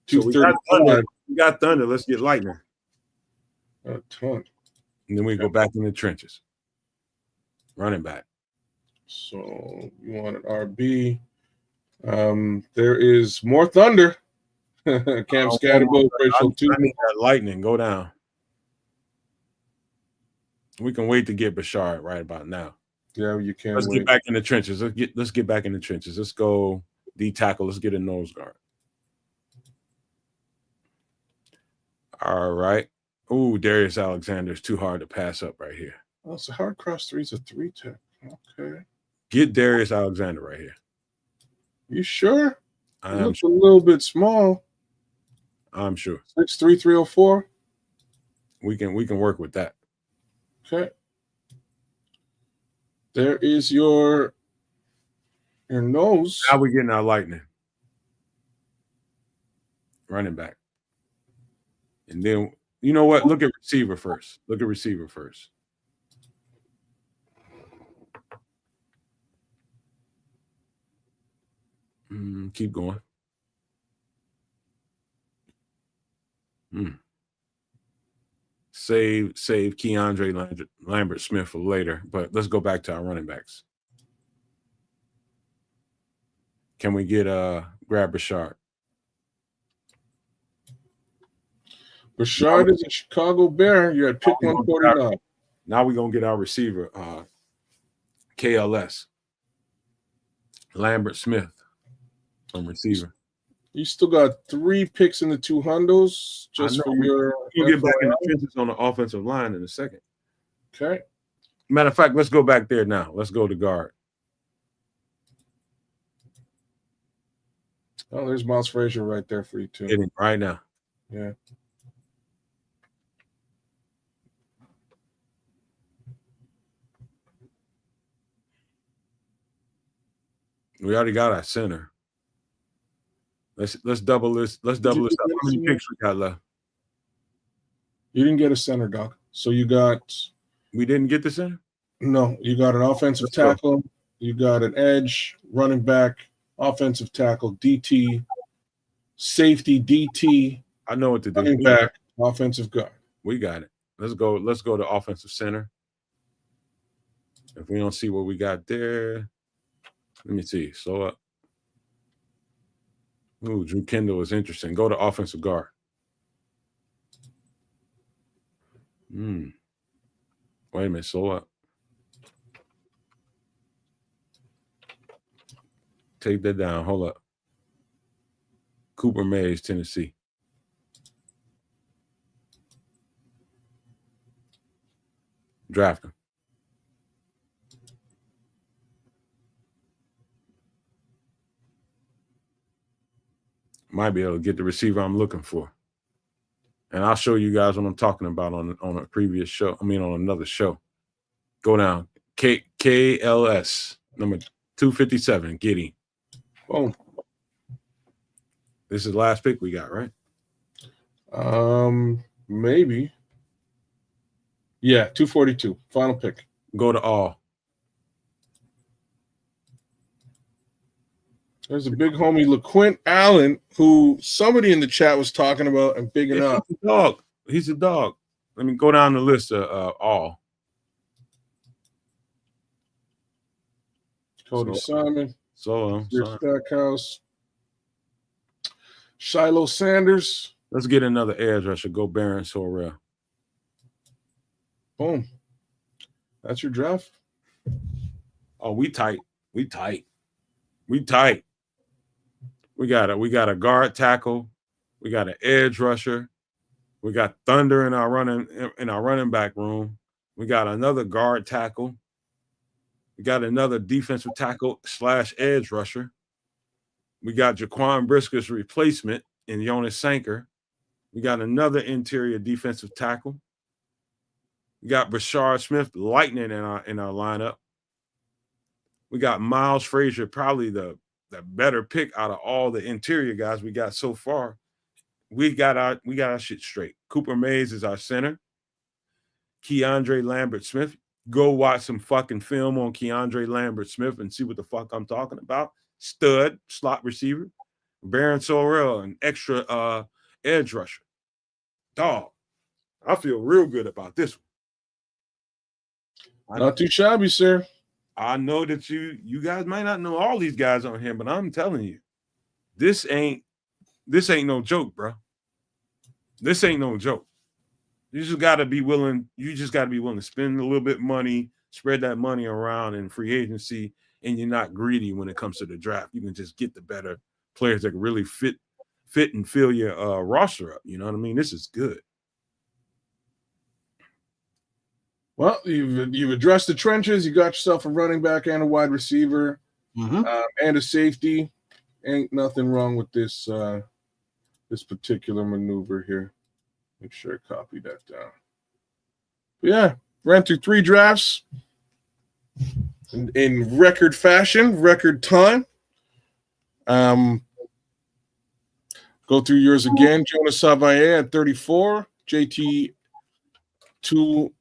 235. We got Thunder. Let's get Lightning. A ton. And then we go back in the trenches. Running back. So you want an RB. There is more Thunder. Cam Scatterbo, Rachel 2. I need that Lightning. Go down. We can wait to get Bashard right about now. Yeah, you can. Let's get back in the trenches. Let's get back in the trenches. Let's go D tackle. Let's get a nose guard. All right. Ooh, Darius Alexander's too hard to pass up right here. Oh, so hard cross 3 is a 3 tech. Okay. Get Darius Alexander right here. You sure? He I'm looks sure. a little bit small. I'm sure. 6'3", 304. We can work with that. Okay. There is your nose. How we getting our Lightning? Running back. And then, you know what? Look at receiver first. Keep going. Save Keandre Lambert Smith for later, but let's go back to our running backs. Can we get grab Bashard? Bashard is a Chicago Bear. You're at pick 149. Now we're gonna get our receiver, KLS. Lambert Smith from receiver. You still got 3 picks in the 200s just for your. We'll get back in the trenches on the offensive line in a second. Okay. Matter of fact, let's go back there now. Let's go to guard. Oh, there's Miles Frazier right there for you too. Hitting right now. Yeah. We already got our center. Let's double this. Let's double this up. How many picks we got left? You didn't get a center, Doc. So you got. We didn't get the center? No, you got an offensive tackle. You got an edge, running back, offensive tackle, DT, safety, DT. I know what to do. Running back, offensive guard. We got it. Let's go to offensive center. If we don't see what we got there, let me see. Slow up. Ooh, Drew Kendall is interesting. Go to offensive guard. Wait a minute. Slow up. Take that down. Hold up. Cooper Mays, Tennessee. Draft him. Might be able to get the receiver I'm looking for. And I'll show you guys what I'm talking about on a previous show. I mean, on another show. Go down. KLS, number 257. Get him. Boom. This is the last pick we got, right? Maybe. Yeah, 242. Final pick. Go to all. There's a big homie, LaQuint Allen, who somebody in the chat was talking about and bigging up. He's a dog. He's a dog. Let me go down the list of all. Cody Simon. So Stackhouse. Shiloh Sanders. let's get another edge rusher. Go Baron Sorrell. Boom. That's your draft. Oh, we tight. We tight. We tight. We got a guard tackle. We got an edge rusher. We got Thunder in our running back room. We got another guard tackle. We got another defensive tackle / edge rusher. We got Jaquan Brisker's replacement in Jonas Sanker. We got another interior defensive tackle. We got Brashard Smith Lightning in our lineup. We got Miles Frazier, probably the better pick out of all the interior guys we got so far. We got our shit straight. Cooper Mays is our center. Keandre Lambert-Smith. Go watch some fucking film on Keandre Lambert-Smith and see what the fuck I'm talking about. Stud, slot receiver. Baron Sorrell, an extra edge rusher. Dog, I feel real good about this one. Not too shabby, sir. I know that you guys might not know all these guys on here, but I'm telling you, this ain't no joke, bro. This ain't no joke. You just got to be willing. You just got to be willing to spend a little bit of money, spread that money around in free agency, and you're not greedy when it comes to the draft. You can just get the better players that can really fit and fill your roster up. You know what I mean? This is good. Well, you've addressed the trenches. You got yourself a running back and a wide receiver, and a safety. Ain't nothing wrong with this this particular maneuver here. Make sure I copy that down. But yeah, ran through 3 drafts in record fashion, record time. Go through yours again. Jonas Savaye at 34. JT Tuimoloau.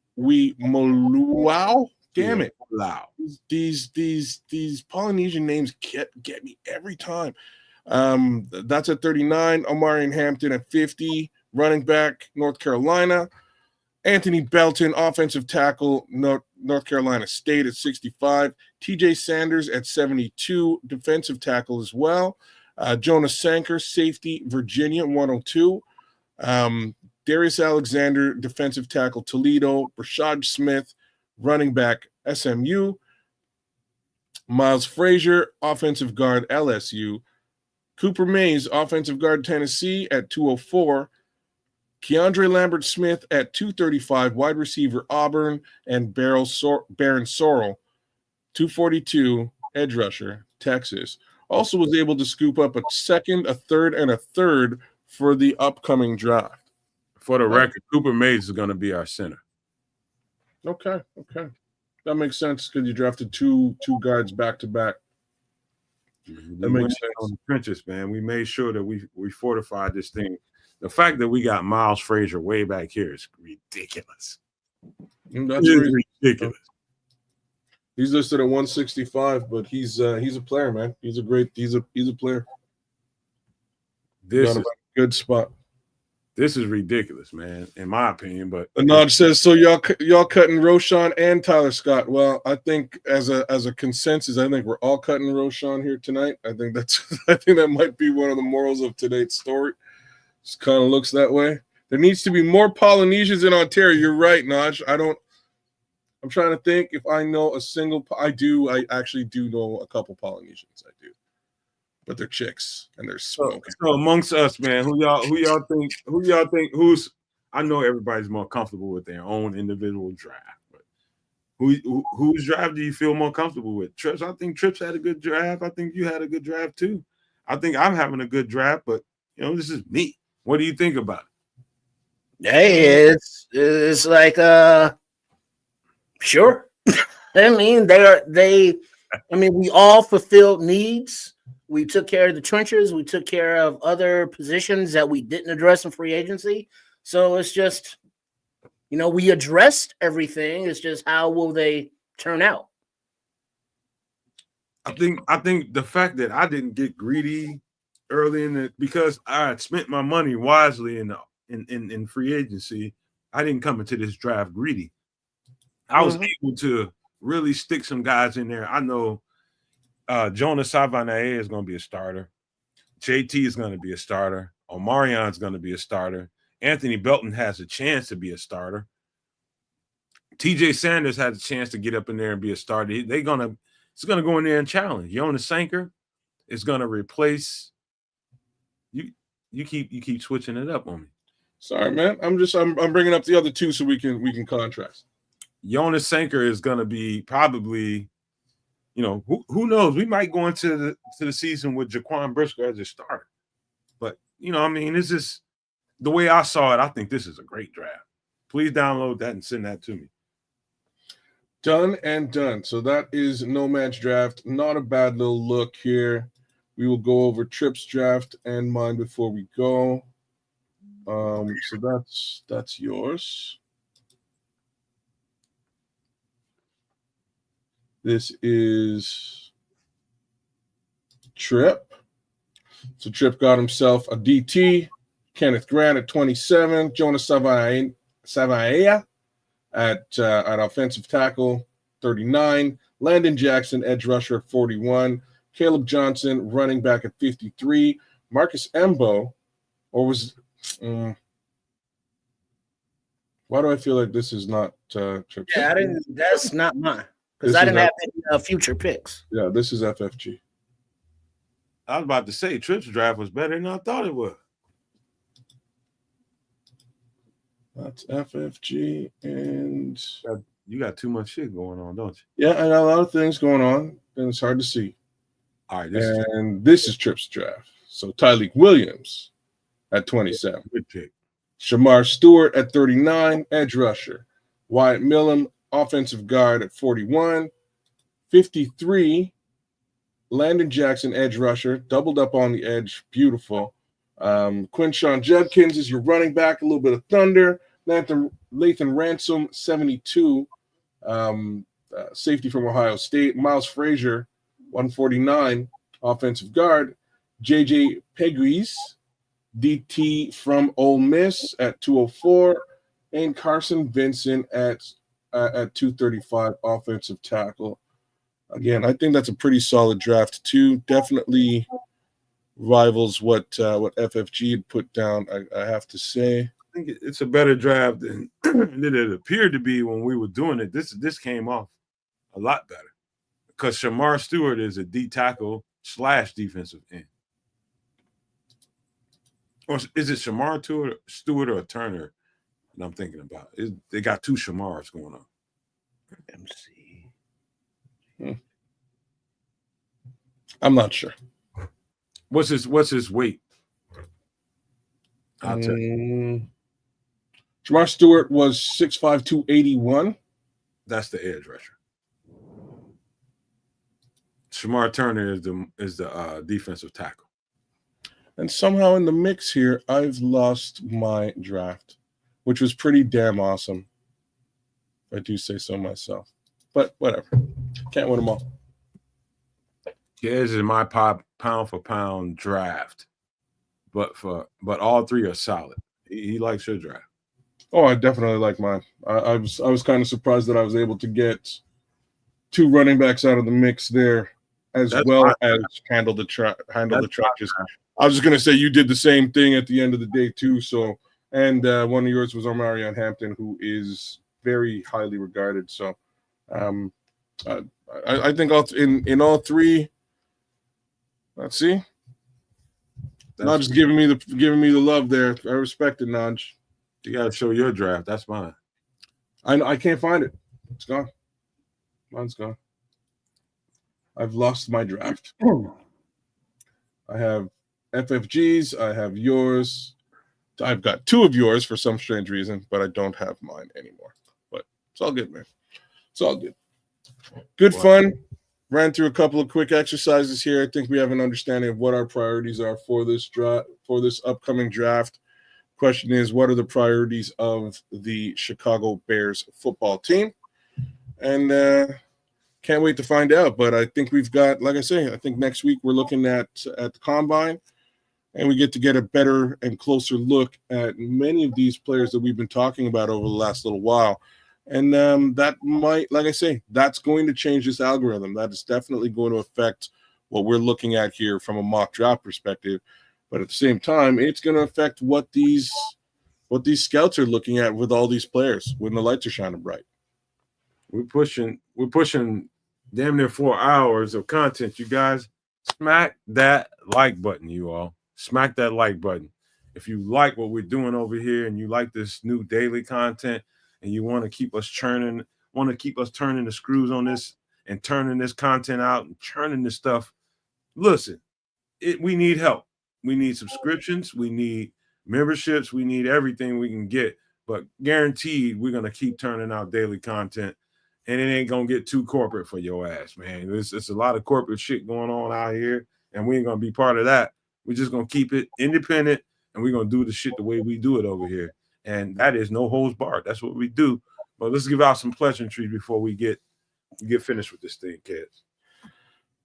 Damn it. Wow. These Polynesian names get me every time. That's at 39. Omarion Hampton at 50. Running back, North Carolina. Anthony Belton, offensive tackle, North Carolina State at 65. TJ Sanders at 72, defensive tackle as well. Jonas Sanker, safety, Virginia, 102. Darius Alexander, defensive tackle, Toledo. Brashard Smith, running back, SMU. Miles Frazier, offensive guard, LSU. Cooper Mays, offensive guard, Tennessee at 204. Keandre Lambert-Smith at 235, wide receiver, Auburn. And Baron Sorrell, 242, edge rusher, Texas. Also was able to scoop up a second, a third, and a third for the upcoming draft. For the record, Cooper Mays is going to be our center. Okay. That makes sense because you drafted two guards back to back. That makes sense. On the trenches, man. We made sure that we fortified this thing. The fact that we got Miles Frazier way back here is ridiculous. That's ridiculous. He's listed at 165, but he's a player, man. He's a player. This is a good spot. This is ridiculous, man, in my opinion. But Anand says, so y'all cutting Roshan and Tyler Scott. Well, I think as a consensus, I think we're all cutting Roshan here tonight. I think that might be one of the morals of today's story. Just kind of looks that way. There needs to be more Polynesians in Ontario. You're right, Naj. I'm trying to think if I know a single. I actually do know a couple Polynesians. I do, but they're chicks and they're smoking. So amongst us, man, who y'all think who's? I know everybody's more comfortable with their own individual draft, but whose draft do you feel more comfortable with? Trips, I think Trips had a good draft. I think you had a good draft too. I think I'm having a good draft, but this is me. What do you think about it? Hey, it's like sure. I mean, we all fulfilled needs. We took care of the trenches. We took care of other positions that we didn't address in free agency. So it's just, we addressed everything. It's just how will they turn out? I think the fact that I didn't get greedy early in it because I had spent my money wisely in free agency. I didn't come into this draft greedy. I was able to really stick some guys in there. I know Jonas Savaye is going to be a starter. JT is going to be a starter. Omarion is going to be a starter. Anthony Belton has a chance to be a starter. TJ Sanders has a chance to get up in there and be a starter. It's going to go in there and challenge. Jonas Sanker is going to replace. You keep switching it up on me. Sorry, man. I'm bringing up the other two so we can contrast. Jonas Sanker is going to be probably, who knows? We might go into the season with Jaquan Brisker as a starter. But, this is the way I saw it. I think this is a great draft. Please download that and send that to me. Done and done. So that is Nomad's draft. Not a bad little look here. We will go over Tripp's draft and mine before we go. So that's yours. This is Tripp. So Tripp got himself a DT, Kenneth Grant at 27, Jonas Savaiya at offensive tackle, 39, Landon Jackson, edge rusher at 41, Caleb Johnson, running back at 53, Marcus Embo, or was why do I feel like this is not Tripp? Yeah, that's not mine. Because I didn't have any future picks. Yeah, this is FFG. I was about to say Tripp's draft was better than I thought it was. That's FFG, and you got too much shit going on, don't you? Yeah, I got a lot of things going on, and it's hard to see. All right, this is Tripp's draft. So Tyleek Williams at 27. Good pick. Shamar Stewart at 39, edge rusher. Wyatt Millam, offensive guard at 41. 53, Landon Jackson, edge rusher, doubled up on the edge. Beautiful. Quinshawn Judkins is your running back, a little bit of thunder. Lathan Ransom, 72, safety from Ohio State. Miles Frazier, 149, offensive guard. JJ Pegues, DT from Ole Miss at 204, and Carson Vincent at 235, offensive tackle. Again, I think that's a pretty solid draft too. Definitely rivals what FFG had put down, I have to say. I think it's a better draft than it appeared to be when we were doing it. This came off a lot better because Shamar Stewart is a D tackle / defensive end. Or is it Shamar Stewart or Turner that I'm thinking about? They got two Shamars going on. MC. I'm not sure. What's his weight? I'll tell you. Shamar Stewart was 6'5", 281. That's the edge rusher. Shamar Turner is the defensive tackle. And somehow in the mix here, I've lost my draft, which was pretty damn awesome. If I do say so myself. But whatever. Can't win them all. Kedz is my pound for pound draft. But all three are solid. He likes your draft. Oh, I definitely like mine. I was kind of surprised that I was able to get two running backs out of the mix there, as handle the truck. I was just gonna say you did the same thing at the end of the day too. So, and one of yours was Omarion Hampton, who is very highly regarded. So, I think in all three. Let's see. Not just giving me the love there. I respect it, Naj. You got to show your draft. That's mine. I can't find it. It's gone. Mine's gone. I've lost my draft. I have FFG's. I have yours. I've got two of yours for some strange reason, but I don't have mine anymore. But it's all good, man. It's all good. Good fun. Ran through a couple of quick exercises here. I think we have an understanding of what our priorities are for this upcoming draft. Question is, what are the priorities of the Chicago Bears football team? And can't wait to find out. But I think we've got, like I say, I think next week we're looking at the combine, and we get to get a better and closer look at many of these players that we've been talking about over the last little while. And that might, like I say, that's going to change this algorithm. That is definitely going to affect what we're looking at here from a mock draft perspective. But at the same time, it's going to affect what these scouts are looking at with all these players when the lights are shining bright. We're pushing damn near 4 hours of content, you guys. Smack that like button, you all. Smack that like button. If you like what we're doing over here and you like this new daily content and you want to keep us turning the screws on this and turning this content out and churning this stuff, listen, we need help. We need subscriptions. We need memberships. We need everything we can get. But guaranteed, we're going to keep turning out daily content. And it ain't going to get too corporate for your ass, man. It's a lot of corporate shit going on out here. And we ain't going to be part of that. We're just going to keep it independent. And we're going to do the shit the way we do it over here. And that is no holds barred. That's what we do. But let's give out some pleasantries before we get finished with this thing, Kedz.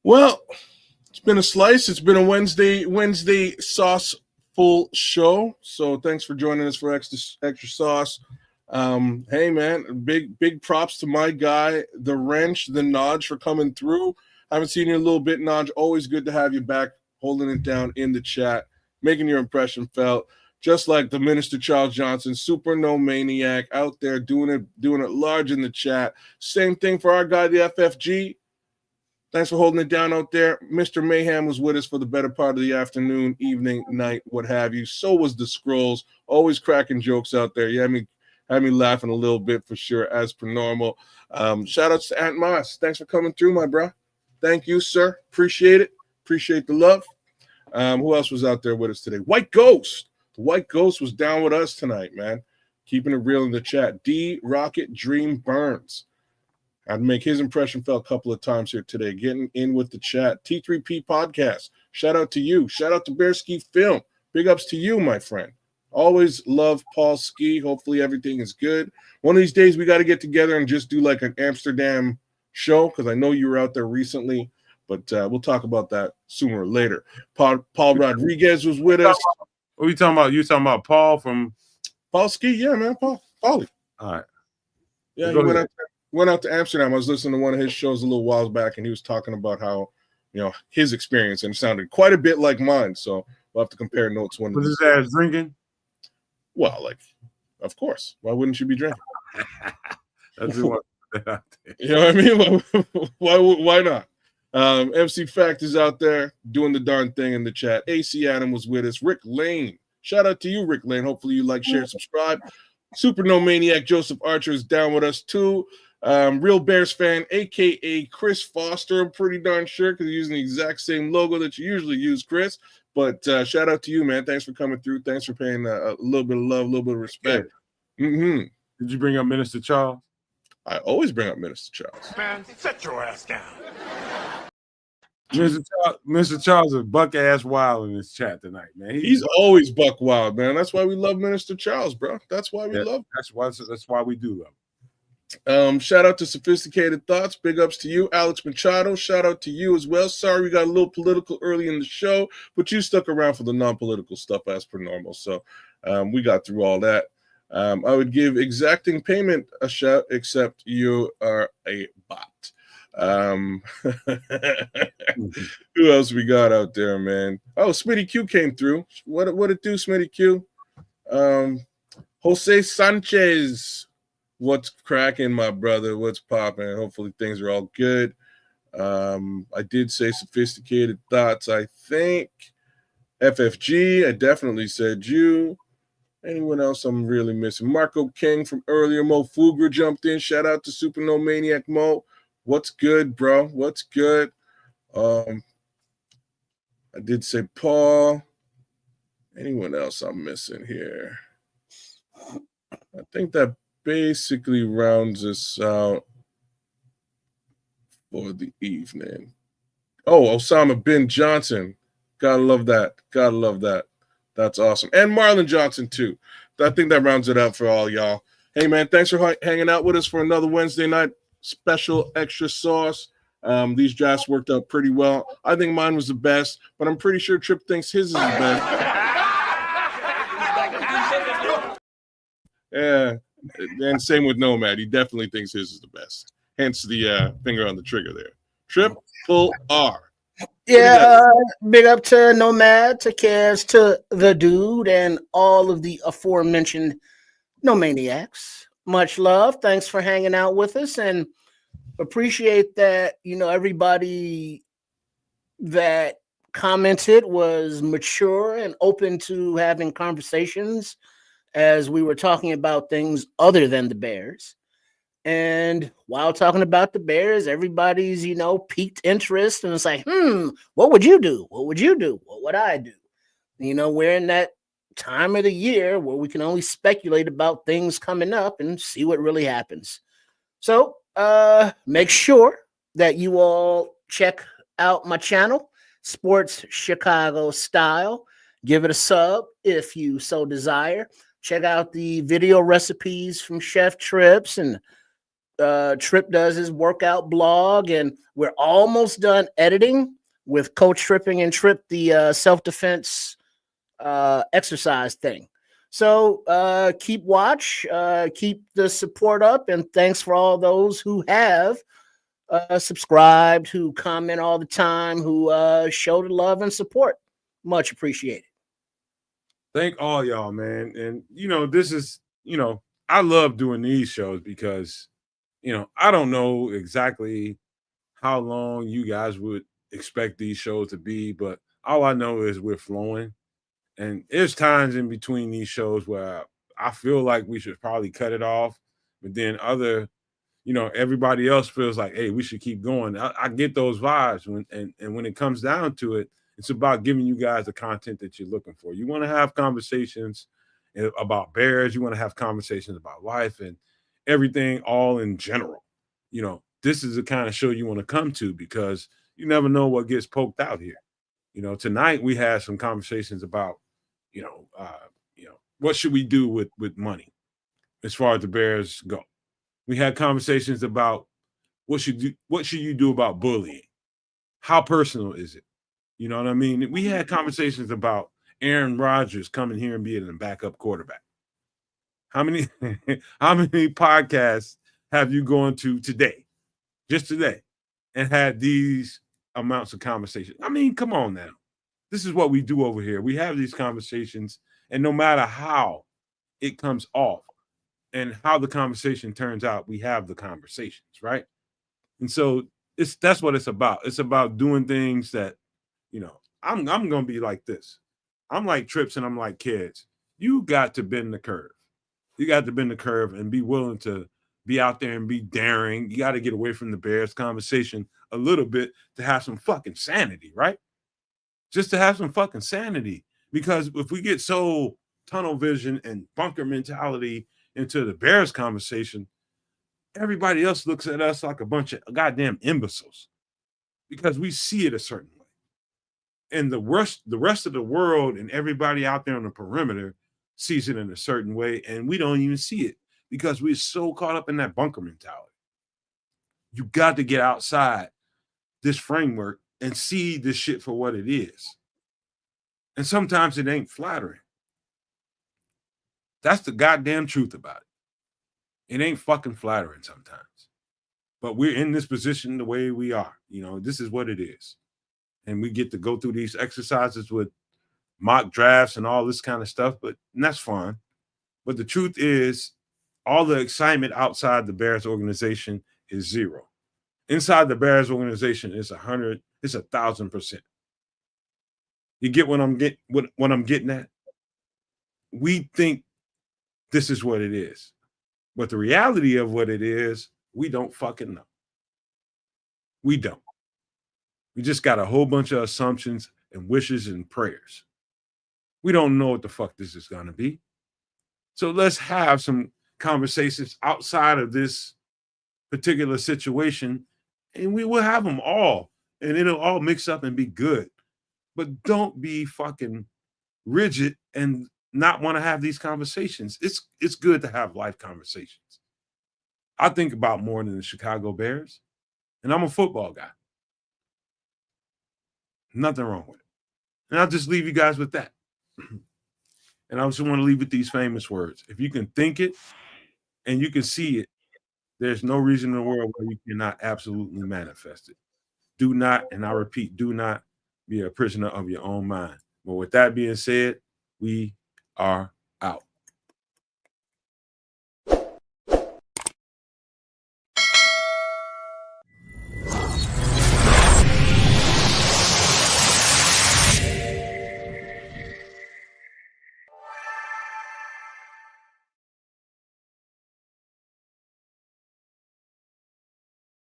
Well, it's been a slice. It's been a Wednesday sauce full show. So thanks for joining us for extra sauce. Hey man, big props to my guy, the wrench, the Nodge, for coming through. I haven't seen you in a little bit, Nodge. Always good to have you back, holding it down in the chat, making your impression felt. Just like the Minister Charles Johnson, super no maniac out there doing it large in the chat. Same thing for our guy, the FFG. Thanks for holding it down out there. Mr. Mayhem was with us for the better part of the afternoon, evening, night, what have you. So was the Scrolls. Always cracking jokes out there. You had me laughing a little bit for sure, as per normal. Shout outs to Aunt Moss. Thanks for coming through, my bro. Thank you, sir. Appreciate it. Appreciate the love. Who else was out there with us today? White Ghost. The White Ghost was down with us tonight, man. Keeping it real in the chat. D Rocket Dream Burns. I'd make his impression felt a couple of times here today. Getting in with the chat. T3P Podcast. Shout out to you. Shout out to Bear Ski Film. Big ups to you, my friend. Always love Paul Ski. Hopefully everything is good. One of these days we got to get together and just do like an Amsterdam show, because I know you were out there recently, but we'll talk about that sooner or later. Paul Rodriguez was with us. What are you talking about? You talking about Paul from Paul Ski? Yeah, man. Paulie. All right. Yeah, he went out to Amsterdam. I was listening to one of his shows a little while back, and he was talking about how, his experience, and it sounded quite a bit like mine. So we'll have to compare notes. Was his ass drinking? Well, of course. Why wouldn't you be drinking? That's what you know what I mean? Why not? MC Fact is out there doing the darn thing in the chat. AC Adam was with us. Rick Lane. Shout out to you, Rick Lane. Hopefully you like, share, subscribe. Super No Maniac Joseph Archer is down with us too. Real Bears fan, aka Chris Foster. I'm pretty darn sure because you're using the exact same logo that you usually use, Chris. But shout out to you, man. Thanks for coming through. Thanks for paying a little bit of love, a little bit of respect. Yeah. Mm-hmm. Did you bring up Minister Charles? I always bring up Minister Charles. Man, sit your ass down. Mr. Charles is buck ass wild in this chat tonight, man. He's always buck wild, man. That's why we love Minister Charles, bro. That's why we love him. That's why we do love him. Shout out to Sophisticated Thoughts. Big ups to you, Alex Machado. Shout out to you as well. Sorry we got a little political early in the show, but you stuck around for the non-political stuff as per normal. So we got through all that. I would give exacting payment a shout, except you are a bot. Who else we got out there, man? Oh, Smitty Q came through. What it do, Smitty Q? Jose Sanchez. What's cracking, my brother? What's popping? Hopefully things are all good. I did say Sophisticated Thoughts, I think. FFG, I definitely said you. Anyone else I'm really missing? Marco King from earlier. Mo Fugra jumped in. Shout out to Super No Maniac Mo. What's good, bro? What's good? I did say Paul. Anyone else I'm missing here? I think that basically rounds us out for the evening. Oh, Osama bin Johnson. Gotta love that. Gotta love that. That's awesome. And Marlon Johnson, too. I think that rounds it out for all y'all. Hey, man, thanks for hanging out with us for another Wednesday night special extra sauce. These drafts worked out pretty well. I think mine was the best, but I'm pretty sure Trip thinks his is the best. Yeah, and same with Nomad. He definitely thinks his is the best. Hence the finger on the trigger there. Triple R. Yeah, big up to Nomad, to Kedz, to the dude, and all of the aforementioned No Maniacs. Much love. Thanks for hanging out with us, and appreciate that, everybody that commented was mature and open to having conversations as we were talking about things other than the Bears. And while talking about the Bears, everybody's, piqued interest. And it's like, what would you do? What would you do? What would I do? We're in that time of the year where we can only speculate about things coming up and see what really happens. So make sure that you all check out my channel, Sports Chicago Style. Give it a sub if you so desire. Check out the video recipes from Chef Trips, and Trip does his workout blog, and we're almost done editing with Coach Tripping and Trip, the self-defense exercise thing. So keep watch, keep the support up, and thanks for all those who have subscribed, who comment all the time, who show the love and support. Much appreciated. Thank all y'all, man. And this is, I love doing these shows because, I don't know exactly how long you guys would expect these shows to be, but all I know is we're flowing. And there's times in between these shows where I feel like we should probably cut it off, but then everybody else feels like, hey, we should keep going. I get those vibes and when it comes down to it, it's about giving you guys the content that you're looking for. You want to have conversations about Bears. You want to have conversations about life and everything all in general. This is the kind of show you want to come to because you never know what gets poked out here. Tonight we had some conversations about, what should we do with money as far as the Bears go. We had conversations about what should you do about bullying? How personal is it? You know what I mean? We had conversations about Aaron Rodgers coming here and being a backup quarterback. How many podcasts have you gone to today, just today, and had these amounts of conversation? I mean, come on now. This is what we do over here. We have these conversations, and no matter how it comes off and how the conversation turns out, we have the conversations, right? And so that's what it's about. It's about doing things that, I'm gonna be like this. I'm like Trips and I'm like Kedz. You got to bend the curve. You got to bend the curve and be willing to be out there and be daring. You got to get away from the Bears conversation a little bit to have some fucking sanity, right? Just to have some fucking sanity. Because if we get so tunnel vision and bunker mentality into the Bears conversation, everybody else looks at us like a bunch of goddamn imbeciles because we see it a certain way. And the rest of the world and everybody out there on the perimeter sees it in a certain way, and we don't even see it because we're so caught up in that bunker mentality. You got to get outside this framework and see this shit for what it is. And sometimes it ain't flattering. That's the goddamn truth about it. It ain't fucking flattering sometimes. But we're in this position the way we are. This is what it is. And we get to go through these exercises with mock drafts and all this kind of stuff, and that's fun. But the truth is, all the excitement outside the Bears organization is zero. Inside the Bears organization is 1,000%. You get what I'm getting at? We think this is what it is. But the reality of what it is, we don't fucking know. We don't. We just got a whole bunch of assumptions and wishes and prayers. We don't know what the fuck this is going to be. So let's have some conversations outside of this particular situation, and we will have them all, and it'll all mix up and be good. But don't be fucking rigid and not want to have these conversations. It's good to have life conversations. I think about more than the Chicago Bears, and I'm a football guy. Nothing wrong with it. And I'll just leave you guys with that. And I just want to leave with these famous words. If you can think it and you can see it, there's no reason in the world why you cannot absolutely manifest it. Do not, and I repeat, do not be a prisoner of your own mind. But with that being said, we are